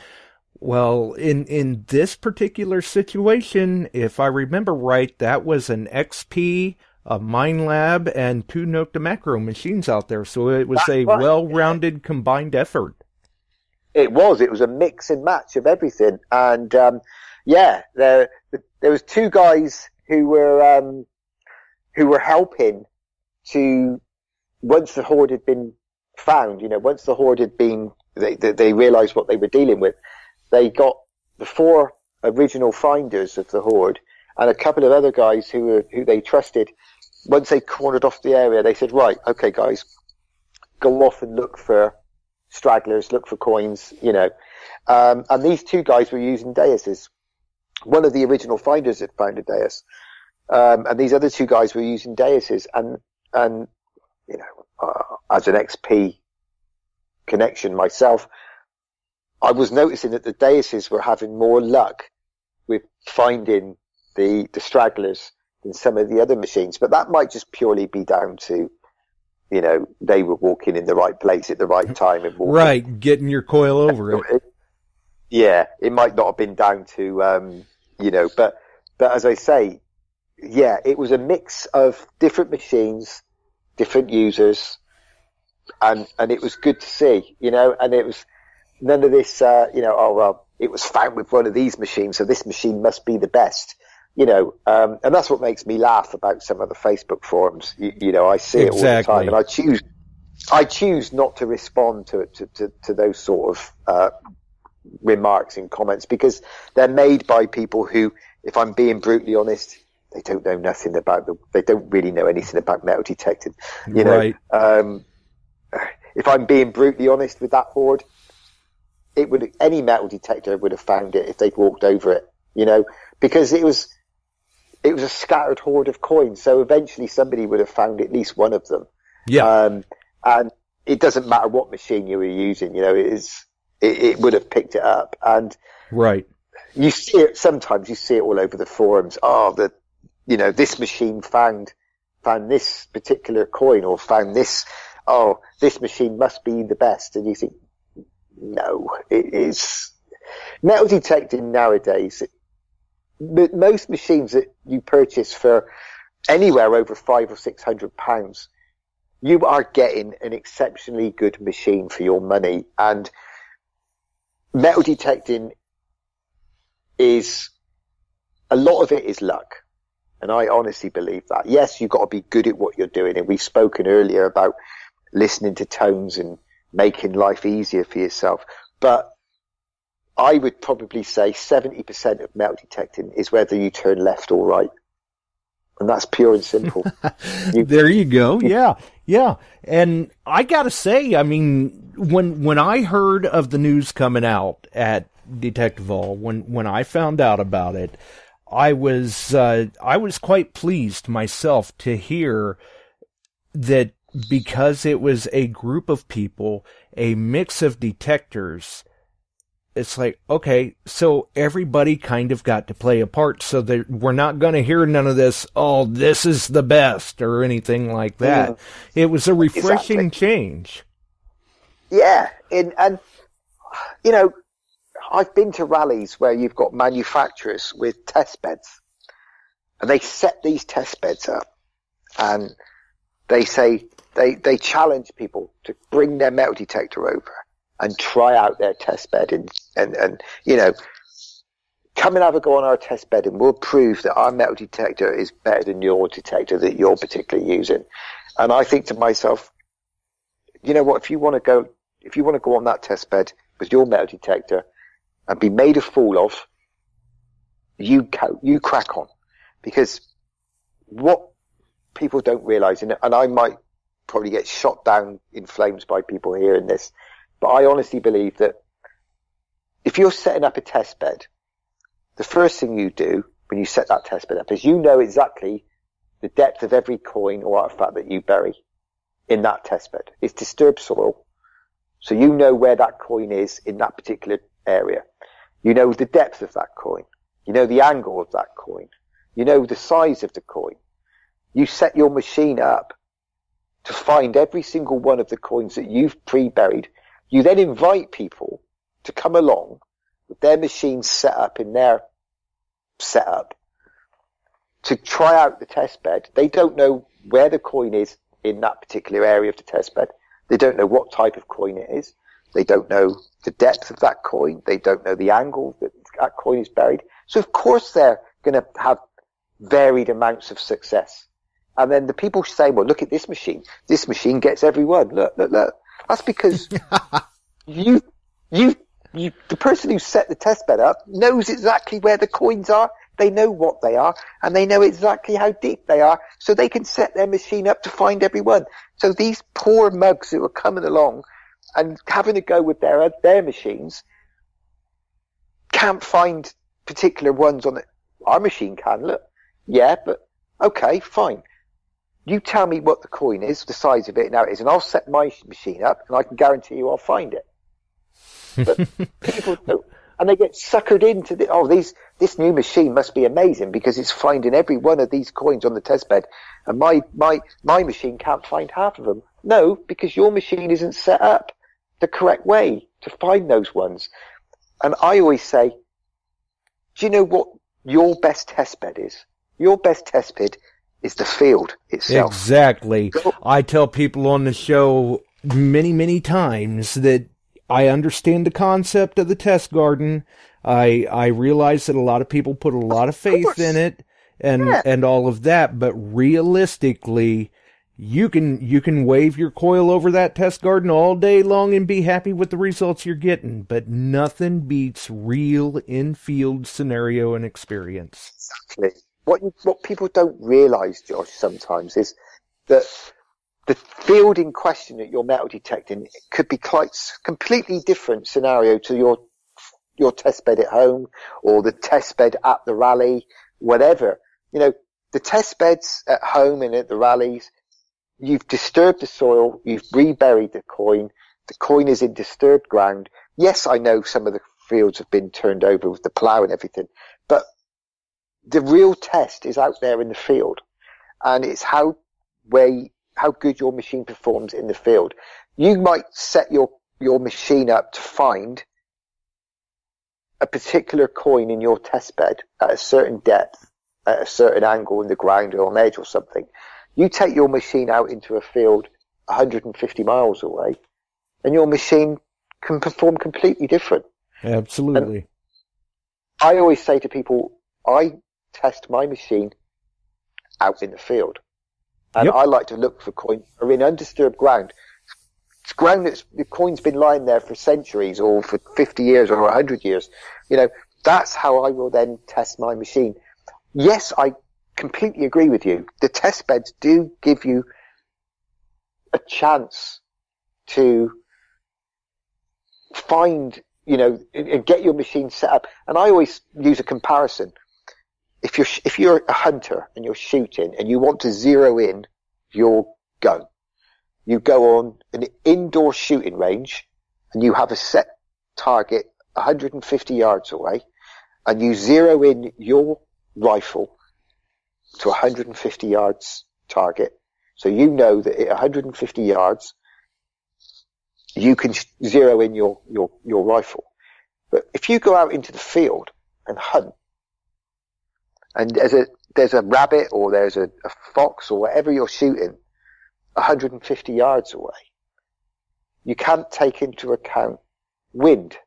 Well, in this particular situation, if I remember right, that was an XP, a MineLab, and 2 Noctamacro machines out there. So it was well-rounded combined effort. It was a mix and match of everything. And, there was 2 guys who were helping to, once the hoard had been found, once the hoard had been, they realized what they were dealing with. They got the 4 original finders of the hoard and a couple of other guys who they trusted. Once they cornered off the area, they said, right, okay, guys, go off and look for stragglers, look for coins, and these 2 guys were using daises. One of the original finders had found a dais, and these other 2 guys were using daises. And as an XP connection myself, I was noticing that the daises were having more luck with finding the stragglers than some of the other machines. But that might just purely be down to, they were walking in the right place at the right time. And right, getting your coil over it. Yeah, it might not have been down to, but as I say, it was a mix of different machines, different users, and it was good to see, and it was, none of this, it was found with one of these machines, so this machine must be the best, and that's what makes me laugh about some of the Facebook forums. I see it all the time, and I choose I choose not to respond to those sort of remarks and comments, because they're made by people who, if I'm being brutally honest, they don't know nothing about they don't really know anything about metal detecting. You know, if I'm being brutally honest with that Hoard, any metal detector would have found it if they'd walked over it, you know, because it was a scattered hoard of coins. So eventually somebody would have found at least one of them. Yeah. And it doesn't matter what machine you were using, you know, it would have picked it up. And right. You see it sometimes. You see it all over the forums. You know, this machine found this particular coin, or found this. Oh, this machine must be the best. And you think, no, it is. Metal detecting nowadays, most machines that you purchase for anywhere over £500 or £600, you are getting an exceptionally good machine for your money. And metal detecting is, a lot of it is luck. And I honestly believe that. Yes, you've got to be good at what you're doing. And we've spoken earlier about listening to tones and making life easier for yourself. But I would probably say 70% of metal detecting is whether you turn left or right. And that's pure and simple. There you go. Yeah. Yeah. And I got to say, I mean, when I heard of the news coming out at Detectival, when I found out about it, I was quite pleased myself to hear that, because it was a group of people, a mix of detectors. It's like, okay, so everybody kind of got to play a part, so that we're not going to hear none of this, oh, this is the best, or anything like that. Mm. It was a refreshing change. Yeah, and, you know, I've been to rallies where you've got manufacturers with test beds, and they set these test beds up, and they say, they challenge people to bring their metal detector over and try out their test bed, and you know, come and have a go on our test bed, and we'll prove that our metal detector is better than your detector that you're particularly using. And I think to myself, you know what, if you want to go on that test bed with your metal detector and be made a fool of, you crack on. Because what people don't realize, and I might probably get shot down in flames by people hearing this, but I honestly believe that if you're setting up a test bed, the first thing you do when you set that test bed up is you know exactly the depth of every coin or artifact that you bury in that test bed. It's disturbed soil, so you know where that coin is in that particular area. You know the depth of that coin. You know the angle of that coin. You know the size of the coin. You set your machine up to find every single one of the coins that you've pre-buried. You then invite people to come along with their machines set up in their setup to try out the test bed. They don't know where the coin is in that particular area of the test bed. They don't know what type of coin it is. They don't know the depth of that coin. They don't know the angle that that coin is buried. So of course they're going to have varied amounts of success. And then the people say, well, look at this machine. This machine gets every one. Look. That's because the person who set the test bed up knows exactly where the coins are. They know what they are, and they know exactly how deep they are, so they can set their machine up to find every one. So these poor mugs who are coming along and having a go with their machines can't find particular ones on it. Our machine can, look. Yeah, but okay, fine. You tell me what the coin is, the size of it, and how it is, and I'll set my machine up, and I can guarantee you I'll find it. But people don't, and they get suckered into this new machine must be amazing because it's finding every one of these coins on the test bed, and my machine can't find half of them. No, because your machine isn't set up the correct way to find those ones. And I always say, do you know what your best test bed is? Your best test bed is the field itself. Exactly. I tell people on the show many, many times that I understand the concept of the test garden. I realize that a lot of people put a lot of faith in it and all of that, but realistically, you can wave your coil over that test garden all day long and be happy with the results you're getting, but nothing beats real in-field scenario and experience. Exactly. What people don't realise, Josh, sometimes is that the field in question that you're metal detecting could be quite completely different scenario to your test bed at home or the test bed at the rally, whatever. The test beds at home and at the rallies, you've disturbed the soil, you've reburied the coin is in disturbed ground. Yes, I know some of the fields have been turned over with the plough and everything, but the real test is out there in the field, and it's how good your machine performs in the field. You might set your machine up to find a particular coin in your test bed at a certain depth, at a certain angle in the ground or on edge or something. You take your machine out into a field 150 miles away, and your machine can perform completely different. Absolutely. And I always say to people, I test my machine out in the field. And Yep. I like to look for coins that are in undisturbed ground. It's ground that's the coin's been lying there for centuries or for 50 years or 100 years. That's how I will then test my machine. Yes, I completely agree with you. The test beds do give you a chance to find, and get your machine set up. And I always use a comparison. If you're a hunter and you're shooting and you want to zero in your gun, you go on an indoor shooting range and you have a set target 150 yards away, and you zero in your rifle to 150 yards target. So you know that at 150 yards, you can zero in your rifle. But if you go out into the field and hunt, and there's a rabbit or there's a fox or whatever you're shooting 150 yards away, you can't take into account wind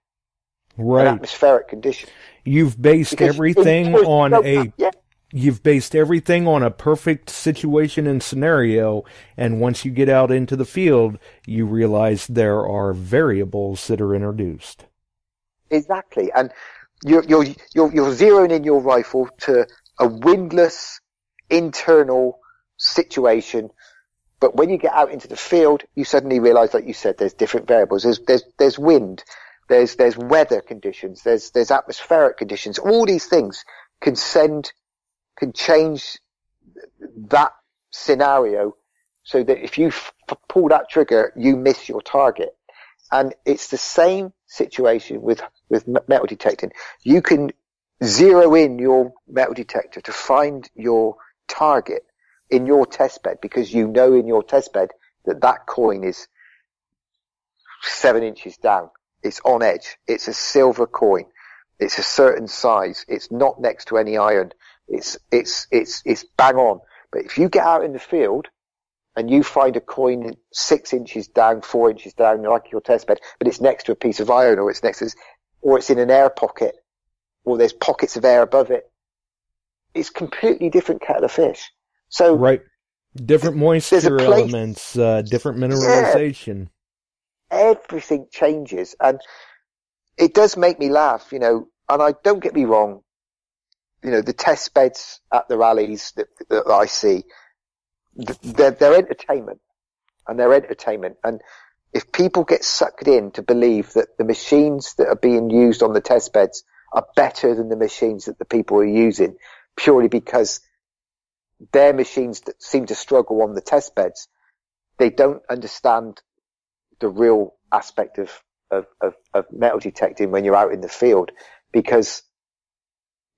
Right. and atmospheric conditions. You've based everything on a perfect situation and scenario, and once you get out into the field, you realize there are variables that are introduced. Exactly, and you're zeroing in your rifle to a windless internal situation, but when you get out into the field, you suddenly realize, like you said, there's different variables. There's wind, there's weather conditions, there's atmospheric conditions. All these things can change that scenario so that if you pull that trigger, you miss your target. And it's the same situation with metal detecting. You can zero in your metal detector to find your target in your test bed, because you know in your test bed that coin is 7 inches down. It's on edge. It's a silver coin. It's a certain size. It's not next to any iron. It's bang on. But if you get out in the field and you find a coin 6 inches down, 4 inches down, like your test bed, but it's next to a piece of iron, or it's in an air pocket, or there's pockets of air above it, it's completely different kettle of fish. So right, different moisture elements, different mineralization. Yeah, everything changes, and it does make me laugh, And don't get me wrong, the test beds at the rallies that I see, they're entertainment, and if people get sucked in to believe that the machines that are being used on the test beds are better than the machines that the people are using, purely because their machines that seem to struggle on the test beds, they don't understand the real aspect of metal detecting when you're out in the field, because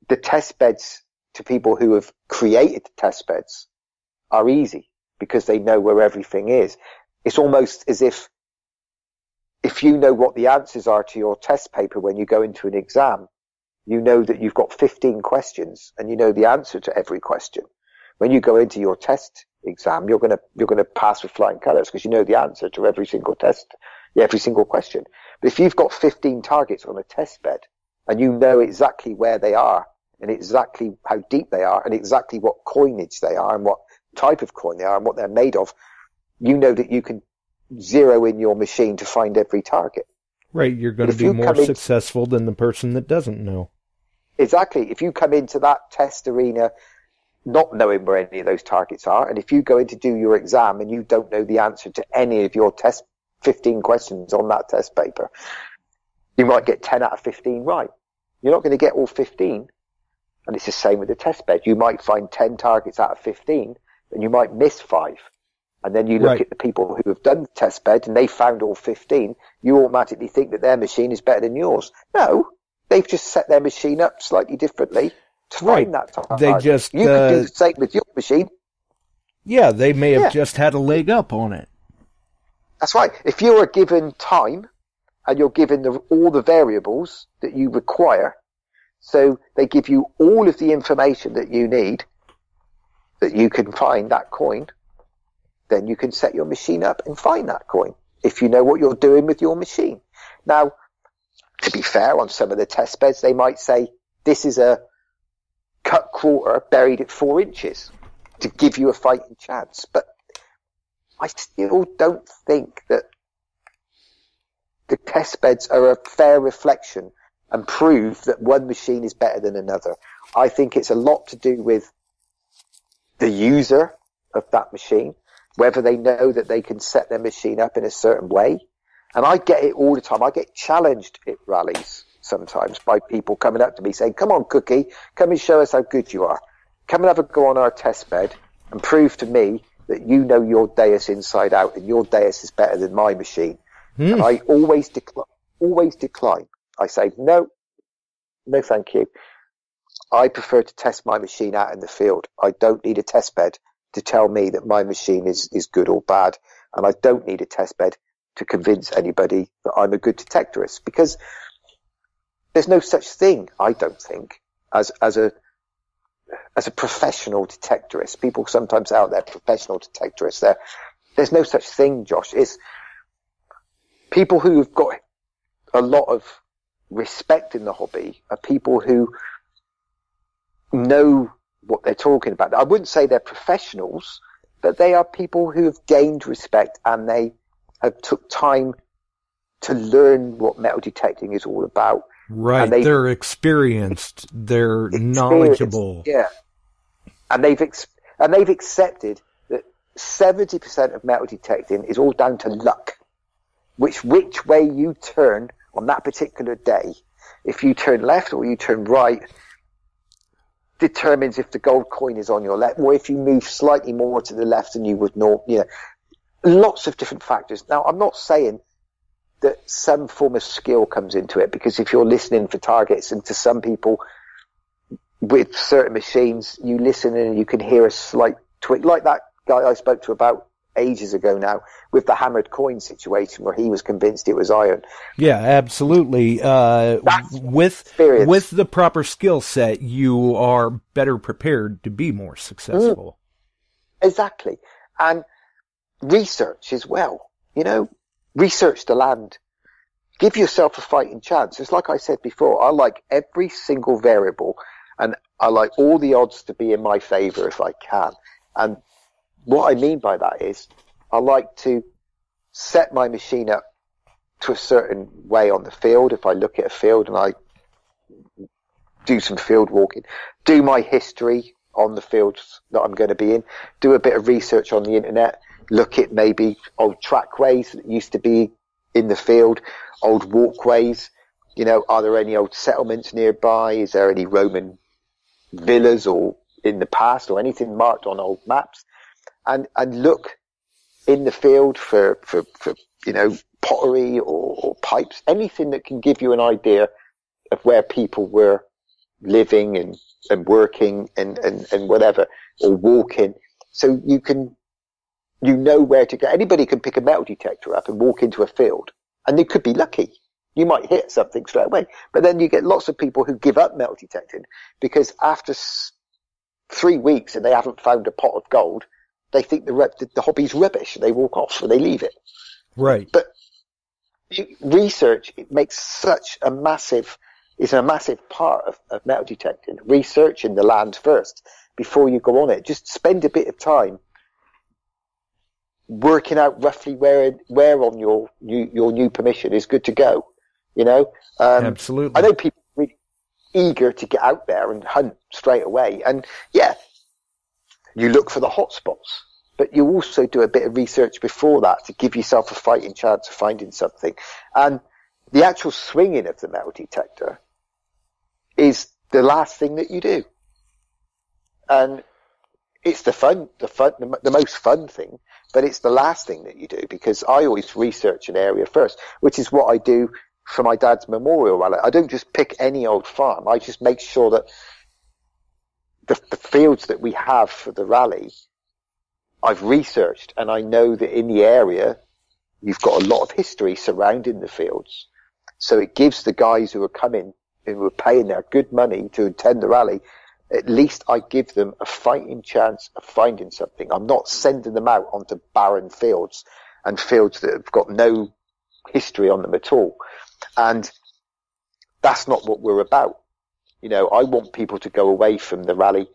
the test beds, to people who have created the test beds, are easy because they know where everything is. It's almost as if you know what the answers are to your test paper when you go into an exam, you know that you've got 15 questions and you know the answer to every question. When you go into your test exam, you're going to pass with flying colours because you know the answer to every single question. But if you've got 15 targets on a test bed and you know exactly where they are and exactly how deep they are and exactly what coinage they are and what type of coin they are and what they're made of, you know that you can zero in your machine to find every target. Right, you're going to be more successful than the person that doesn't know. Exactly. If you come into that test arena not knowing where any of those targets are, and if you go in to do your exam and you don't know the answer to any of your 15 questions on that test paper, you might get 10 out of 15 right. You're not going to get all 15. And it's the same with the test bed. You might find 10 targets out of 15, and you might miss 5. And then you look at the people who have done the test bed and they found all 15, you automatically think that their machine is better than yours. No, they've just set their machine up slightly differently to find that target. They just, you could do the same with your machine. Yeah, they may have just had a leg up on it. That's right. If you are given time and you're given all the variables that you require, so they give you all of the information that you need, that you can find that coin, then you can set your machine up and find that coin if you know what you're doing with your machine. Now, to be fair, on some of the test beds, they might say, this is a cut quarter buried at 4 inches to give you a fighting chance. But I still don't think that the test beds are a fair reflection and prove that one machine is better than another. I think it's a lot to do with the user of that machine, whether they know that they can set their machine up in a certain way. And I get it all the time. I get challenged at rallies sometimes by people coming up to me saying, come on, Cookie, come and show us how good you are. Come and have a go on our test bed and prove to me that you know your dais inside out and your dais is better than my machine. And I always decline. I say, no, thank you. I prefer to test my machine out in the field. I don't need a test bed to tell me that my machine is good or bad. And I don't need a test bed to convince anybody that I'm a good detectorist, because there's no such thing, I don't think, as a professional detectorist. People sometimes out there, professional detectorists. There's no such thing, Josh. It's people who have got a lot of respect in the hobby are people who know what they're talking about. I wouldn't say they're professionals, but they are people who have gained respect and they have took time to learn what metal detecting is all about. Right. They're experienced. They're knowledgeable. Yeah. And they've accepted that 70% of metal detecting is all down to luck. Which way you turn on that particular day, if you turn left or you turn right, determines if the gold coin is on your left, or if you move slightly more to the left than you would know. Lots of different factors. Now, I'm not saying that some form of skill comes into it, because if you're listening for targets, and to some people with certain machines, you listen and you can hear a slight twig, like that guy I spoke to about ages ago now with the hammered coin situation where he was convinced it was iron. Yeah, absolutely. With the proper skill set, you are better prepared to be more successful. Exactly. And research as well. Research the land. Give yourself a fighting chance. It's like I said before, I like every single variable and I like all the odds to be in my favor if I can. And what I mean by that is I like to set my machine up to a certain way on the field. If I look at a field and I do some field walking, do my history on the fields that I'm going to be in, do a bit of research on the internet, look at maybe old trackways that used to be in the field, old walkways. Are there any old settlements nearby? Is there any Roman villas or in the past or anything marked on old maps? And look in the field for pottery or pipes, anything that can give you an idea of where people were living and working and whatever, or walking. So you know where to go. Anybody can pick a metal detector up and walk into a field, and they could be lucky. You might hit something straight away. But then you get lots of people who give up metal detecting because after 3 weeks and they haven't found a pot of gold, they think the hobby's rubbish. They walk off or they leave it. Right. But research, it makes is a massive part of metal detecting. Researching the land first before you go on it. Just spend a bit of time working out roughly where on your new permission is good to go. Absolutely. I know people are really eager to get out there and hunt straight away, and yeah, you look for the hotspots, but you also do a bit of research before that to give yourself a fighting chance of finding something. And the actual swinging of the metal detector is the last thing that you do, and it's the most fun thing, but it's the last thing that you do, because I always research an area first, which is what I do for my dad's memorial rally. I don't just pick any old farm. I just make sure that the fields that we have for the rally, I've researched, and I know that in the area, you've got a lot of history surrounding the fields. So it gives the guys who are coming, who are paying their good money to attend the rally, at least I give them a fighting chance of finding something. I'm not sending them out onto barren fields and fields that have got no history on them at all. And that's not what we're about. I want people to go away from the rally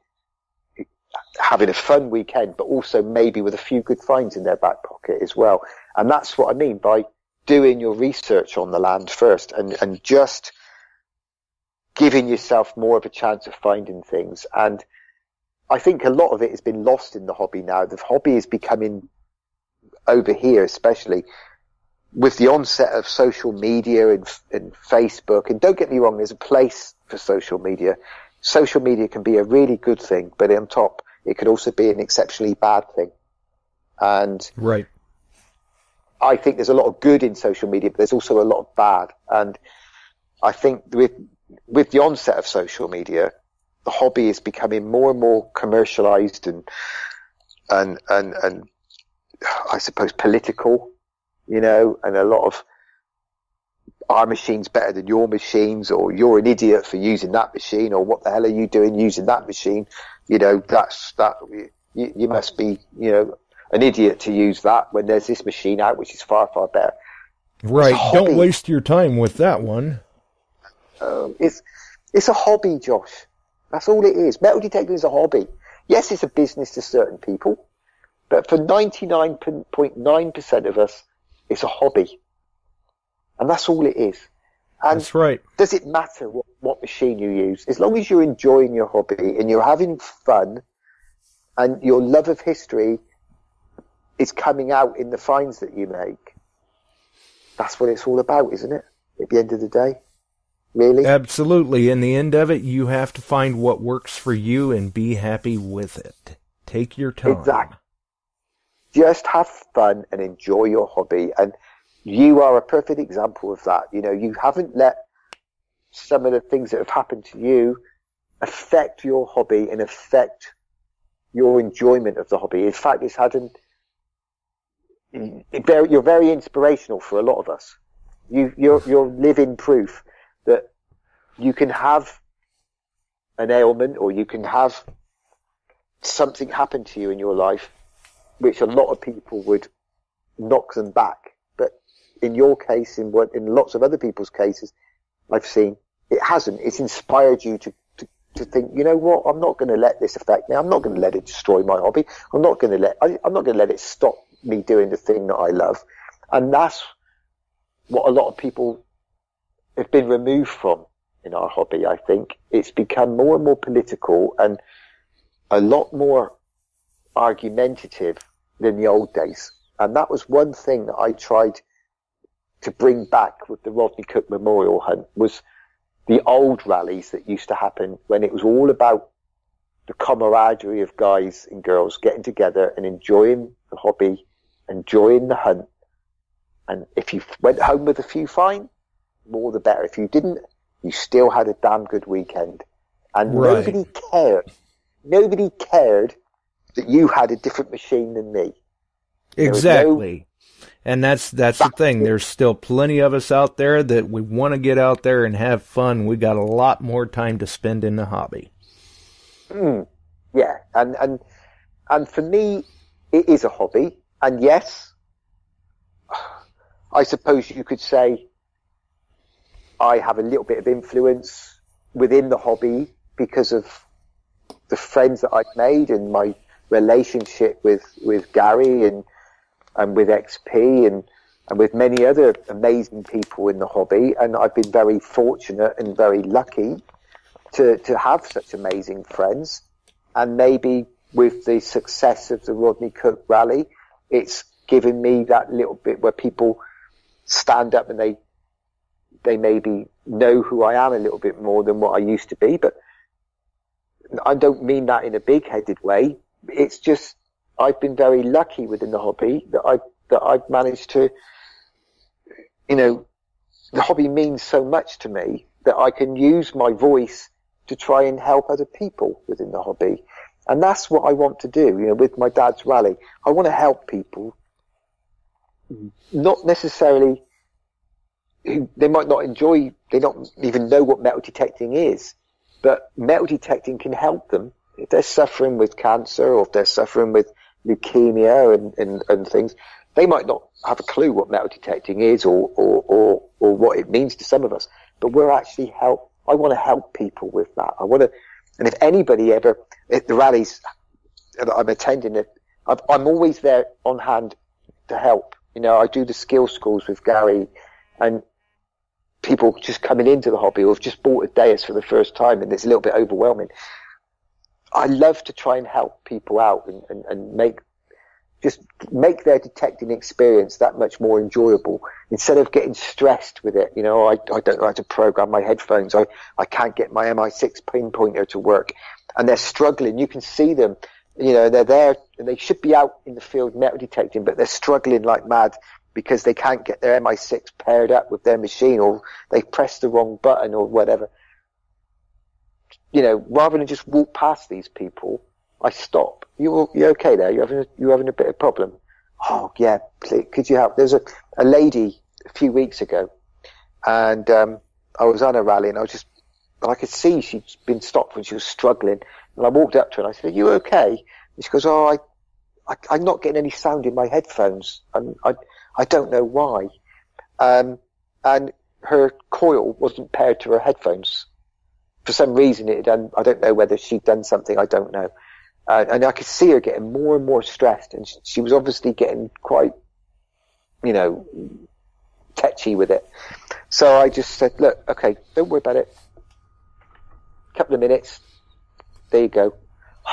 having a fun weekend, but also maybe with a few good finds in their back pocket as well. And that's what I mean by doing your research on the land first, and just giving yourself more of a chance of finding things. And I think a lot of it has been lost in the hobby now. The hobby is becoming, over here especially, with the onset of social media and Facebook, and don't get me wrong, there's a place for social media. Social media can be a really good thing, but on top, it could also be an exceptionally bad thing. And right. I think there's a lot of good in social media, but there's also a lot of bad. And I think with the onset of social media, the hobby is becoming more and more commercialized and I suppose political, and a lot of our machine's better than your machines, or you're an idiot for using that machine, or what the hell are you doing using that machine? You must be, an idiot to use that when there's this machine out which is far, far better. Right. Don't waste your time with that one. It's a hobby, Josh. That's all it is. Metal detecting is a hobby. Yes, it's a business to certain people, but for 99.9% of us, it's a hobby. And that's all it is. And that's right. Does it matter what machine you use? As long as you're enjoying your hobby and you're having fun and your love of history is coming out in the finds that you make, that's what it's all about, isn't it? At the end of the day. Really? Absolutely. In the end of it, you have to find what works for you and be happy with it. Take your time. Exactly. Just have fun and enjoy your hobby. And you are a perfect example of that. You haven't let some of the things that have happened to you affect your hobby and affect your enjoyment of the hobby. In fact, you're very inspirational for a lot of us. You're living proof that you can have an ailment, or you can have something happen to you in your life, which a lot of people would knock them back. But in your case, in lots of other people's cases, I've seen, it hasn't. It's inspired you to think, you know what, I'm not going to let this affect me. I'm not going to let it destroy my hobby. I'm not going to let it stop me doing the thing that I love. And that's what a lot of people have been removed from in our hobby, I think. It's become more and more political and a lot more argumentative than the old days. And that was one thing that I tried to bring back with the Rodney Cook Memorial Hunt, was the old rallies that used to happen when it was all about the camaraderie of guys and girls getting together and enjoying the hobby, enjoying the hunt. And if you went home with a few fine, more the better. If you didn't, you still had a damn good weekend. And right. Nobody cared. Nobody cared that you had a different machine than me. Exactly. And that's the thing. There's still plenty of us out there that we want to get out there and have fun. We got a lot more time to spend in the hobby. Yeah. And for me, it is a hobby. And yes, I suppose you could say I have a little bit of influence within the hobby because of the friends that I've made and my relationship with Gary and and with XP and with many other amazing people in the hobby. And I've been very fortunate and very lucky to have such amazing friends. And maybe with the success of the Rodney Cook Rally, it's given me that little bit where people stand up and they maybe know who I am a little bit more than what I used to be. But I don't mean that in a big-headed way. It's just I've been very lucky within the hobby that I've managed to, the hobby means so much to me that I can use my voice to try and help other people within the hobby. And that's what I want to do, with my dad's rally. I want to help people, not necessarily they might not enjoy, they don't even know what metal detecting is, but metal detecting can help them if they're suffering with cancer or if they're suffering with leukemia and things. They might not have a clue what metal detecting is or what it means to some of us, but I want to help people with that. And if anybody ever, at the rallies that I'm attending, I'm always there on hand to help. I do the skill schools with Gary, and people just coming into the hobby or have just bought a Deus for the first time, and it's a little bit overwhelming. I love to try and help people out and make their detecting experience that much more enjoyable instead of getting stressed with it. I don't know how to program my headphones. I can't get my MI6 pinpointer to work, and they're struggling. You can see them, they're there and they should be out in the field metal detecting, but they're struggling like mad because they can't get their MI6 paired up with their machine, or they pressed the wrong button or whatever. Rather than just walk past these people, I stop. You okay there? You having a bit of problem? Oh yeah, please, could you help? There's a lady a few weeks ago, and I was on a rally, and I could see she'd been stopped when she was struggling, and I walked up to her and I said, "Are you okay?" And she goes, "Oh, I'm not getting any sound in my headphones, and I don't know why." And her coil wasn't paired to her headphones. For some reason I don't know whether she'd done something, I don't know. And I could see her getting more and more stressed, and she was obviously getting quite, tetchy with it. So I just said, "Look, okay, don't worry about it. Couple of minutes. There you go."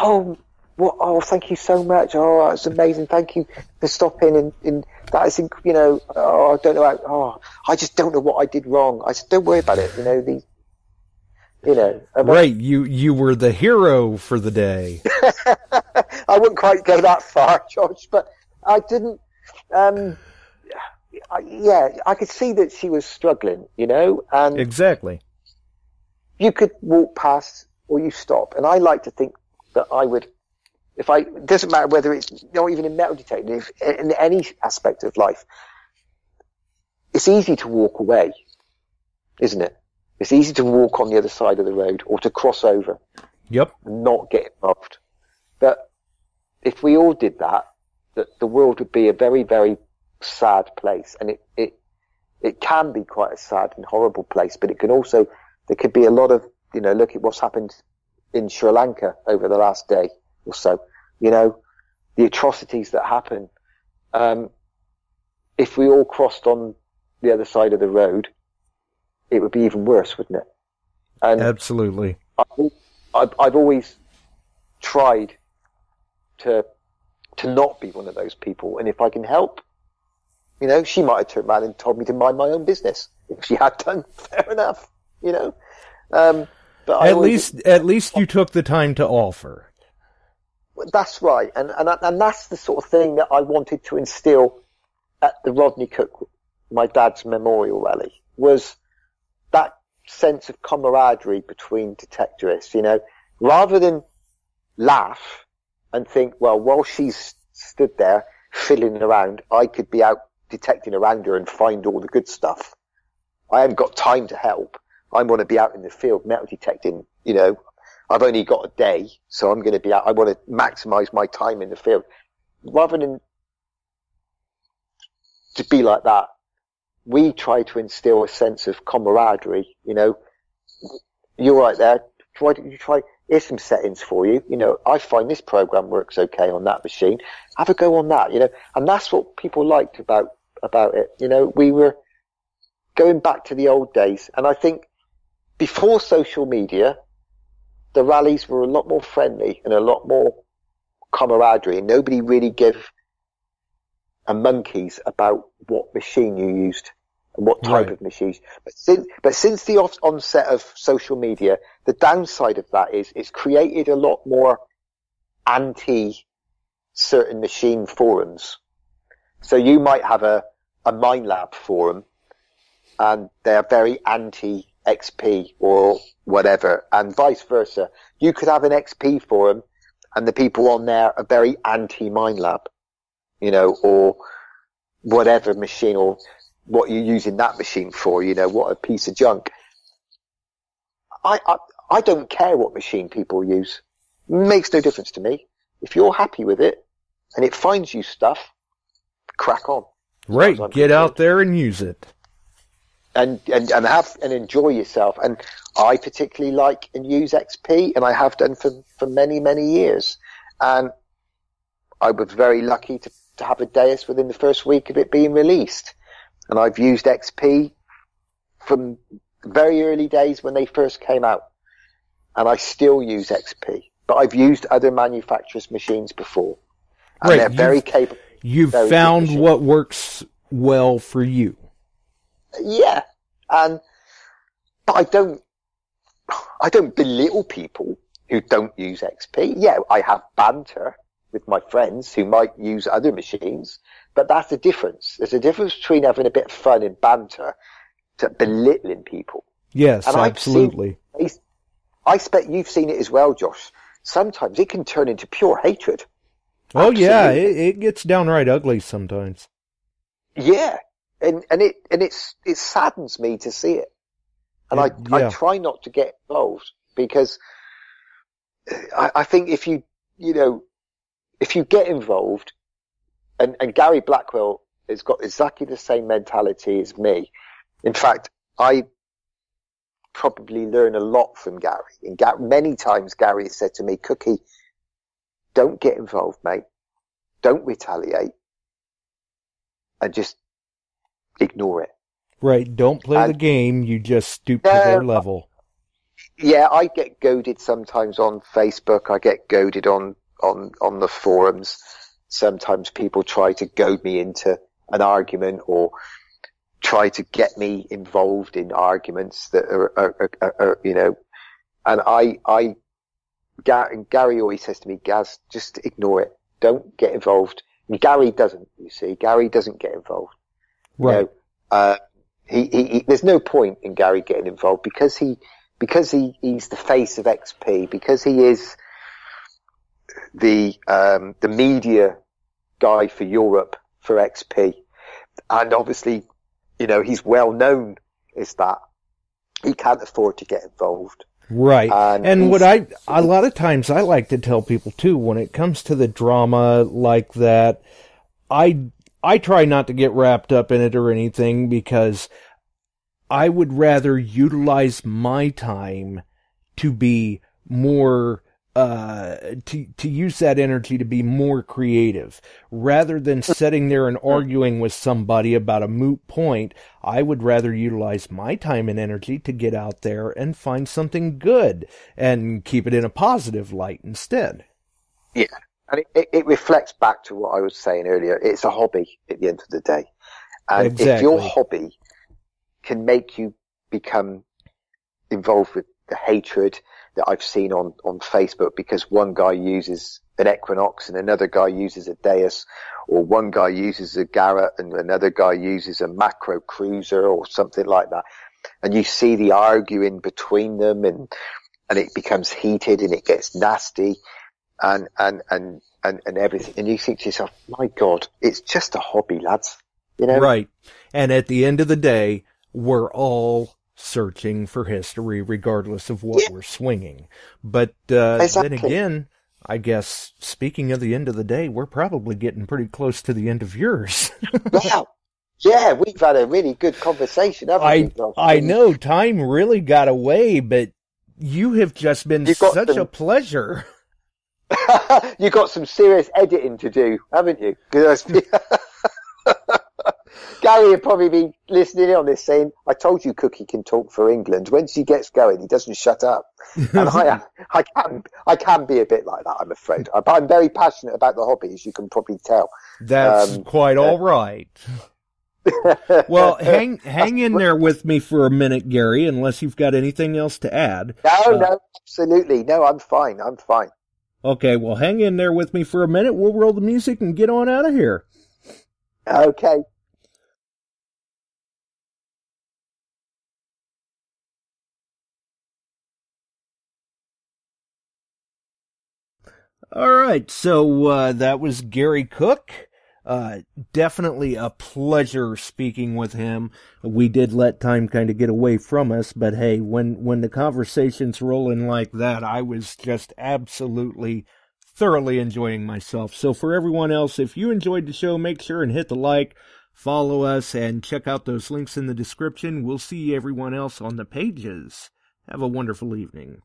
"Oh, what? Oh, thank you so much. Oh, that's amazing. Thank you for stopping. And that is, oh, I don't know how, oh, I just don't know what I did wrong." I said, "Don't worry about it. Right, you were the hero for the day. I wouldn't quite go that far, George, but I didn't. I could see that she was struggling, and exactly. You could walk past or you stop, and I like to think that I would. It doesn't matter whether it's not even in metal detecting, if in any aspect of life, it's easy to walk away, isn't it? It's easy to walk on the other side of the road or to cross over. Yep. And not get involved. But if we all did that, the world would be a very, very sad place. And it can be quite a sad and horrible place, but it can also, there could be a lot of, look at what's happened in Sri Lanka over the last day or so, the atrocities that happen. If we all crossed on the other side of the road, it would be even worse, wouldn't it? And absolutely. I've always tried to not be one of those people, and if I can help, she might have turned around and told me to mind my own business. If she had done, fair enough, But at least you took the time to offer. That's right, and that's the sort of thing that I wanted to instill at the Rodney Cook, my dad's memorial rally, was that sense of camaraderie between detectorists, rather than laugh and think, well, while she's stood there fiddling around, I could be out detecting around her and find all the good stuff. I haven't got time to help. I want to be out in the field metal detecting, I've only got a day, so I'm going to be out. I want to maximize my time in the field. Rather than to be like that, we try to instill a sense of camaraderie, You're right there. Why don't you try? Here's some settings for you. You know, I find this program works okay on that machine. Have a go on that, you know. And that's what people liked about it. You know, we were going back to the old days. And I think before social media, the rallies were a lot more friendly and a lot more camaraderie. Nobody really gave a monkeys about what machine you used and what type of machines. But since the onset of social media, the downside of that is it's created a lot more anti-certain machine forums. So you might have a MineLab forum, and they're very anti-XP or whatever, and vice versa. You could have an XP forum, and the people on there are very anti-MineLab, you know, or whatever machine, or what you're using that machine for, you know, what a piece of junk. I don't care what machine people use. It makes no difference to me. If you're happy with it and it finds you stuff, crack on. Right, get out there and use it. And enjoy yourself. And I particularly like and use XP, and I have done for many, many years. And I was very lucky to have a Deus within the first week of it being released. And I've used XP from very early days when they first came out. And I still use XP. But I've used other manufacturers' machines before. And they're very capable. You've found what works well for you. Yeah. But I don't belittle people who don't use XP. Yeah, I have banter with my friends who might use other machines, but that's the difference. There's a difference between having a bit of fun and banter to belittling people. Yes, and absolutely. I expect you've seen it as well, Josh. Sometimes it can turn into pure hatred. Oh yeah, it gets downright ugly sometimes. Yeah, and it saddens me to see it, and I try not to get involved, because I think if you get involved, and Gary Blackwell has got exactly the same mentality as me. In fact, I probably learn a lot from Gary. And many times Gary has said to me, Cookie, don't get involved, mate. Don't retaliate. And just ignore it. Right. Don't play the game. You just stoop to their level. Yeah, I get goaded sometimes on Facebook. I get goaded on the forums. Sometimes people try to goad me into an argument or try to get me involved in arguments that are you know, and Gary always says to me, Gaz, just ignore it. Don't get involved. And Gary doesn't, you see. Gary doesn't get involved. Right. You know, there's no point in Gary getting involved because he's the face of XP, because he is the media guy for Europe for XP. And obviously, you know, he's well known as that. He can't afford to get involved. Right. And what a lot of times I like to tell people too, when it comes to the drama like that, I try not to get wrapped up in it or anything, because I would rather utilize my time to be more, to use that energy to be more creative. Rather than sitting there and arguing with somebody about a moot point, I would rather utilize my time and energy to get out there and find something good and keep it in a positive light instead. Yeah. And it reflects back to what I was saying earlier. It's a hobby at the end of the day. And exactly. If your hobby can make you become involved with the hatred that I've seen on Facebook, because one guy uses an Equinox and another guy uses a Deus, or one guy uses a Garrett and another guy uses a Macro Cruiser or something like that. And you see the arguing between them, and it becomes heated and it gets nasty. And everything, and you think to yourself, my God, it's just a hobby, lads, you know? Right. And at the end of the day, we're all searching for history, regardless of what we're swinging. But exactly. Then again, I guess, speaking of the end of the day, we're probably getting pretty close to the end of yours. Wow. Yeah, we've had a really good conversation, haven't we? I know, time really got away, but You have just been You've got such a pleasure. You've got some serious editing to do, haven't you? Gary will probably be listening in on this saying, I told you Cookie can talk for England. Once he gets going, he doesn't shut up. And I can be a bit like that, I'm afraid. I'm very passionate about the hobby, as you can probably tell. That's quite all right. Well, hang in there with me for a minute, Gary, unless you've got anything else to add. No, absolutely. No, I'm fine. Okay, well, hang in there with me for a minute. We'll roll the music and get on out of here. Okay. All right, so that was Gary Cook. Definitely a pleasure speaking with him. We did let time kind of get away from us, but hey, when the conversation's rolling like that, I was just absolutely thoroughly enjoying myself. So for everyone else, if you enjoyed the show, make sure and hit the like, follow us, and check out those links in the description. We'll see everyone else on the pages. Have a wonderful evening.